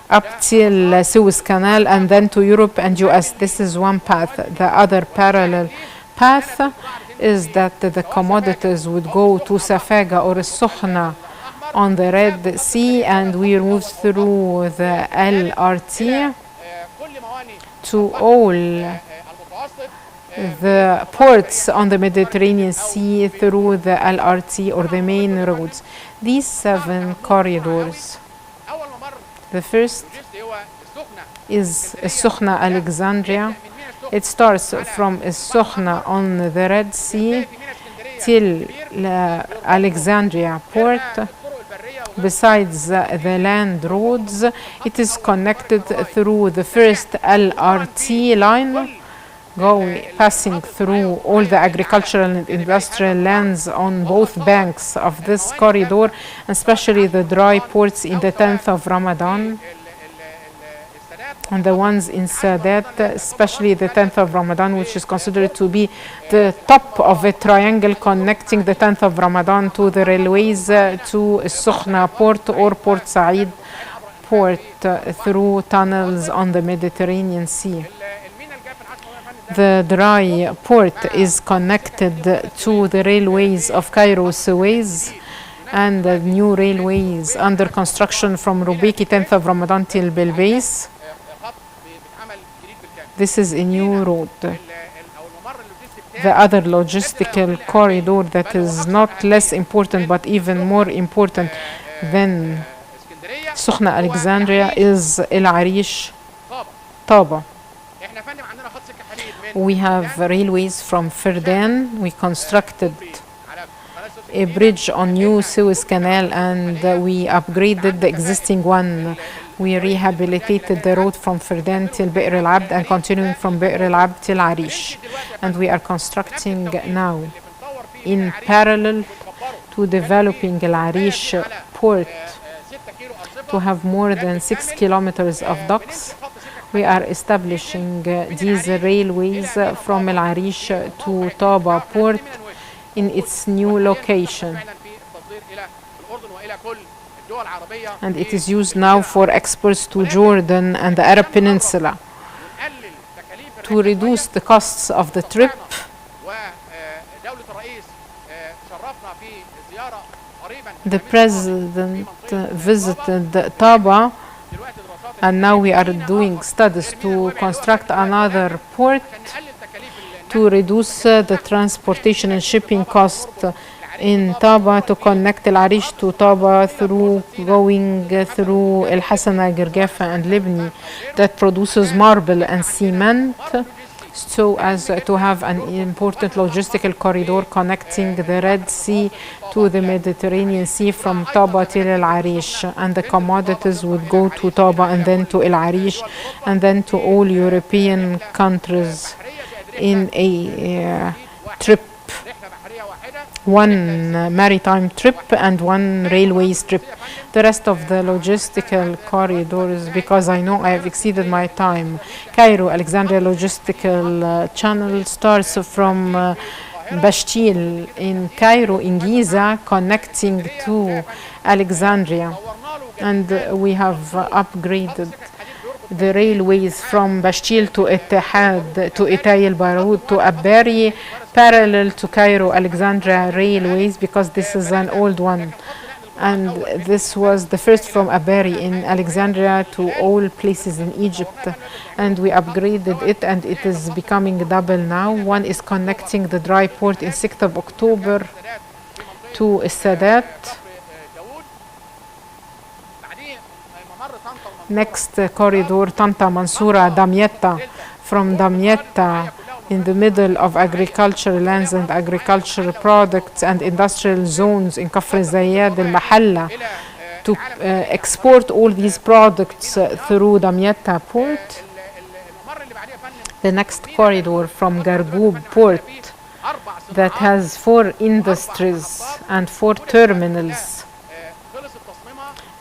up till Suez Canal, and then to Europe and US. This is one path. The other parallel path is that the commodities would go to Safaga or Sukhna on the Red Sea, and we move through the LRT to all the ports on the Mediterranean Sea through the LRT or the main roads. These 7 corridors. The first is Sukhna Alexandria. It starts from Sukhna on the Red Sea till Alexandria port. Besides the land roads, it is connected through the first LRT line, passing through all the agricultural and industrial lands on both banks of this corridor, especially the dry ports in the 10th of Ramadan, and the ones in Sadat, especially the 10th of Ramadan, which is considered to be the top of a triangle connecting the 10th of Ramadan to the railways, to Sukhna port or Port Said port, through tunnels on the Mediterranean Sea. The dry port is connected to the railways of Cairo, Suez, and the new railways under construction from Rubiki 10th of Ramadan till Belbais. This is a new road. The other logistical corridor that is not less important but even more important than Sukhna Alexandria is El Arish Taba. We have railways from Ferdan. We constructed a bridge on new Suez Canal, and we upgraded the existing one. We rehabilitated the road from Ferdan till Bi'r al-Abd and continuing from Bi'r al-Abd till Arish. And we are constructing now, in parallel to developing Al-Arish port to have more than 6 kilometers of docks. We are establishing these railways from Al-Arish to Taba port in its new location. And it is used now for exports to Jordan and the Arab Peninsula. To reduce the costs of the trip, the President visited Taba, and now we are doing studies to construct another port to reduce the transportation and shipping cost in Taba, to connect Al-Arish to Taba through going through El-Hasana, Girgafa and Libni that produces marble and cement, so as to have an important logistical corridor connecting the Red Sea to the Mediterranean Sea from Taba till Al-Arish, and the commodities would go to Taba and then to Al-Arish and then to all European countries in a trip, one maritime trip and one railways trip. The rest of the logistical corridors, because I know I have exceeded my time. Cairo Alexandria logistical channel starts from Bashtil in Cairo in Giza, connecting to Alexandria, and we have upgraded the railways from Bashtil to Ittihad to Itay al-Barud to Abari, parallel to Cairo Alexandria railways, because this is an old one. And this was the first from Abari in Alexandria to all places in Egypt. And we upgraded it, and it is becoming double now. One is connecting the dry port in 6th of October to Sadat. Next corridor, Tanta Mansoura, Damietta, from Damietta in the middle of agricultural lands and agricultural products and industrial zones in Kafr Zayed al-Mahalla, to export all these products through Damietta port. The next corridor from Gargoub port that has 4 industries and 4 terminals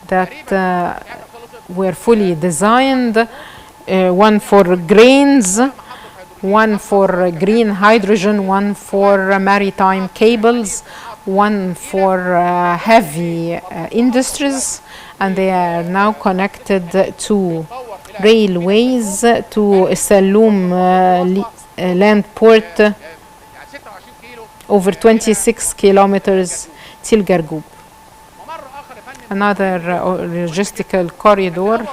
that were fully designed, one for grains, one for green hydrogen, one for maritime cables, one for heavy industries, and they are now connected to railways to Saloum land port, over 26 kilometers till Gargoub. Another logistical corridor,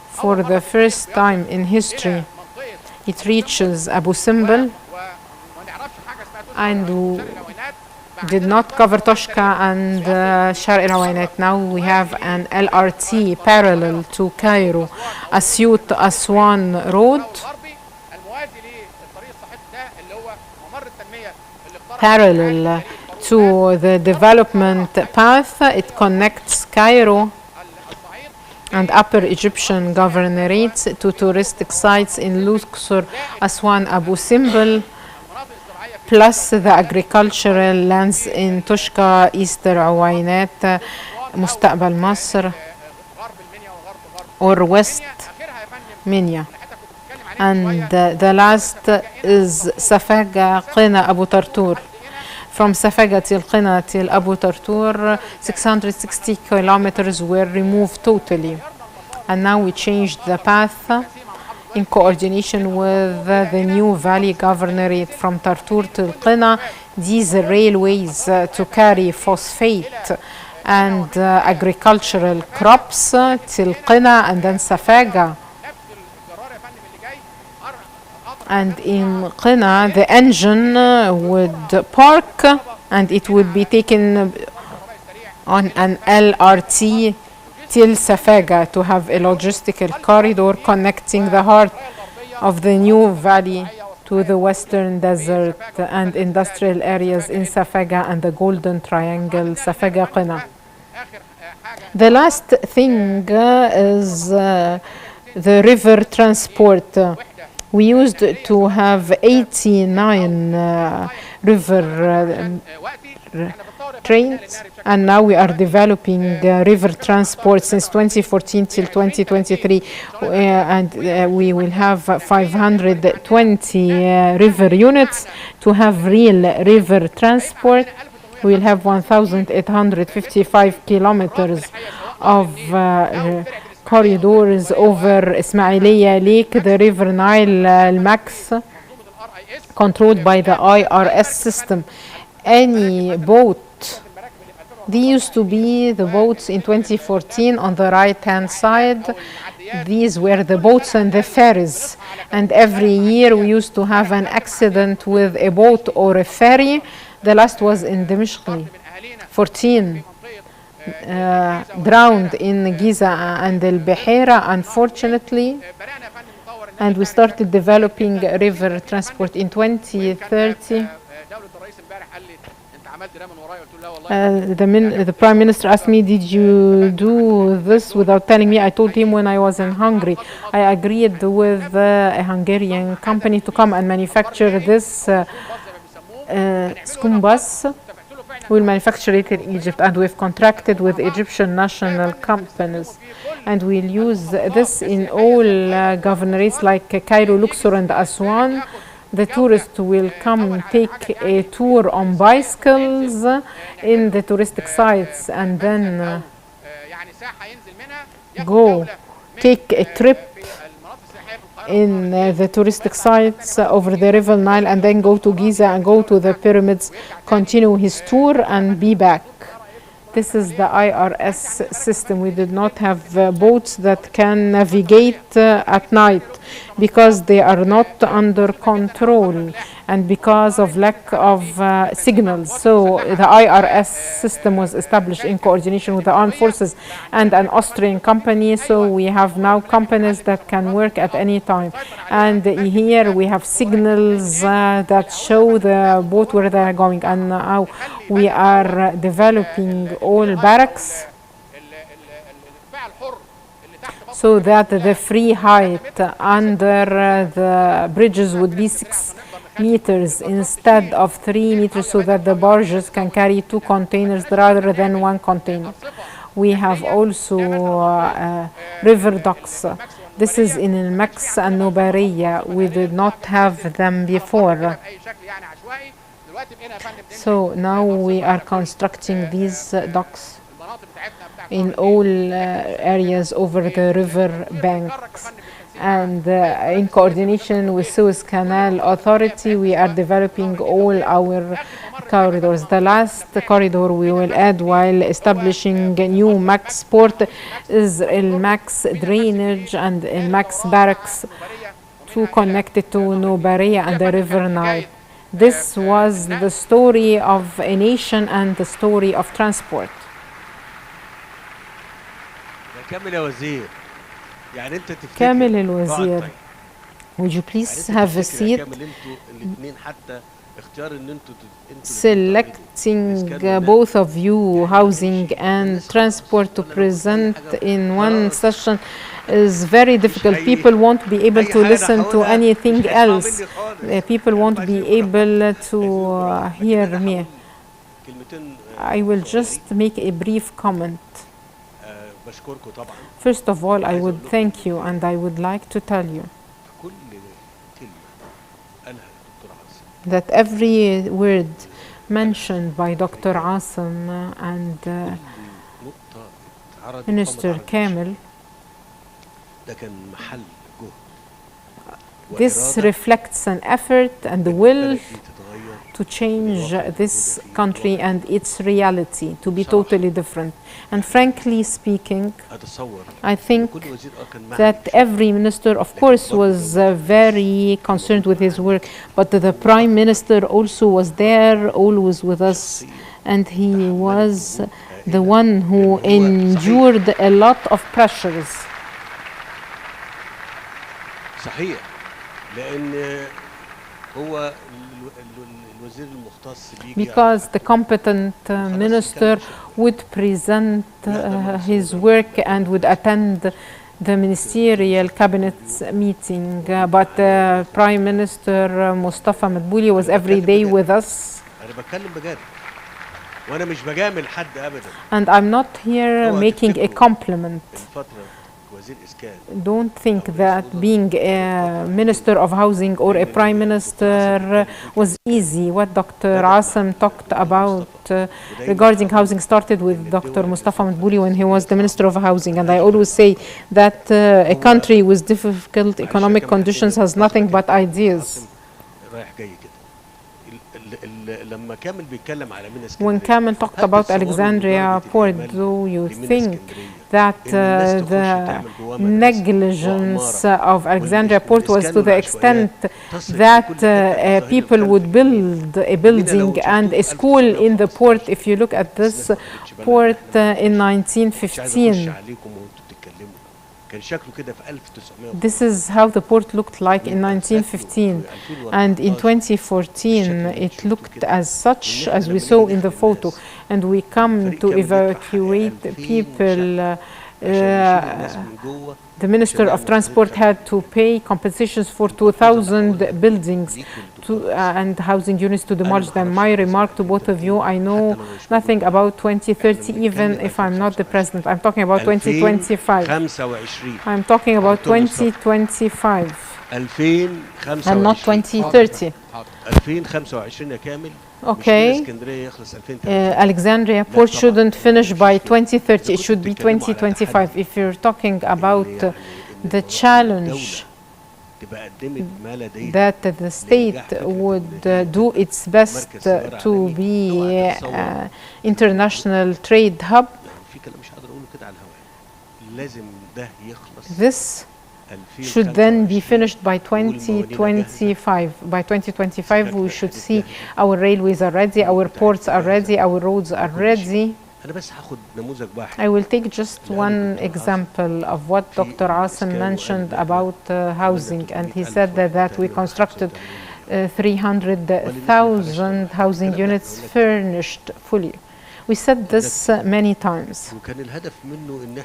for the first time in history, it reaches Abu Simbel and did not cover Toshka and Shar el-Awainat. Now we have an LRT parallel to Cairo, Asyut Aswan Road, parallel to the development path. It connects Cairo and Upper Egyptian governorates to touristic sites in Luxor, Aswan, Abu Simbel, plus the agricultural lands in Toshka, Easter Awainat, Mustaqbal Masr, or West Minya. And the last is Safaga, Qina, Abu Tartur. From Safaga till Qina till Abu Tartur, 660 kilometers were removed totally. And now we changed the path in coordination with the new valley governorate from Tartur till Qina. These railways to carry phosphate and agricultural crops till Qina and then Safaga. And in Qina, the engine would park and it would be taken on an LRT till Safaga to have a logistical corridor connecting the heart of the new valley to the western desert and industrial areas in Safaga and the Golden Triangle, Safaga Qina. The last thing is the river transport. We used to have 89 river trains, and now we are developing river transport since 2014 till 2023, and we will have 520 river units to have real river transport. We will have 1,855 kilometers of corridors over Ismailia Lake, the River Nile, Al-Max, controlled by the IRS system. Any boat, these used to be the boats in 2014 on the right-hand side. These were the boats and the ferries. And every year we used to have an accident with a boat or a ferry. The last was in Dimishq, 14. Drowned in Giza and El Bihira, unfortunately, and we started developing river transport in 2030. The Prime Minister asked me, did you do this without telling me? I told him when I was in Hungary. I agreed with a Hungarian company to come and manufacture this skumbas. We'll manufacture it in Egypt, and we've contracted with Egyptian national companies, and we'll use this in all governorates like Cairo, Luxor, and Aswan. The tourists will come take a tour on bicycles in the touristic sites, and then go take a trip in the touristic sites over the River Nile and then go to Giza and go to the pyramids, continue his tour and be back. This is the IRS system. We did not have boats that can navigate at night because they are not under control and because of lack of signals. So the IRS system was established in coordination with the armed forces and an Austrian company. So we have now companies that can work at any time. And here we have signals that show the boat where they are going. And now we are developing all barracks so that the free height under the bridges would be 6 meters instead of 3 meters, so that the barges can carry 2 containers rather than 1 container. We have also river docks. This is in El-Max and Nubariya. We did not have them before. So now we are constructing these docks in all areas over the river banks. And in coordination with Suez Canal Authority, we are developing all our corridors. The last corridor we will add while establishing a new MAX port is El-Max drainage and El-Max barracks to connect it to Nubariya and the River Nile. This was the story of a nation and the story of transport. كامل الوزير, would you please have a seat? Selecting both of you housing and transport to present in one session is very difficult. People won't be able to listen to anything else. People won't be able to hear me. I will just make a brief comment. First of all, I would thank you, and I would like to tell you that every word mentioned by Dr. Asim and Minister Kamel, this reflects an effort and the will to change this country and its reality to be totally different. And frankly speaking, I think that every minister, of course, was very concerned with his work, but the Prime Minister also was there, always with us, and he was the one who endured a lot of pressures. صحيح لأن هو because the competent minister would present his work and would attend the ministerial cabinet meeting, but Prime Minister Mustafa Madbouli was every day with us. And I'm not here making a compliment. Don't think that being a Minister of Housing or a Prime Minister was easy. What Dr. Asim talked about regarding housing started with Dr. Mustafa Madbouli when he was the Minister of Housing. And I always say that a country with difficult economic conditions has nothing but ideas. When Kamel talked about Alexandria port, do you think that the negligence of Alexandria port was to the extent that people would build a building and a school in the port? If you look at this port in 1915, this is how the port looked like in 1915, and in 2014 it looked as such as we saw in the photo, and we come to evacuate people. The Minister of Transport had to pay compensations for 2,000 buildings and housing units to demolish them. My remark to both of you, I know nothing about 2030, even if I'm not the president. I'm talking about 2025. I'm talking about 2025 and not 2030. Okay, Alexandria port shouldn't finish by 2030, it should be 2025. If you're talking about the challenge تبقى قدمت ما لديها that the state would do its best to be international trade hub. في كلام مش هقدر اقوله كده على الهواء. لازم ده يخلص. This should then be finished by 2025. By 2025 we should see our railways are ready, our ports are ready, our roads are ready. أنا بس هاخد نموذج واحد. I will take just one example of what Dr. Asim mentioned about housing, and he said that we constructed 300,000 housing units furnished fully. We said this many times,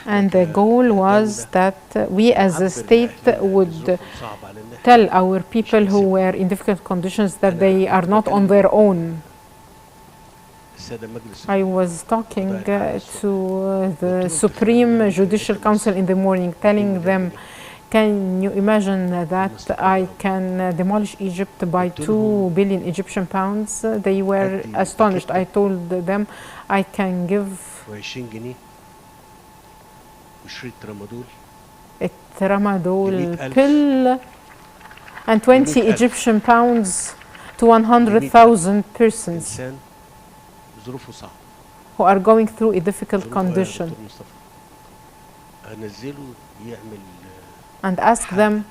and the goal was that we as a state would tell our people who were in difficult conditions that they are not on their own. I was talking to the Supreme Judicial Council in the morning, telling them, can you imagine that I can demolish Egypt by 2 billion Egyptian pounds? They were astonished. I told them I can give a tramadol pill and 20 Egyptian pounds to 100,000 persons who are going through a difficult condition, and ask them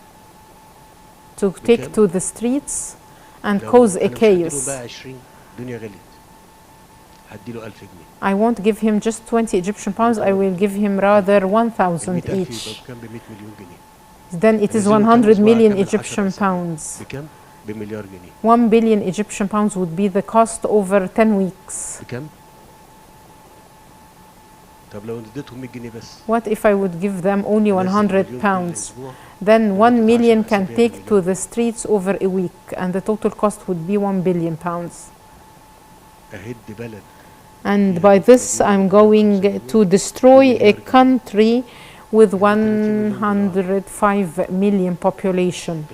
to take to the streets and cause a chaos. I won't give him just 20 Egyptian pounds, I will give him rather 1,000 each. Then it is 100 million Egyptian pounds. 1 billion Egyptian pounds would be the cost over 10 weeks. What if I would give them only 100 pounds? Then 1 million can take to the streets over a week, and the total cost would be 1 billion pounds. And by this I'm going to destroy a country with 105 million population.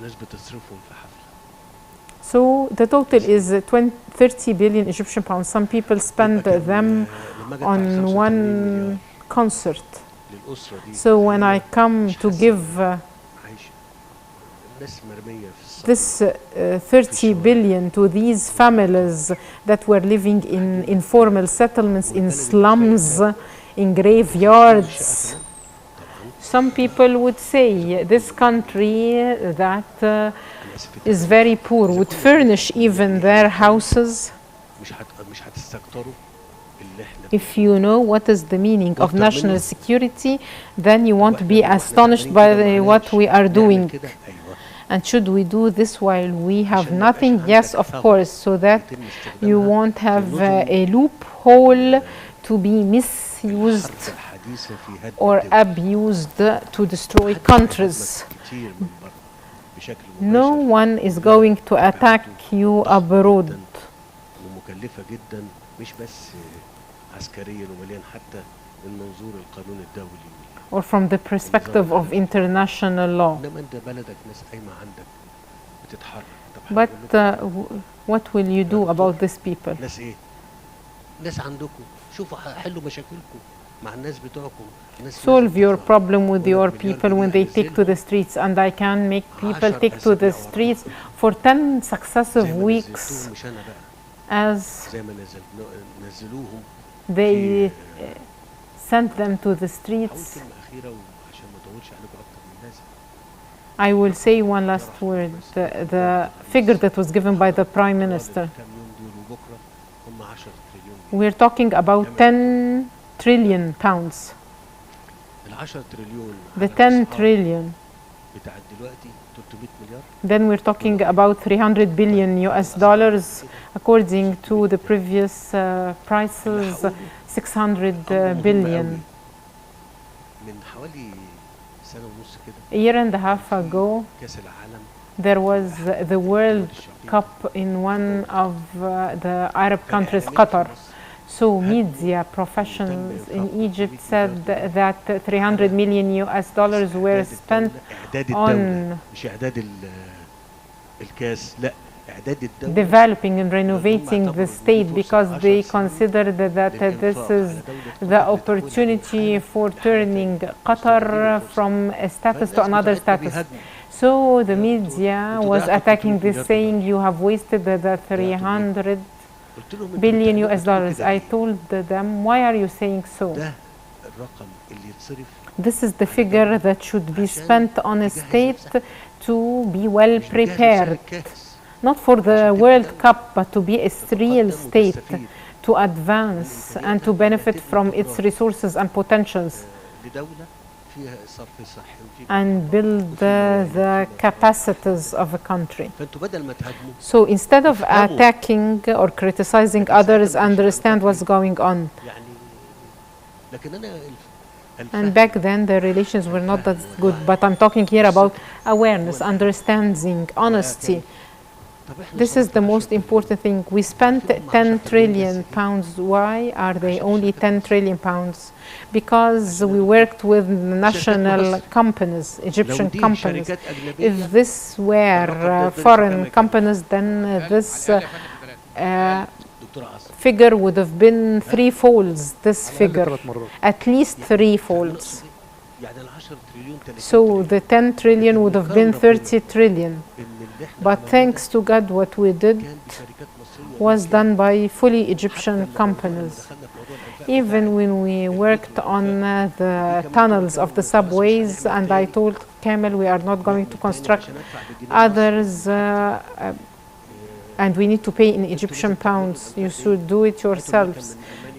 So the total is 30 billion Egyptian pounds. Some people spend them on one concert. So when I come to give this 30 billion to these families that were living in informal settlements, in slums, in graveyards, some people would say this country that is very poor would furnish even their houses. If you know what is the meaning of national security, then you won't be astonished by what we are doing. And should we do this while we have nothing? Yes, of course, so that you won't have a loophole to be misused or abused to destroy countries. No one is going to attack you abroad. Or from the perspective of international law. But what will you do about these people? Solve your problem with your people when they take to the streets, and I can make people take to the streets for 10 successive weeks as they sent them to the streets. I will say one last word. The figure that was given by the Prime Minister. We're talking about 10 trillion pounds. The 10 trillion. Then we're talking about 300 billion US dollars. According to the previous prices, 600 billion. A year and a half ago, there was the World Cup in one of the Arab countries, Qatar. So media professionals in Egypt said that 300 million US dollars were spent on developing and renovating the state, because they considered that this is the opportunity for turning Qatar from a status to another status. So the media was attacking this, saying you have wasted the 300 قلت لهم billion US dollars. I told them, why are you saying so? ده الرقم اللي يتصرف This is the figure that should be spent on a state to be well prepared, not for the World Cup, but to be a real state, to advance and to benefit from its resources and potentials, لدولة فيها صرف صحي and build the capacities of a country. فانتوا بدل ما تهاجموا So instead of attacking or criticizing others, understand what's going on. يعني لكن انا And back then the relations were not that good, but I'm talking here about awareness, understanding, honesty. This is the most important thing. We spent 10 trillion pounds. Why are they only 10 trillion pounds? Because we worked with national companies, Egyptian companies. If this were foreign companies, then this figure would have been threefolds, this figure, at least threefolds. So the 10 trillion would have been 30 trillion. But thanks to God, what we did was done by fully Egyptian companies. Even when we worked on the tunnels of the subways, and I told Kamel we are not going to construct others, and we need to pay in Egyptian pounds. You should do it yourselves.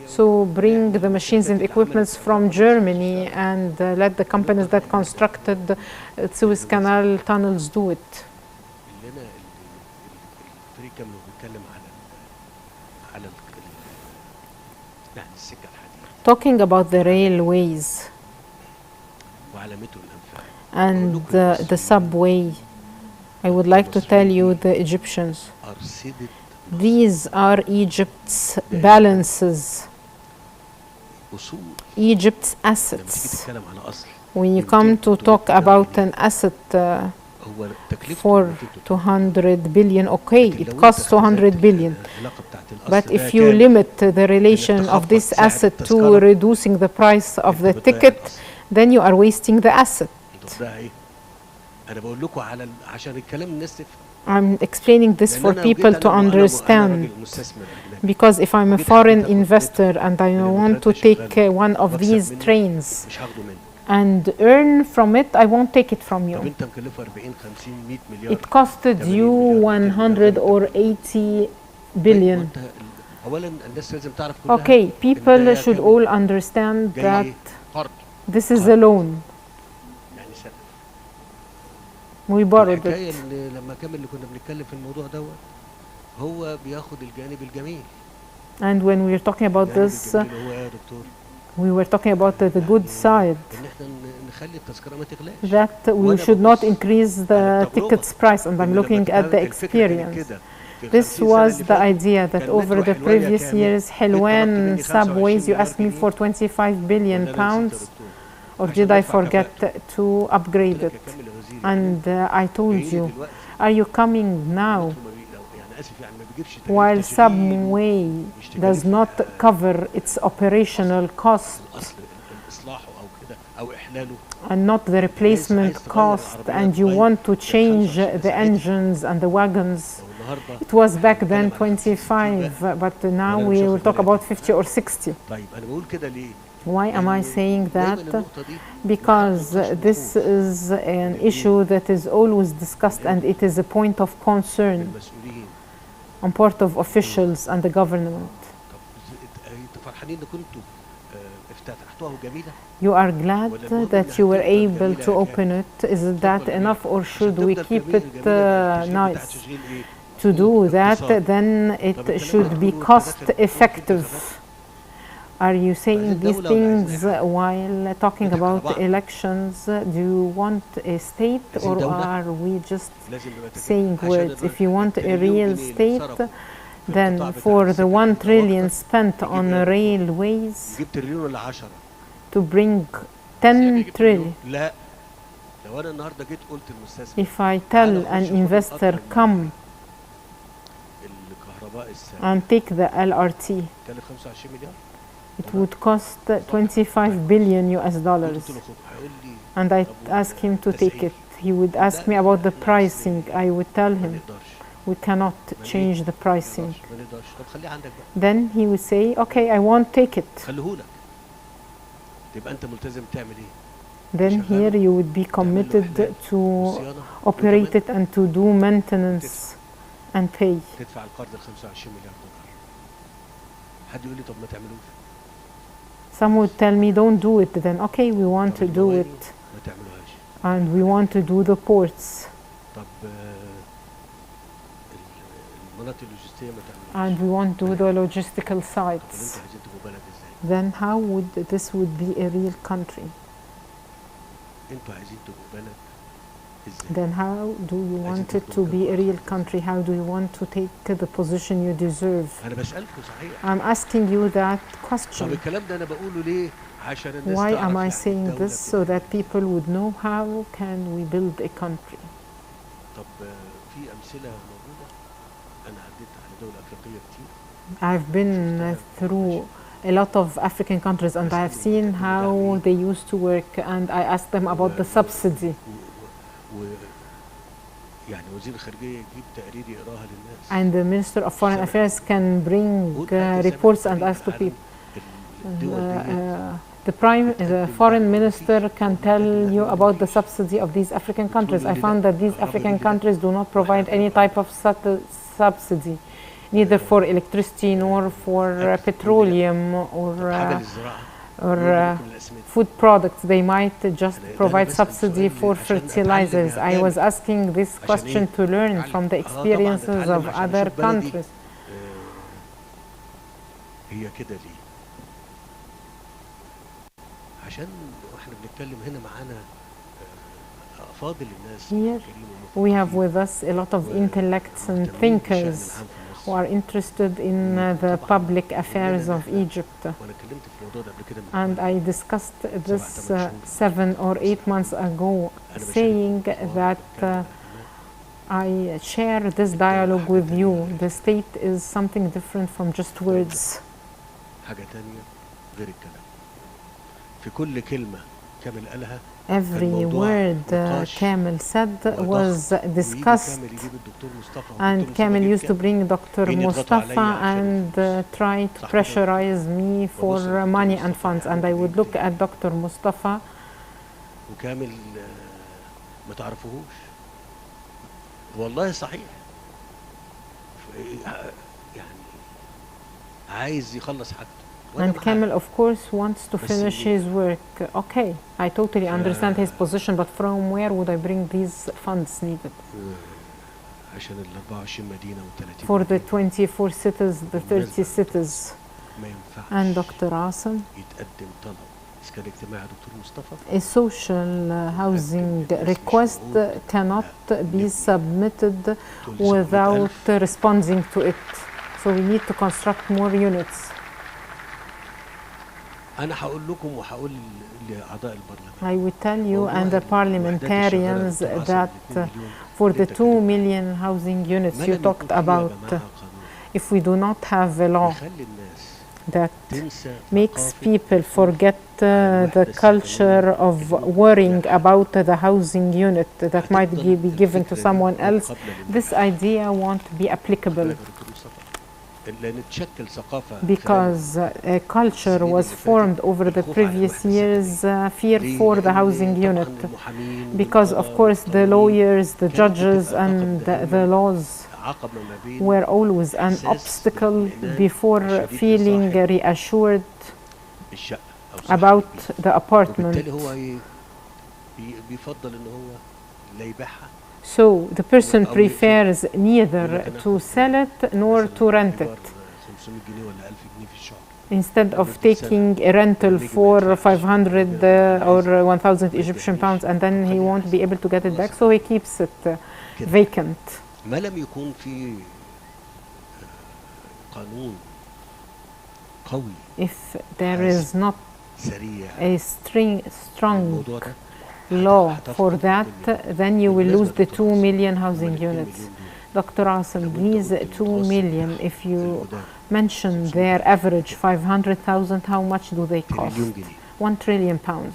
So bring the machines and equipments from Germany and let the companies that constructed Suez Canal tunnels do it. Talking about the railways and the subway, I would like to tell you, the Egyptians, these are Egypt's balances, Egypt's assets. When you come to talk about an asset for 200 billion, okay, it costs 200 billion. But if you limit the relation of this asset to reducing the price of the ticket, then you are wasting the asset. I'm explaining this for people to understand, because if I'm a foreign investor and I want to take one of these trains and earn from it, I won't take it from you. It costed you 100 or 80 billion. Okay, people should all understand that this is a loan. We borrowed it. And when we were talking about this, we were talking about the good side, that we should not increase the ticket's price, and I'm looking at the experience. This was the idea that over the previous years, Helwan subways, you asked me for 25 billion pounds, or did I forget to upgrade it? And I told you, are you coming now? While subway does not cover its operational cost and not the replacement cost, and you want to change the engines and the wagons, it was back then 25, but now we will talk about 50 or 60. Why am I saying that? Because this is an issue that is always discussed, and it is a point of concern on part of officials and the government. You are glad that you were able to open it. Is that enough, or should we keep it nice? To do that, then it should be cost effective. Are you saying these things while talking about elections? Do you want a state, or are we just saying words? If you want a real state, then for the 1 trillion spent on railways, to bring 10 trillion. If I tell an investor, come and take the LRT, it would cost 25 billion US dollars. And I asked him to take it. he would ask me about the pricing, I would tell ما him نقدرش we cannot change the pricing. ما نقدرش. طب خليه عندك بقى، Then he would say, okay, I won't take it. خليهولك. تبقى انت ملتزم تعمل ايه؟ Then here you would be committed to operate it and to do maintenance and pay. تدفع القرض ال 25 مليار دولار. حد يقول لي طب ما تعملوش. Some would tell me, don't do it. Then, okay, we want to do it. ما تعملوهاش. And we want to do the ports. طب المناطق اللوجستية ما تعملوهاش. And we want to do the logistical طب sites. انتوا عايزين تبقوا بلد ازاي؟ Then how would this would be a real country? انتوا عايزين تبقوا بلد ازاي؟ Then how do you want it to be a real country? How do you want to take the position you deserve? انا بسألكم صحيح. I'm asking you that طب question. الكلام ده انا بقوله ليه؟ عشان الناس Why تعرف am I يعني saying الدولة this? So that people would know how can we build a country. طب في أمثلة موجودة. أنا عديت على دولة أفريقية كتير. I've been through a lot of African countries and I have seen how they used to work, and I asked them about the subsidy. يعني وزير الخارجية يجيب تقرير يقراها للناس. And the Minister of Foreign Affairs can bring reports and ask to people. The foreign minister can tell you about the subsidy of these African countries. I found that these African countries do not provide any type of subsidy, neither for electricity nor for petroleum or food products. They might just provide subsidy for fertilizers. I was asking this question to learn from the experiences of other countries. هي كده ليه؟ عشان واحنا بنتكلم هنا معانا افاضل الناس. Here we have with us a lot of intellects and thinkers who are interested in the public affairs of Egypt. And I discussed this 7 or 8 months ago, saying that I share this dialogue with you. The state is something different from just words. حاجة تانية غير الكلام. في كل كلمة كامل قالها. Every word Kamel said was discussed, and Kamel used to bring Dr. Mustafa and try to pressurize me for money and funds, and I would look at Dr. Mustafa. وكامل ما تعرفوهوش. والله صحيح. يعني عايز يخلص حاجته. And Kamel, of course, wants to finish his work. Okay, I totally understand his position, but from where would I bring these funds needed? عشان ال 24 مدينة و30. For the 24 cities, the 30 cities. ما ينفعش. And Dr. Asim, يتقدم طلب. إذا كان اجتماع دكتور مصطفى. a social housing request cannot be submitted without responding to it. So we need to construct more units. أنا هقول لكم وهقول لأعضاء البرلمان. I will tell you and the parliamentarians that for the 2 million housing units you talked about, if we do not have a law that makes people forget the culture of worrying about the housing unit that might be given to someone else, this idea won't be applicable. Because a culture was formed over the previous years, fear for the housing unit. Because, of course, the lawyers, the judges, and the laws were always an obstacle before feeling reassured about the apartment. So the person prefers neither to sell it nor to rent it, instead of taking a rental for 500 or 1,000 Egyptian pounds, and then he won't be able to get it back, so he keeps it vacant. ما لم يكون في قانون قوي. If there is not a strong law for that, then you will lose the 2 million housing units. Dr. Asim, these 2 million, if you mention their average 500,000, how much do they cost? 1 trillion pounds.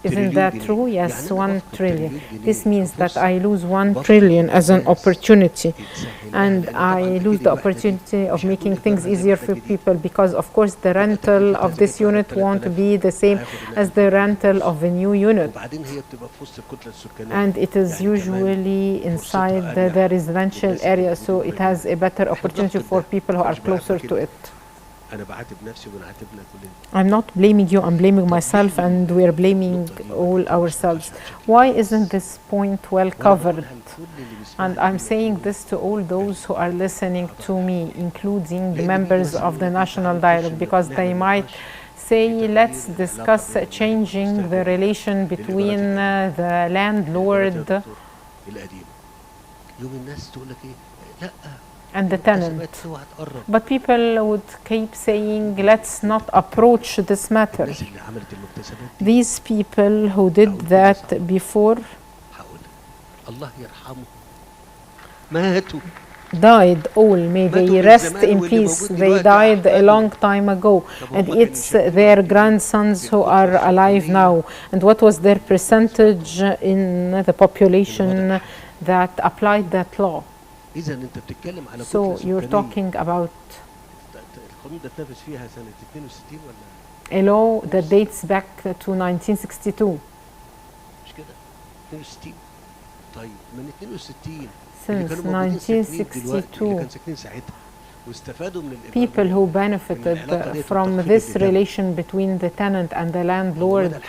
Isn't that true? Yes, يعني أنا 1 بفقد trillion. تريليون جنيه This means that كفرصة I lose 1 بفقد trillion as an الناس opportunity, يتسهلها، and لأن طبعاً I أكيد lose the الوحدة دي opportunity of مش making هتقول things إيجارها زي easier الوحدة for الجديدة. people, because of course the rental of this unit won't be the same as the rental of a new unit, وبعدين هي بتبقى في وسط الكتلة السكانية and it is يعني usually كمان inside فرصتها the أريح residential للناس اللي area, so موجودين it has a قريبين. better opportunity for people who are مش بعاتبك closer to أنت. it. أنا بعاتب نفسي وبنعاتبنا كلنا. I'm not blaming you, I'm blaming myself, and we're blaming all ourselves. Why isn't this point well covered? And I'm saying this to all those who are listening to me, including the members of the National Dialogue, because they might say, let's discuss changing the relation between the landlord القديم. يوم الناس تقول لك إيه؟ لأ. and the tenant. But people would keep saying, let's not approach this matter. الناس اللي عملت المكتسبات دي These people who did that before هقول الله يرحمهم ماتوا. died all, may they rest in peace. They died a long time ago, and it's their grandsons who are alive now. And what was their percentage in the population that applied that law? إذا أنت بتتكلم على So you're talking about القانون ده اتنفذ فيها سنة 62 ولا a law that dates back to 1962. مش كده؟ 62. طيب من 62 Since 1962, people who benefited from this relation between the tenant and the landlord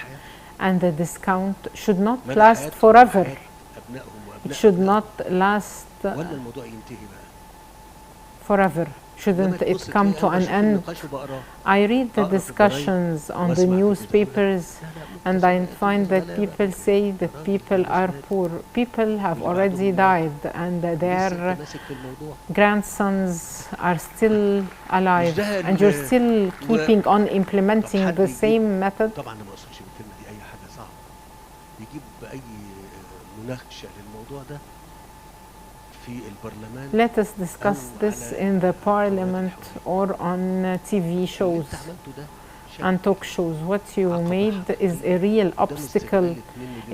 and the discount should not last forever. It should not last forever. Shouldn't it come to an end? I read the discussions on the newspapers, and I find that people say that people are poor. People have already died, and their grandsons are still alive, and you're still keeping on implementing the same method. طبعا ما اقصدش بالكلمه دي اي حاجه صعبه يجيب اي مناقشه للموضوع ده في البرلمان. Let us discuss this in the parliament or on TV shows and talk shows. What you made is a real obstacle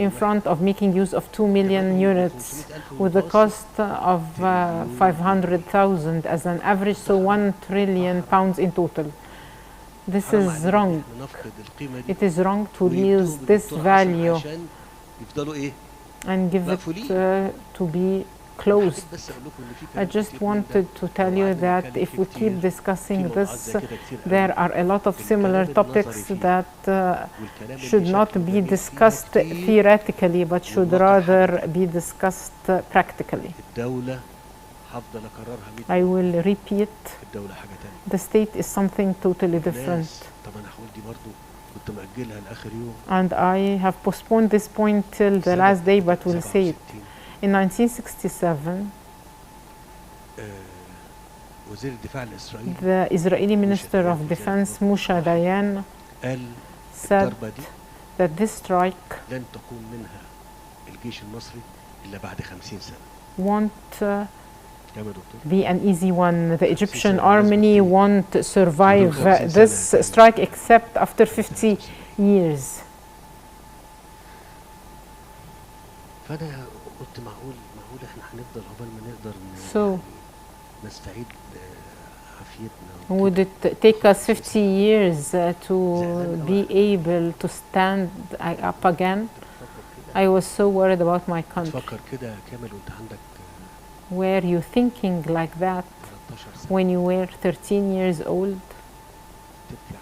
in front of making use of 2 million units with the cost of 500,000 as an average, so 1 trillion pounds in total. This is wrong. It is wrong to lose this value and give it to be closed. I just wanted to tell you that if we keep discussing this, there are a lot of similar topics that should not be discussed theoretically, but should rather be discussed practically. I will repeat, the state is something totally different. And I have postponed this point till the last day, but we'll say it. In 1967, the Israeli Minister of Defense, Moshe Dayan, said that this strike won't be an easy one. The Egyptian army won't survive this strike except after 50 years. قلت معقول احنا هنفضل عقبال ما نقدر نستعيد عافيتنا. Would it take us 50 years to be able to stand up again? I was so worried about my country. تفكر كده كامل وانت عندك Were you thinking like that when you were 13 years old?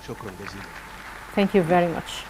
شكرا جزيلا. Thank you very much.